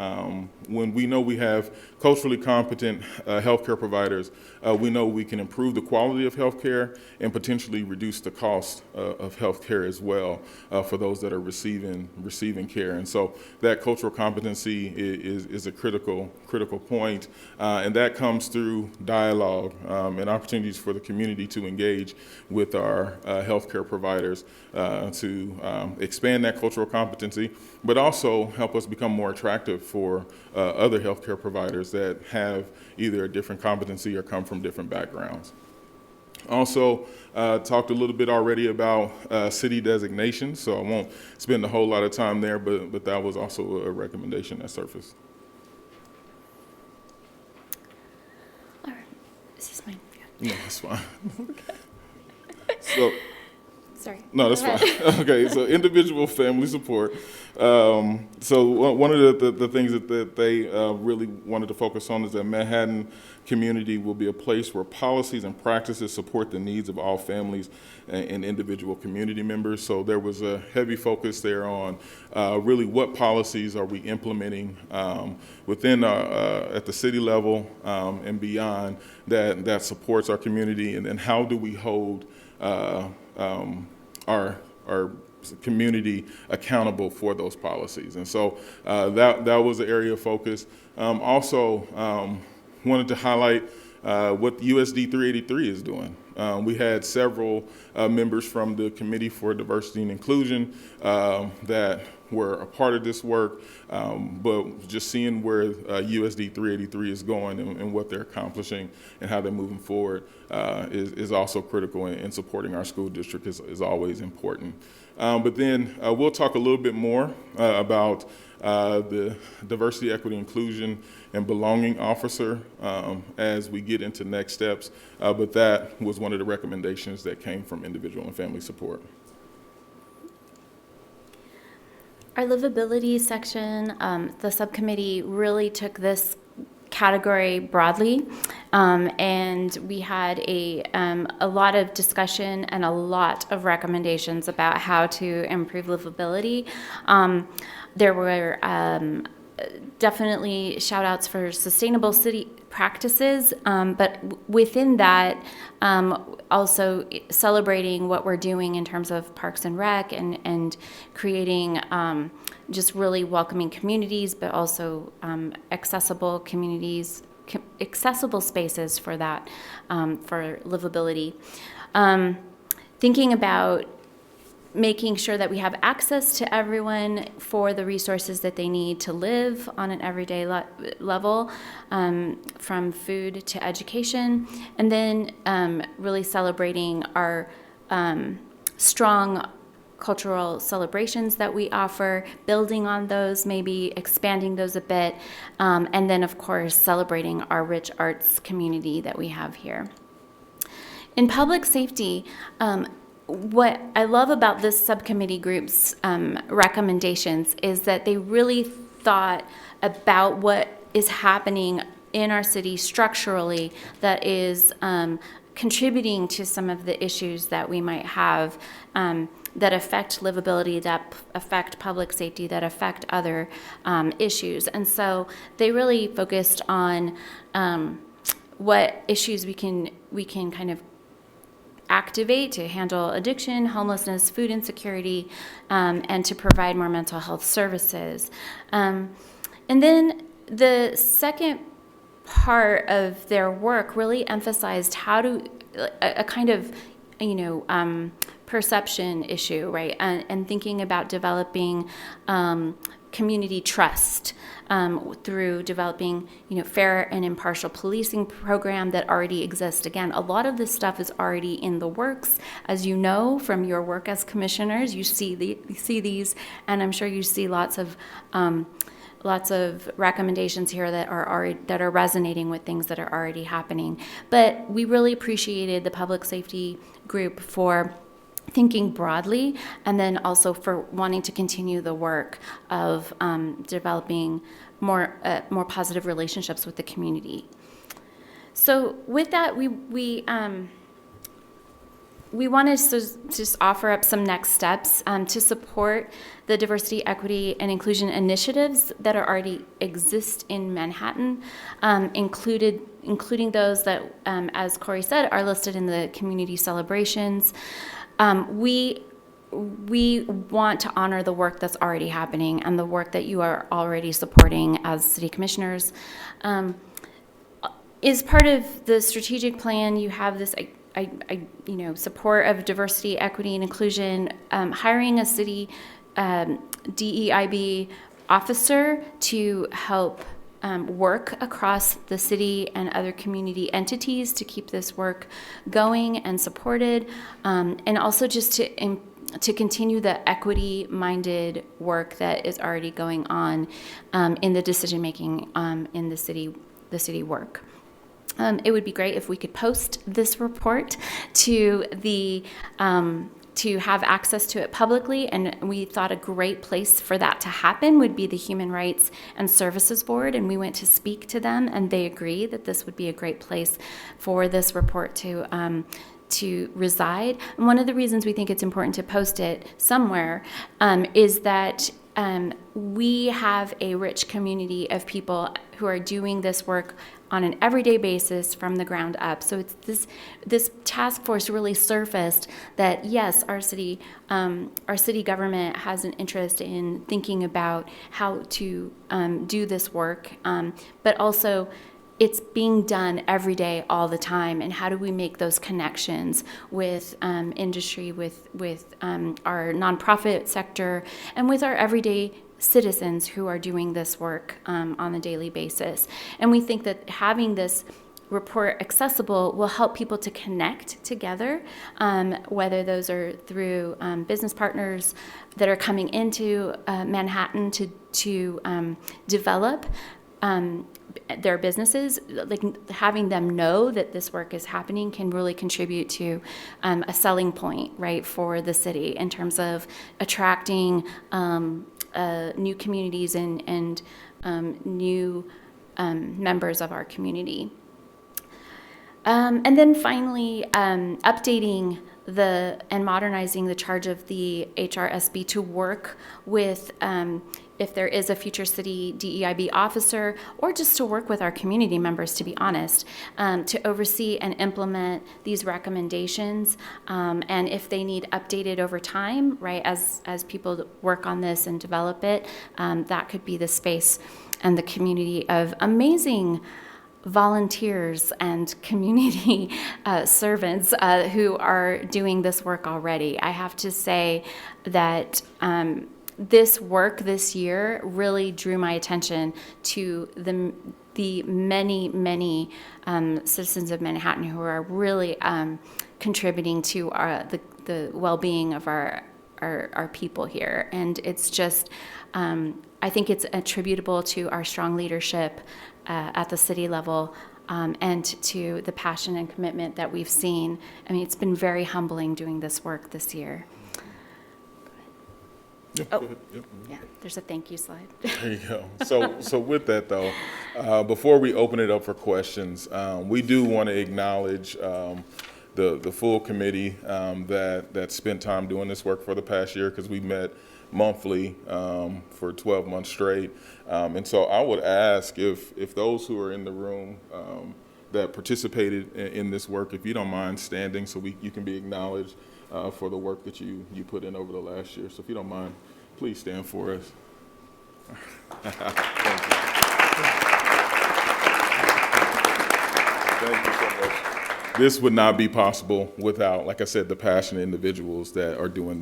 when we know we have culturally competent healthcare providers, we know we can improve the quality of healthcare and potentially reduce the cost of healthcare as well for those that are receiving care. And so that cultural competency is a critical point, and that comes through dialogue and opportunities for the community to engage with our healthcare providers to expand that cultural competency, but also help us become more attractive for other healthcare providers that have either a different competency or come from different backgrounds. Also, talked a little bit already about city designations, so I won't spend a whole lot of time there, but that was also a recommendation that surfaced. All right. Is this mine? No, that's fine. So, sorry. No, that's fine. Okay, so individual family support. So one of the things that they really wanted to focus on is that Manhattan community will be a place where policies and practices support the needs of all families and individual community members. So there was a heavy focus there on really what policies are we implementing within at the city level and beyond that supports our community, and then how do we hold our community accountable for those policies. And so that was an area of focus. Also wanted to highlight what USD 383 is doing. We had several members from the Committee for Diversity and Inclusion that were a part of this work, but just seeing where USD 383 is going and what they're accomplishing and how they're moving forward is also critical in supporting our school district is always important. But then we'll talk a little bit more about the Diversity, Equity, Inclusion, and Belonging Officer as we get into next steps. But that was one of the recommendations that came from individual and family support. Our livability section, the subcommittee really took this category broadly, and we had a lot of discussion and a lot of recommendations about how to improve livability. There were definitely shout outs for sustainable city practices, but within that, also celebrating what we're doing in terms of Parks and Rec and creating just really welcoming communities, but also accessible communities, accessible spaces for that, for livability. Thinking about making sure that we have access to everyone for the resources that they need to live on an everyday level, from food to education, and then really celebrating our strong cultural celebrations that we offer, building on those, maybe expanding those a bit, and then of course celebrating our rich arts community that we have here. In public safety, what I love about this subcommittee group's recommendations is that they really thought about what is happening in our city structurally that is contributing to some of the issues that we might have that affect livability, that affect public safety, that affect other issues. And so they really focused on what issues we can kind of activate to handle addiction, homelessness, food insecurity, and to provide more mental health services. And then the second part of their work really emphasized how to, a kind of, perception issue, right? And thinking about developing community trust through developing, fair and impartial policing program that already exists. Again, a lot of this stuff is already in the works. As you know from your work as commissioners, you see these, and I'm sure you see lots of recommendations here that are resonating with things that are already happening. But we really appreciated the public safety group for thinking broadly, and then also for wanting to continue the work of developing more positive relationships with the community. So with that, we wanted to just offer up some next steps to support the diversity, equity, and inclusion initiatives that are already exist in Manhattan, including those that, as Corey said, are listed in the community celebrations. We want to honor the work that's already happening and the work that you are already supporting as city commissioners. As part of the strategic plan, you have this support of diversity, equity, and inclusion, hiring a city DEIB officer to help work across the city and other community entities to keep this work going and supported, and also just to continue the equity-minded work that is already going on in the decision-making in the city work. It would be great if we could post this report to have access to it publicly, and we thought a great place for that to happen would be the Human Rights and Services Board, and we went to speak to them, and they agree that this would be a great place for this report to reside. And one of the reasons we think it's important to post it somewhere is that we have a rich community of people who are doing this work on an everyday basis from the ground up. So it's this task force really surfaced that yes, our city government has an interest in thinking about how to do this work, but also it's being done every day, all the time, and how do we make those connections with industry, with our nonprofit sector, and with our everyday citizens who are doing this work on a daily basis. And we think that having this report accessible will help people to connect together, whether those are through business partners that are coming into Manhattan to develop their businesses. Like having them know that this work is happening can really contribute to a selling point, right, for the city in terms of attracting new communities and new members of our community. And then finally, updating and modernizing the charge of the HRSB to work with, if there is a future city DEIB officer, or just to work with our community members, to be honest, to oversee and implement these recommendations. And if they need updated over time, right, as people work on this and develop it, that could be the space and the community of amazing volunteers and community servants who are doing this work already. I have to say that this work this year really drew my attention to the many citizens of Manhattan who are really contributing to the well-being of our people here. And it's just, I think it's attributable to our strong leadership at the city level, and to the passion and commitment that we've seen. I mean, it's been very humbling doing this work this year. Yeah, there's a thank you slide. There you go. So with that though, before we open it up for questions, we do want to acknowledge the full committee that spent time doing this work for the past year, because we met monthly for 12 months straight. And so I would ask if those who are in the room that participated in this work, if you don't mind standing so you can be acknowledged for the work that you put in over the last year. So if you don't mind, please stand for us. Thank you. Thank you so much. this would not be possible without, like I said, the passionate individuals that are doing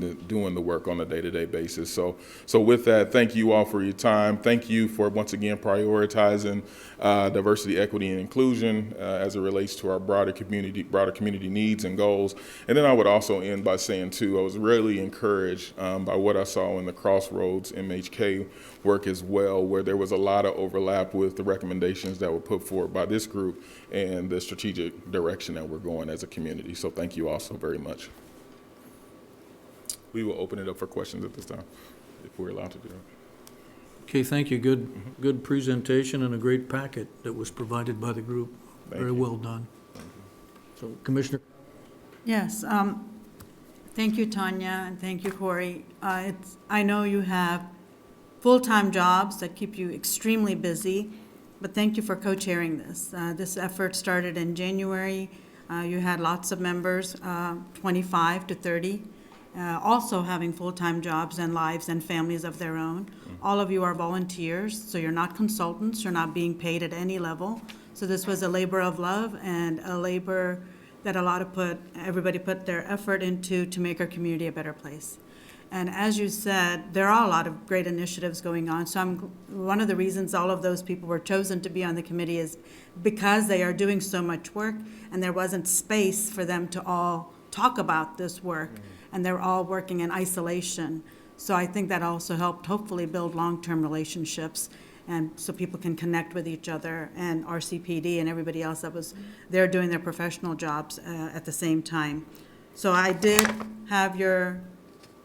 the work on a day-to-day basis. So with that, thank you all for your time. Thank you for once again prioritizing diversity, equity, and inclusion as it relates to our broader community needs and goals. And then I would also end by saying too, I was really encouraged by what I saw in the Crossroads MHK work as well, where there was a lot of overlap with the recommendations that were put forward by this group and the strategic direction that we're going as a community. So thank you all so very much. We will open it up for questions at this time, if we're allowed to do it. Okay, thank you. Good presentation and a great packet that was provided by the group. Very well done. So, Commissioner? Yes, thank you, Tanya, and thank you, Corey. I know you have full-time jobs that keep you extremely busy, but thank you for co-chairing this. This effort started in January. You had lots of members, 25 to 30, also having full-time jobs and lives and families of their own. All of you are volunteers, so you're not consultants, you're not being paid at any level. So this was a labor of love and a labor that everybody put their effort into to make our community a better place. And as you said, there are a lot of great initiatives going on. So one of the reasons all of those people were chosen to be on the committee is because they are doing so much work, and there wasn't space for them to all talk about this work, and they're all working in isolation. So I think that also helped hopefully build long-term relationships, and so people can connect with each other, and RCPD and everybody else that was there doing their professional jobs at the same time. So I did have your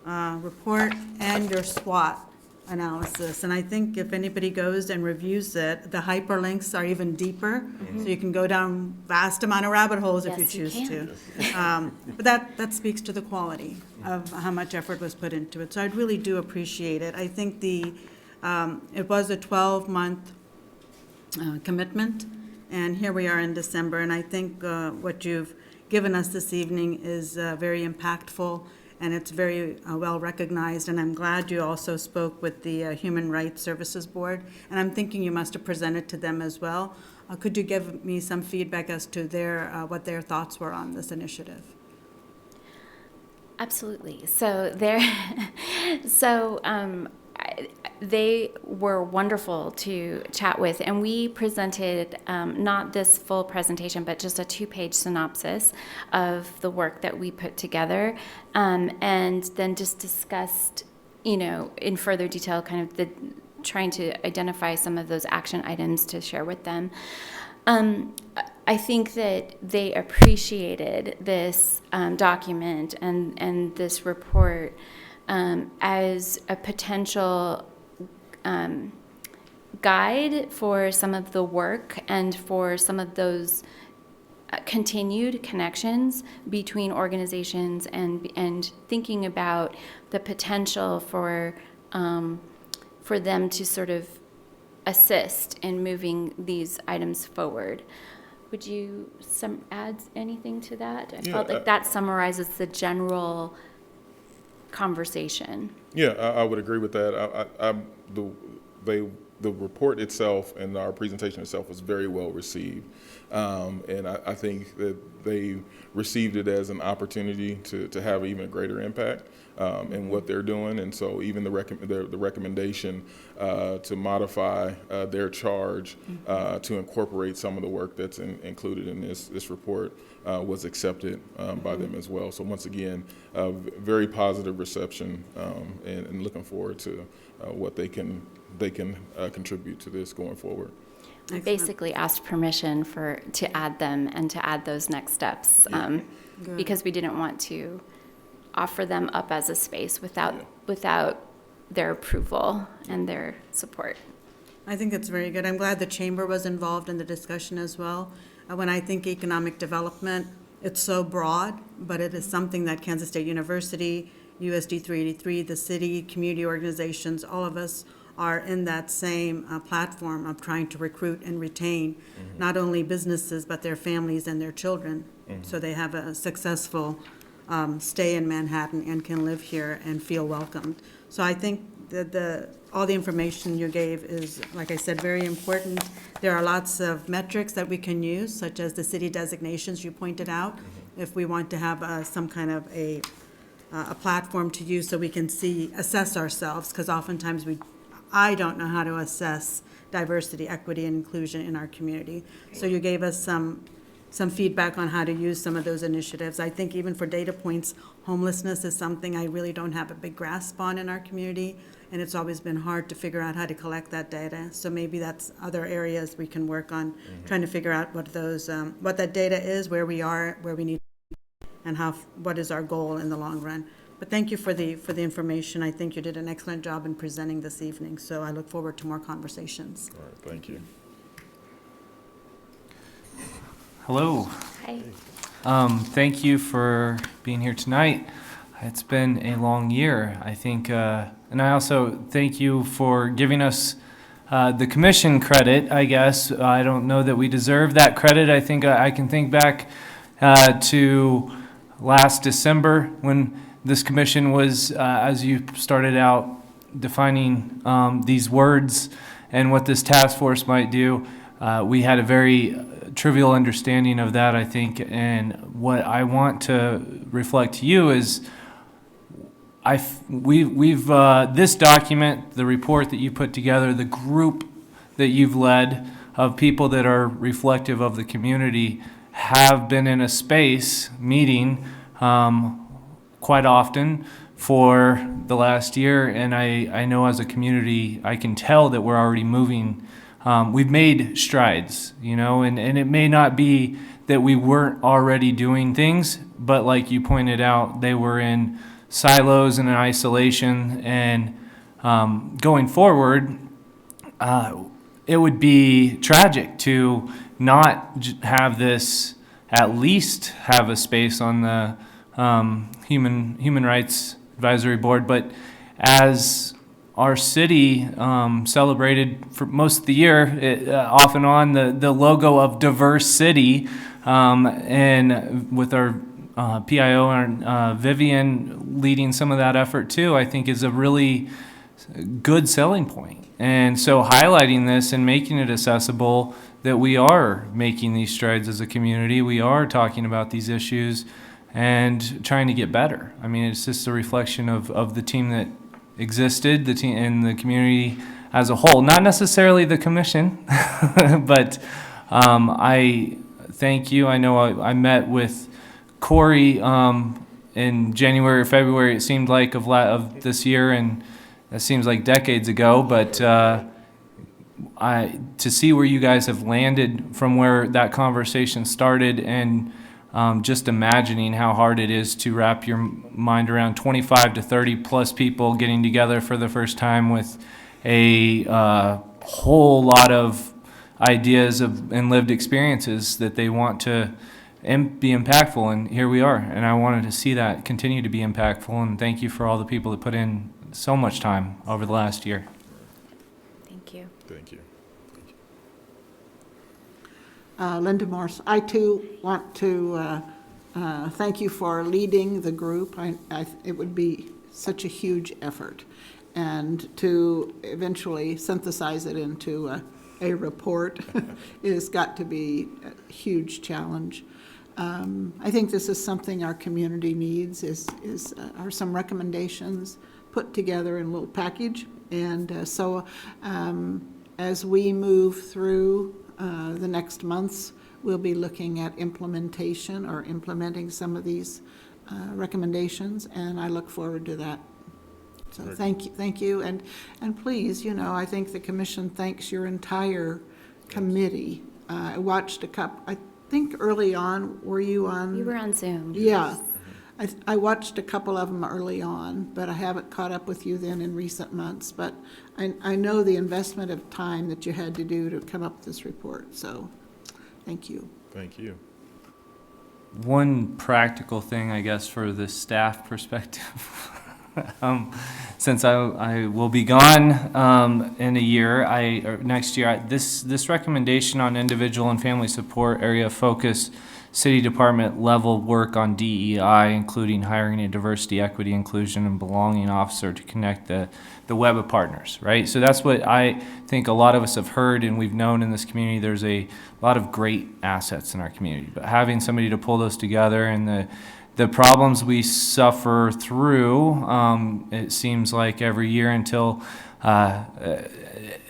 report and your SWOT analysis. And I think if anybody goes and reviews it, the hyperlinks are even deeper. So you can go down vast amount of rabbit holes if you choose to. But that speaks to the quality of how much effort was put into it. So I really do appreciate it. I think it was a 12-month commitment, and here we are in December. And I think what you've given us this evening is very impactful, and it's very well recognized, and I'm glad you also spoke with the Human Rights Services Board, and I'm thinking you must have presented to them as well. Could you give me some feedback as to what their thoughts were on this initiative? Absolutely. They were wonderful to chat with, and we presented not this full presentation, but just a 2-page synopsis of the work that we put together, and then just discussed, in further detail, kind of trying to identify some of those action items to share with them. I think that they appreciated this document and this report as a potential guide for some of the work and for some of those continued connections between organizations, and thinking about the potential for them to sort of assist in moving these items forward. Would you add anything to that? I felt like that summarizes the general conversation. Yeah, I would agree with that. The report itself and our presentation itself was very well received. And I think that they received it as an opportunity to have even a greater impact in what they're doing. And so even the recommendation to modify their charge to incorporate some of the work that's included in this report was accepted by them as well. So once again, very positive reception, and looking forward to what they can contribute to this going forward. We basically asked permission to add them and to add those next steps, because we didn't want to offer them up as a space without their approval and their support. I think it's very good. I'm glad the chamber was involved in the discussion as well. When I think economic development, it's so broad, but it is something that Kansas State University, USD 383, the city, community organizations, all of us are in that same platform of trying to recruit and retain not only businesses, but their families and their children, so they have a successful stay in Manhattan and can live here and feel welcomed. So I think all the information you gave is, like I said, very important. There are lots of metrics that we can use, such as the city designations you pointed out, if we want to have some kind of a platform to use so we can assess ourselves, because oftentimes I don't know how to assess diversity, equity, and inclusion in our community. So you gave us some feedback on how to use some of those initiatives. I think even for data points, homelessness is something I really don't have a big grasp on in our community, and it's always been hard to figure out how to collect that data. So maybe that's other areas we can work on, trying to figure out what that data is, where we are, where we need, and what is our goal in the long run. But thank you for the information. I think you did an excellent job in presenting this evening, so I look forward to more conversations. All right, thank you. Hello. Hi. Thank you for being here tonight. It's been a long year, I think, and I also thank you for giving us the commission credit, I guess. I don't know that we deserve that credit. I think I can think back to last December when this commission was, as you started out defining these words and what this task force might do, we had a very trivial understanding of that, I think. And what I want to reflect to you is we've this document, the report that you put together, the group that you've led of people that are reflective of the community have been in a space meeting quite often for the last year, and I know as a community I can tell that we're already moving. We've made strides, and it may not be that we weren't already doing things, but like you pointed out, they were in silos and in isolation, and going forward, it would be tragic to not have this, at least have a space on the Human Rights Advisory Board, but as our city celebrated for most of the year, off and on, the logo of diverse city, and with our PIO and Vivian leading some of that effort too, I think is a really good selling point. And so highlighting this and making it accessible, that we are making these strides as a community, we are talking about these issues and trying to get better. I mean, it's just a reflection of the team that existed, the team and the community as a whole, not necessarily the commission, but I thank you. I know I met with Corey in January or February, it seemed like, of this year, and that seems like decades ago, but to see where you guys have landed from where that conversation started, and just imagining how hard it is to wrap your mind around 25 to 30 plus people getting together for the first time with a whole lot of ideas and lived experiences that they want to be impactful, and here we are. And I wanted to see that continue to be impactful, and thank you for all the people that put in so much time over the last year. Thank you. Thank you. Linda Morse, I too want to thank you for leading the group. It would be such a huge effort, and to eventually synthesize it into a report has got to be a huge challenge. I think this is something our community needs, are some recommendations put together in a little package. And so as we move through the next months, we'll be looking at implementation or implementing some of these recommendations, and I look forward to that. So thank you, and please, I think the commission thanks your entire committee. I watched I think early on, were you on? You were on Zoom. Yeah. I watched a couple of them early on, but I haven't caught up with you then in recent months. But I know the investment of time that you had to do to come up with this report, so thank you. Thank you. One practical thing, I guess, for the staff perspective, since I will be gone in a year, or next year, this recommendation on individual and family support area of focus city department level work on DEI, including hiring a diversity, equity, inclusion, and belonging officer to connect the web of partners, right? So that's what I think a lot of us have heard and we've known in this community. There's a lot of great assets in our community, but having somebody to pull those together and the problems we suffer through, it seems like every year until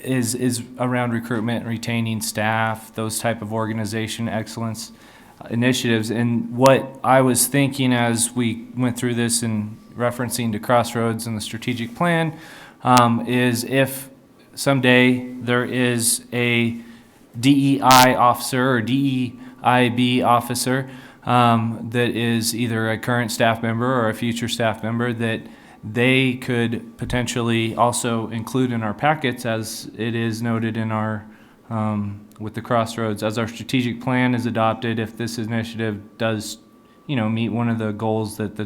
is around recruitment and retaining staff, those type of organization excellence initiatives. And what I was thinking as we went through this and referencing to Crossroads and the strategic plan is if someday there is a DEI officer or DEIB officer that is either a current staff member or a future staff member, that they could potentially also include in our packets, as it is noted in our with the Crossroads, as our strategic plan is adopted, if this initiative does, meet one of the goals that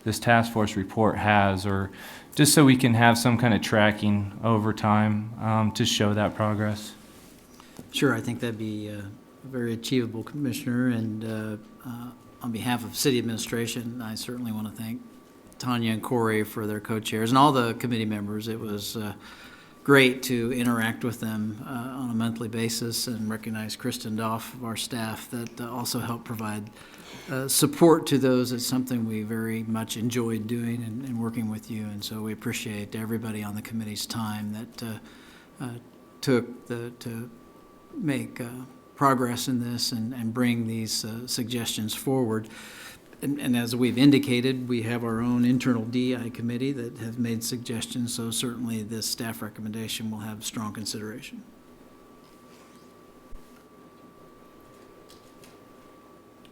this task force report has, or just so we can have some kind of tracking over time to show that progress. Sure, I think that'd be very achievable, Commissioner, and on behalf of City Administration, I certainly want to thank Tanya and Corey for their co-chairs and all the committee members. It was great to interact with them on a monthly basis and recognize Kristen Doff of our staff that also helped provide support to those. It's something we very much enjoyed doing and working with you, and so we appreciate everybody on the committee's time that took to make progress in this and bring these suggestions forward. And as we've indicated, we have our own internal DEI committee that have made suggestions, so certainly this staff recommendation will have strong consideration.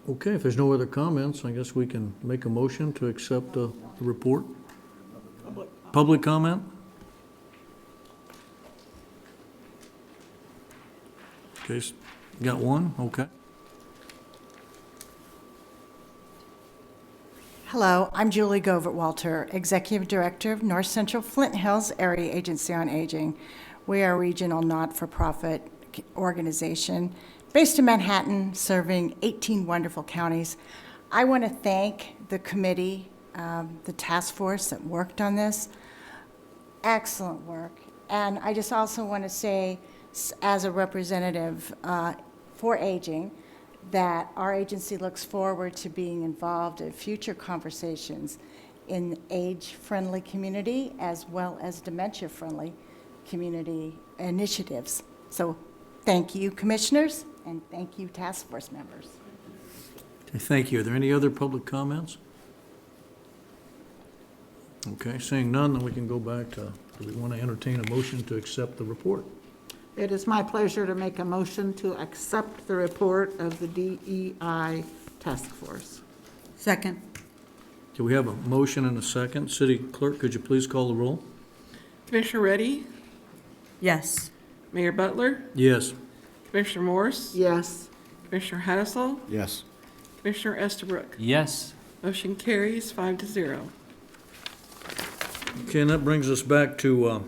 Okay, if there's no other comments, I guess we can make a motion to accept the report. Public comment? Okay, got one? Okay. Hello, I'm Julie Govert-Walter, Executive Director of North Central Flint Hills Area Agency on Aging. We are a regional not-for-profit organization based in Manhattan, serving 18 wonderful counties. I want to thank the committee, the task force that worked on this. Excellent work. And I just also want to say, as a representative for aging, that our agency looks forward to being involved in future conversations in age-friendly community as well as dementia-friendly community initiatives. So thank you, commissioners, and thank you, task force members. Okay, thank you. Are there any other public comments? Okay, seeing none, then we can go back to, do we want to entertain a motion to accept the report? It is my pleasure to make a motion to accept the report of the DEI Task Force. Second. Okay, we have a motion and a second. City Clerk, could you please call the roll? Commissioner Reddy, Yes. Mayor Butler, Yes. Commissioner Morse, Yes. Commissioner Hattasol, Yes. Commissioner Estabrook. Yes. Motion carries 5-0. Okay, and that brings us back to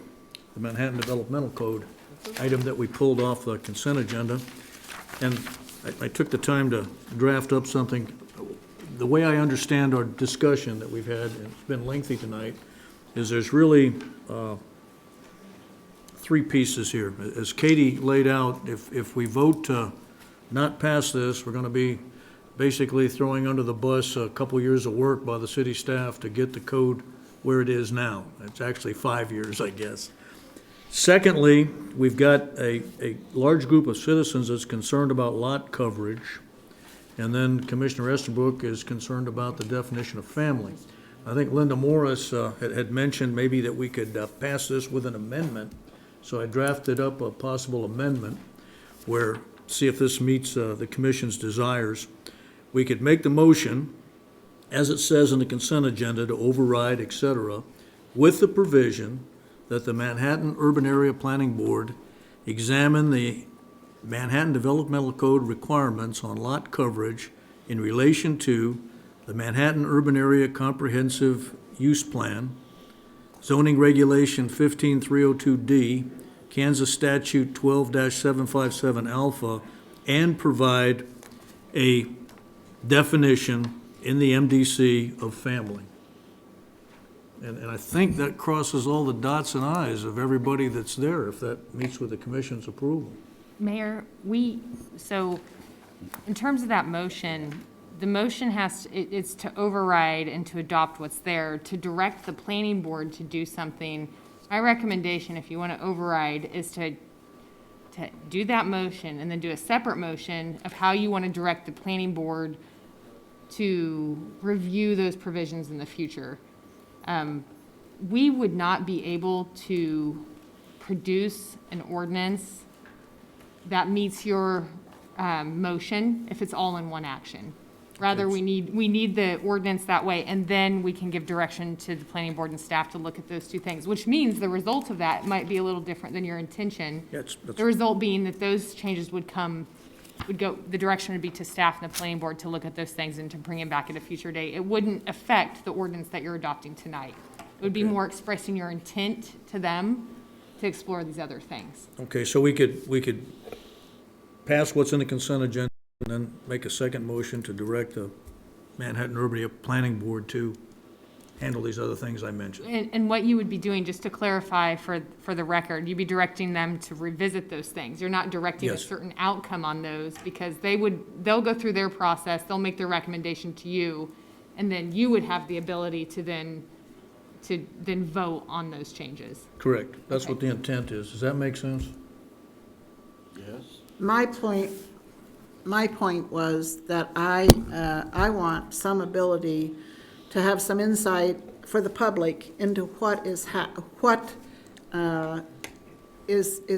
the Manhattan Developmental Code, item that we pulled off the consent agenda. And I took the time to draft up something. The way I understand our discussion that we've had, and it's been lengthy tonight, is there's really three pieces here. As Katie laid out, if we vote to not pass this, we're going to be basically throwing under the bus a couple years of work by the city staff to get the code where it is now. It's actually 5 years, I guess. Secondly, we've got a large group of citizens that's concerned about lot coverage, and then Commissioner Estabrook is concerned about the definition of family. I think Linda Morris had mentioned maybe that we could pass this with an amendment, so I drafted up a possible amendment where, see if this meets the commission's desires. We could make the motion, as it says in the consent agenda, to override, et cetera, with the provision that the Manhattan Urban Area Planning Board examine the Manhattan Developmental Code requirements on lot coverage in relation to the Manhattan Urban Area Comprehensive Use Plan, Zoning Regulation 15302D, Kansas Statute 12-757 Alpha, and provide a definition in the MDC of family. And I think that crosses all the dots and i's of everybody that's there, if that meets with the commission's approval. Mayor, so in terms of that motion, the motion it's to override and to adopt what's there, to direct the planning board to do something. My recommendation, if you want to override, is to do that motion and then do a separate motion of how you want to direct the planning board to review those provisions in the future. We would not be able to produce an ordinance that meets your motion if it's all in one action. Rather, we need the ordinance that way, and then we can give direction to the planning board and staff to look at those two things, which means the result of that might be a little different than your intention. The result being that those changes would go, the direction would be to staff and the planning board to look at those things and to bring it back at a future date. It wouldn't affect the ordinance that you're adopting tonight. It would be more expressing your intent to them to explore these other things. Okay, so we could pass what's in the consent agenda and then make a second motion to direct the Manhattan Urban Area Planning Board to handle these other things I mentioned. And what you would be doing, just to clarify for the record, you'd be directing them to revisit those things. You're not directing a Yes. certain outcome on those, because they'll go through their process, they'll make their recommendation to you, and then you would have the ability to then vote on those changes. Correct. That's what the intent is. Does that make sense? Yes. My point was that I want some ability to have some insight for the public into what is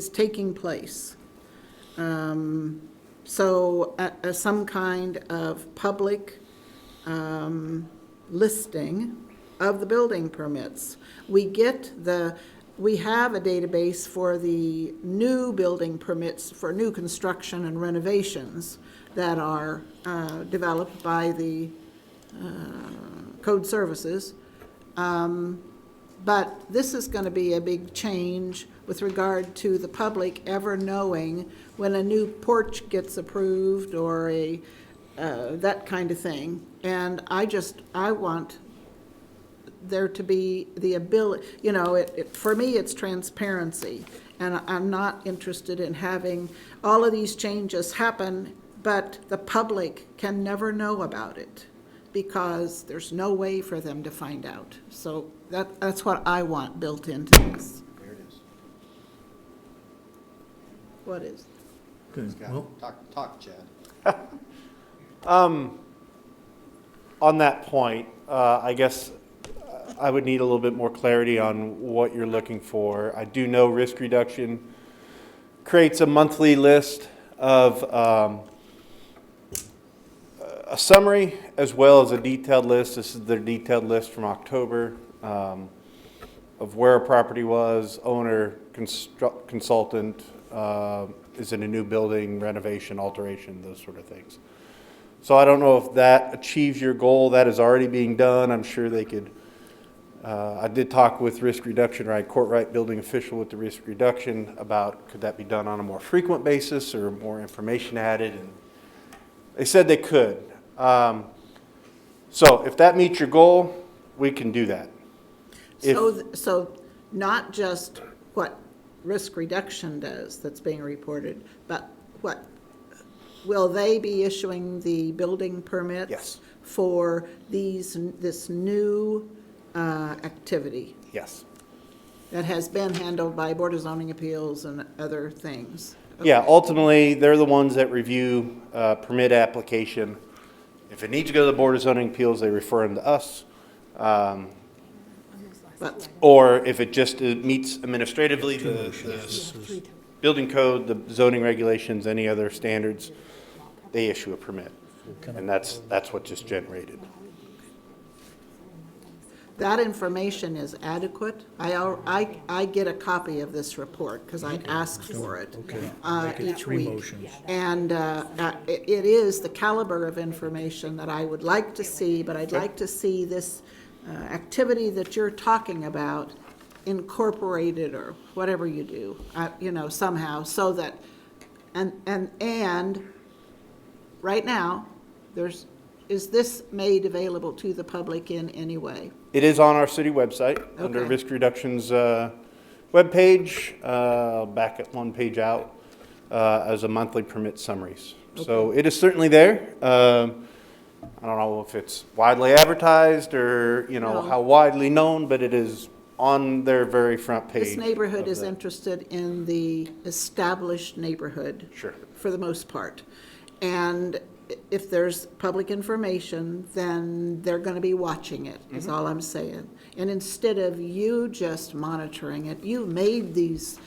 taking place. So some kind of public listing of the building permits. We have a database for the new building permits for new construction and renovations that are developed by the Code Services. But this is going to be a big change with regard to the public ever knowing when a new porch gets approved or that kind of thing. And I want there to be the ability, for me, it's transparency. And I'm not interested in having all of these changes happen, but the public can never know about it because there's no way for them to find out. So that's what I want built into this. There it is. What is? Okay, well, Talk, Chad. On that point, I guess I would need a little bit more clarity on what you're looking for. I do know risk reduction creates a monthly list of a summary as well as a detailed list. This is their detailed list from October of where a property was, owner, consultant, is in a new building, renovation, alteration, those sort of things. So I don't know if that achieves your goal. That is already being done. I'm sure they could. I did talk with risk reduction, right, Courtright building official with the risk reduction about could that be done on a more frequent basis or more information added, and they said they could. So if that meets your goal, we can do that. So not just what risk reduction does that's being reported, but what, will they be issuing the building permits? Yes. For this new activity? Yes. That has been handled by Board of Zoning Appeals and other things? Yeah, ultimately, they're the ones that review permit application. If it needs to go to the Board of Zoning Appeals, they refer them to us. Or if it just meets administratively the building code, the zoning regulations, any other standards, they issue a permit. And that's what just generated. That information is adequate. I get a copy of this report because I asked for it each week. And it is the caliber of information that I would like to see, but I'd like to see this activity that you're talking about incorporated or whatever you do, somehow, so that, and right now, there's is this made available to the public in any way? It is on our city website, under Okay. Risk Reduction's webpage, back at one page out, as a monthly permit summaries. So it is certainly there. I don't know if it's widely advertised or, you know, No. how widely known, but it is on their very front page. This neighborhood of is the- interested in the established neighborhood. Sure. For the most part. And if there's public information, then they're going to be watching it, is all I'm saying. And instead of you just monitoring it, you made these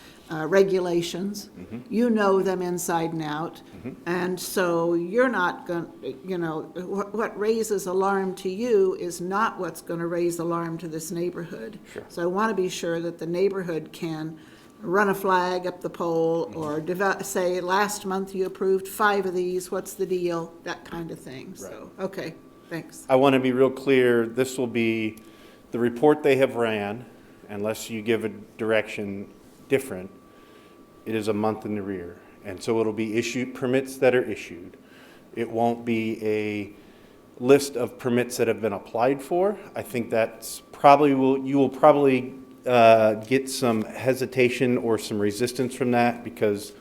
regulations. You know them inside and out. And so you're not going, you know, what raises alarm to you is not what's going to raise alarm to this neighborhood. Sure. So I want to be sure that the neighborhood can run a flag up the pole or say, last month you approved 5 of these, what's the deal? That kind of thing. So, okay, thanks. I want to be real clear, this will be the report they have ran, unless you give a direction different, it is a month in the rear. And so it'll be issued, permits that are issued. It won't be a list of permits that have been applied for. I think that's probably, you will probably get some hesitation or some resistance from that, because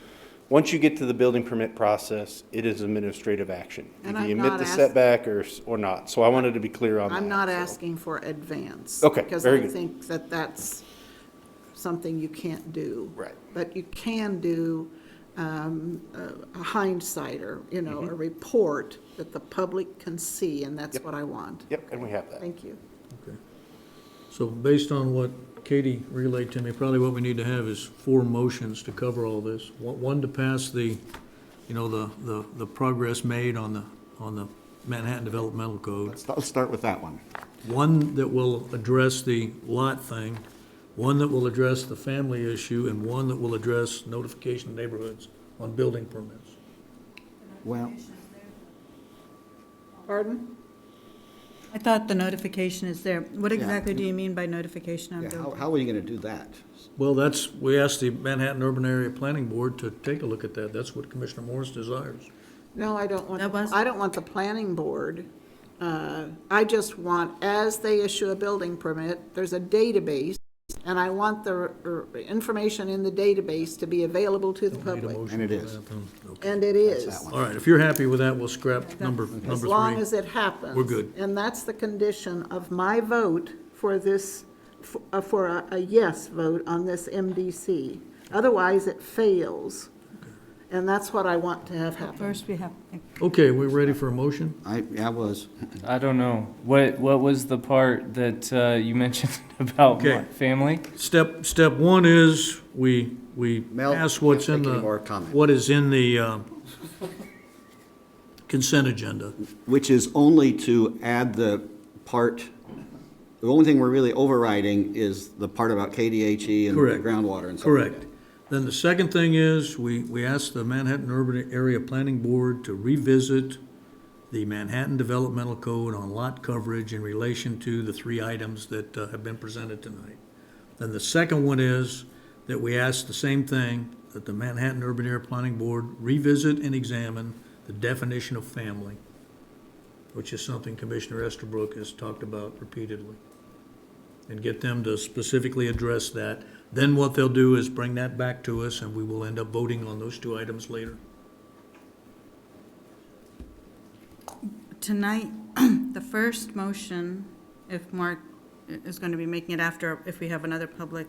once you get to the building permit process, it is administrative action. And Either you I'm admit not the ask- setback or not. So I wanted to be clear on that. I'm not so. asking for advance. Okay, Because very I good. think that that's something you can't do. Right. But you can do a hindsight or, you know, Mm-hmm. a report that the public can see, and that's what I want. Yep, and we have that. Thank you. So based on what Katie relayed to me, probably what we need to have is 4 motions to cover all this. One to pass the, you know, the progress made on the Manhattan Developmental Code. Let's start with that one. One that will address the lot thing, one that will address the family issue, and one that will address notification of neighborhoods on building permits. Well, Pardon? I thought the notification is there. What Yeah. exactly do you mean by notification on yeah, building? how are you going to do that? Well, we asked the Manhattan Urban Area Planning Board to take a look at that. That's what Commissioner Morris desires. No, I don't want, That was- I don't want the planning board. I just want, as they issue a building permit, there's a database, and I want the information in the database to be available to the Need a public. motion And it for is. that, then? Okay. And it is. that one. All right, if you're happy with that, we'll scrap number As 3. long as it happens. We're good. And that's the condition of my vote for this, for a yes vote on this MDC. Otherwise, it fails. And that's what I want to have happen. First, we have, Okay, we ready for a motion? I was. I don't know. What was the part that you mentioned about Okay. what, family? Step 1 is we Mel, pass what's can't in take any the, more comment. what is in the consent agenda. Which is only to add the part, the only thing we're really overriding is the part about KDHE and Correct. groundwater and stuff. Correct. Then the second thing is, we asked the Manhattan Urban Area Planning Board to revisit the Manhattan Developmental Code on lot coverage in relation to the 3 items that have been presented tonight. Then the second one is that we asked the same thing, that the Manhattan Urban Area Planning Board revisit and examine the definition of family, which is something Commissioner Estabrook has talked about repeatedly, and get them to specifically address that. Then what they'll do is bring that back to us, and we will end up voting on those 2 items later. tonight, the first motion, if Mark is going to be making it after, if we have another public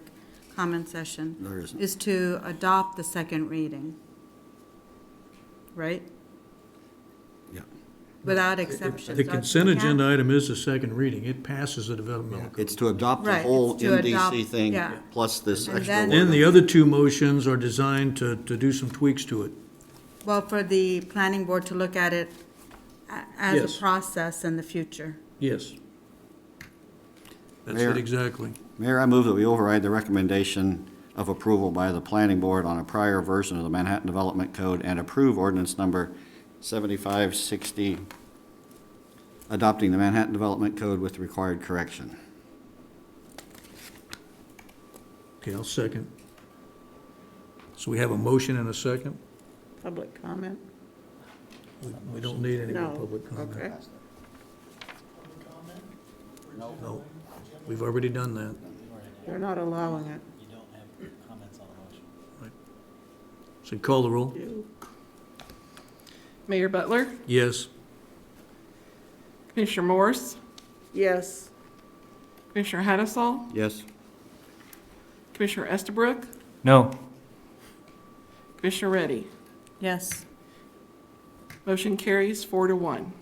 comment session, There isn't. is to adopt the second reading, right? Yeah. Without exception. The consent agenda item is a second reading. It passes the developmental code. It's to adopt the Right, whole it's to adopt- MDC thing, yeah. plus this And extra then- word. Then the other 2 motions are designed to do some tweaks to it. Well, for the planning board to look at it as Yes. a process in the future. Yes. That's Mayor. it exactly. Mayor, I move that we override the recommendation of approval by the planning board on a prior version of the Manhattan Development Code and approve ordinance number 7560, adopting the Manhattan Development Code with required correction. Okay, I'll second. So we have a motion and a second? Public comment? We don't need any more No, public comment. okay. No, we've already done that. They're not allowing it. So call the roll? Mayor Butler, Yes. Commissioner Morse, Yes. Commissioner Hattasol, Yes. Commissioner Estabrook, No. Commissioner Reddy. Yes. Motion carries 4-1.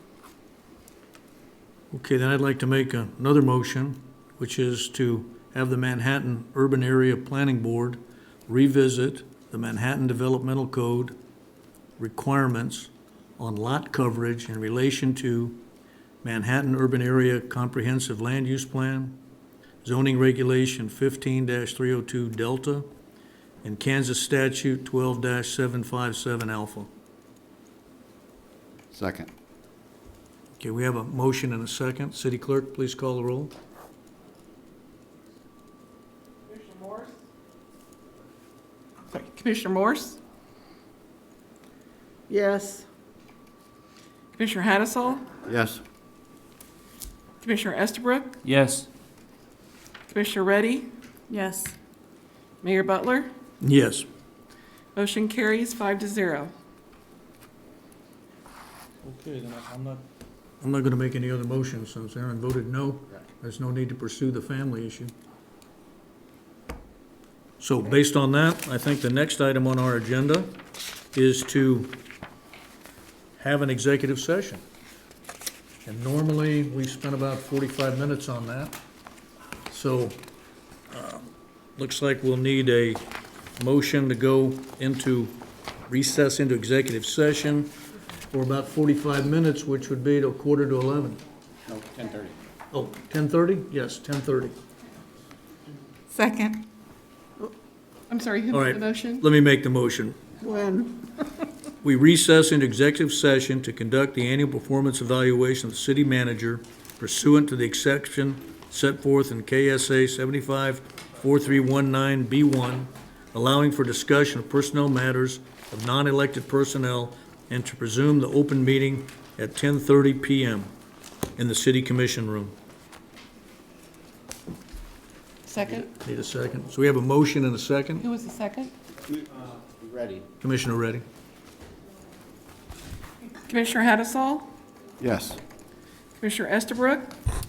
Okay, then I'd like to make another motion, which is to have the Manhattan Urban Area Planning Board revisit the Manhattan Developmental Code requirements on lot coverage in relation to Manhattan Urban Area Comprehensive Land Use Plan, zoning regulation 15-302 Delta, and Kansas statute 12-757 Alpha. Second. Okay, we have a motion and a second. City Clerk, please call the roll. Commissioner Morse, Yes. Commissioner Hattasol, Yes. Commissioner Estabrook, Yes. Commissioner Reddy, Yes. Mayor Butler. Yes. Motion carries 5-0. Okay, then I'm not gonna make any other motions since Aaron voted no. There's no need to pursue the family issue. So based on that, I think the next item on our agenda is to have an executive session. And normally, we spend about 45 minutes on that. So, looks like we'll need a motion to go into recess into executive session for about 45 minutes, which would be till 11:15. No, 10:30. Oh, 10:30? Yes, 10:30. Second. I'm sorry, who All made right, the motion? let me make the motion. When? We recess into executive session to conduct the annual performance evaluation of the city manager pursuant to the exception set forth in KSA 75-4319B1, allowing for discussion of personnel matters of non-elected personnel and to presume the open meeting at 10:30 PM in the city commission room. Second. Need a second? So we have a motion and a second. Who was the second? Ready. Commissioner Reddy? Commissioner Hattasol, Yes. Commissioner Estabrook,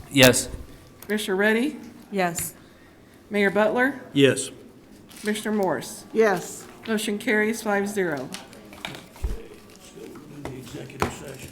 Yes. Commissioner Reddy, Yes. Mayor Butler, Yes. Commissioner Morse. Yes. Motion carries 5-0. The executive session.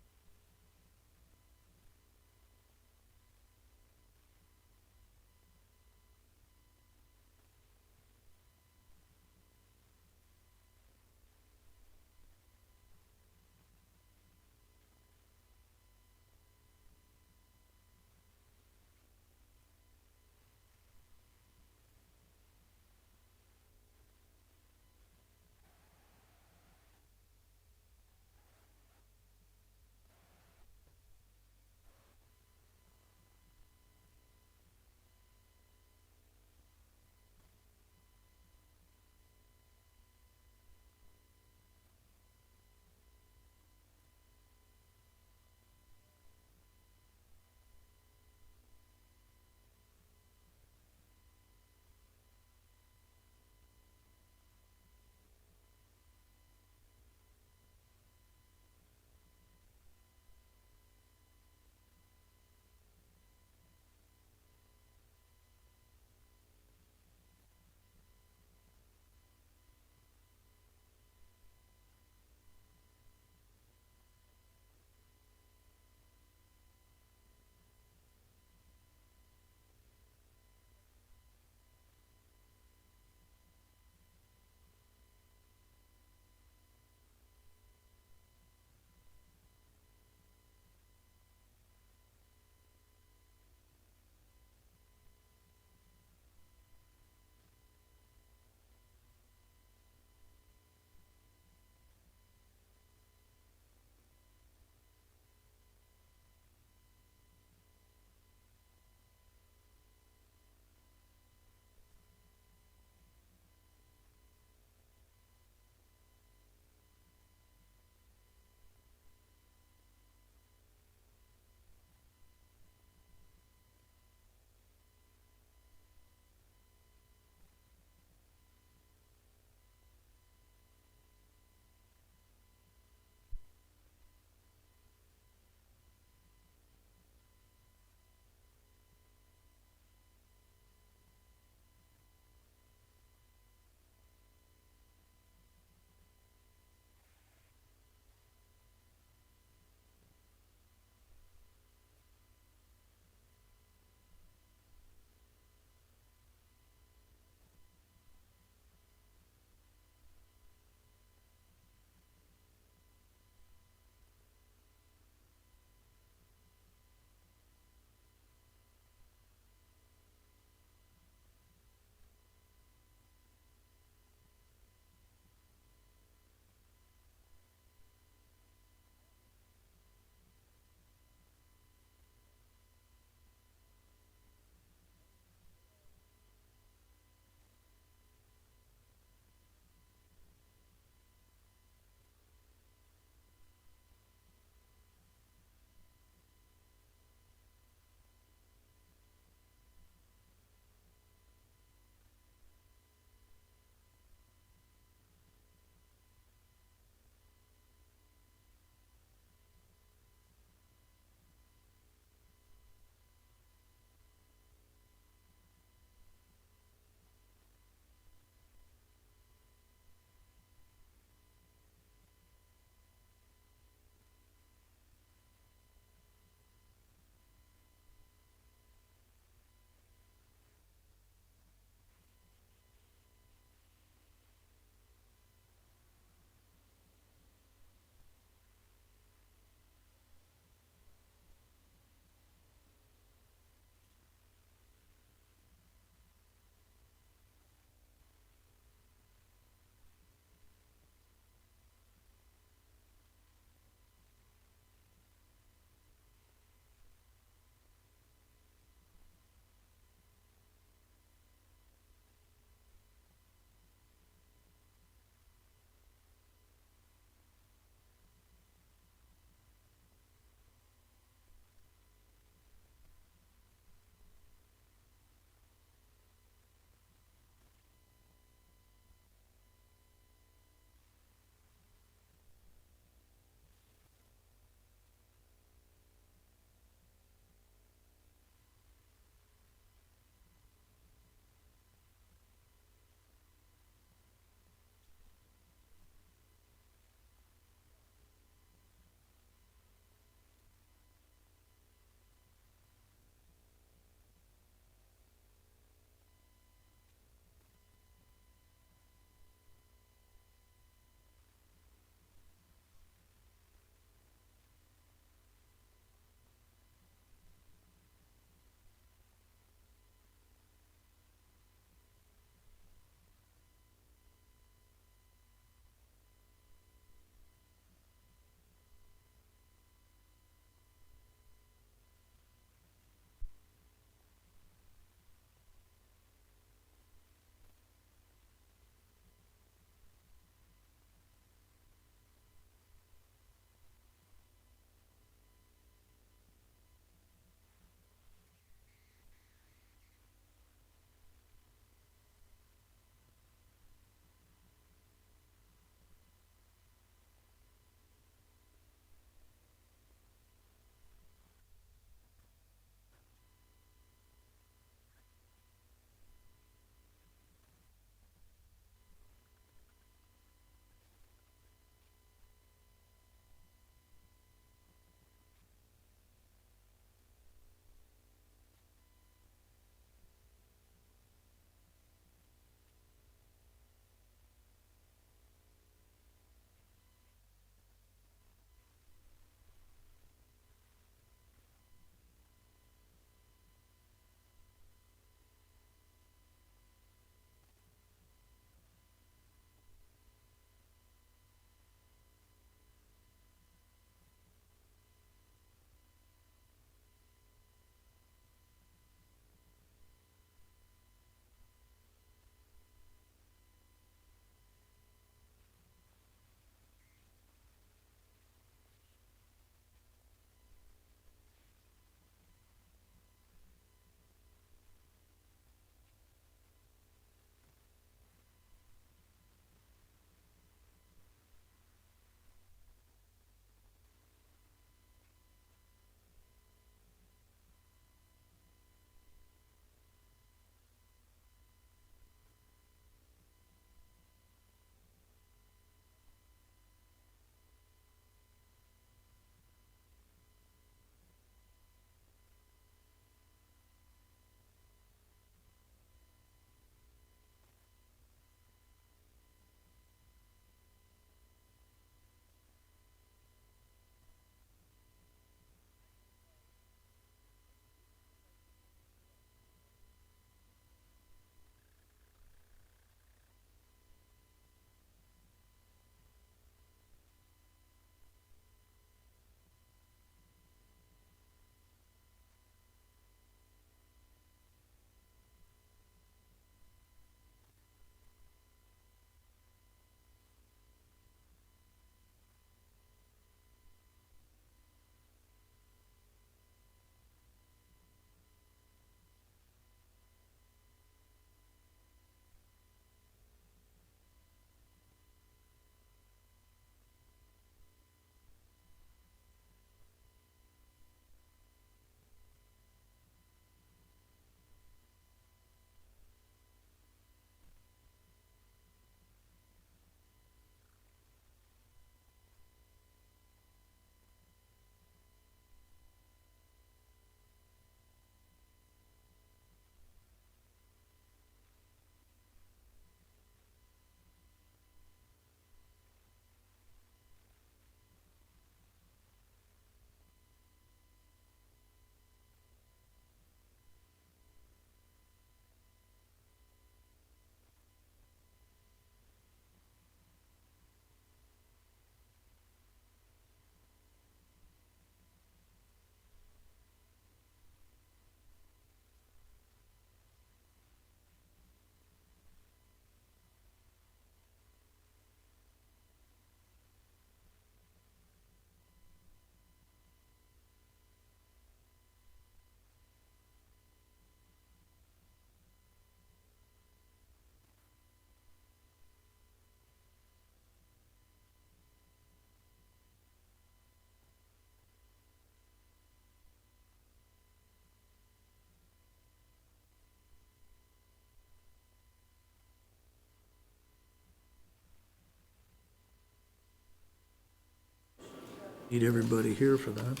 Need everybody here for that.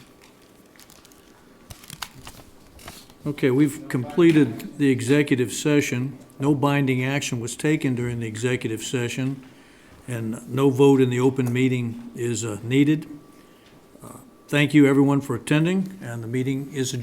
Okay, we've completed the executive session. No binding action was taken during the executive session, and no vote in the open meeting is needed. Thank you, everyone, for attending, and the meeting is adjourned.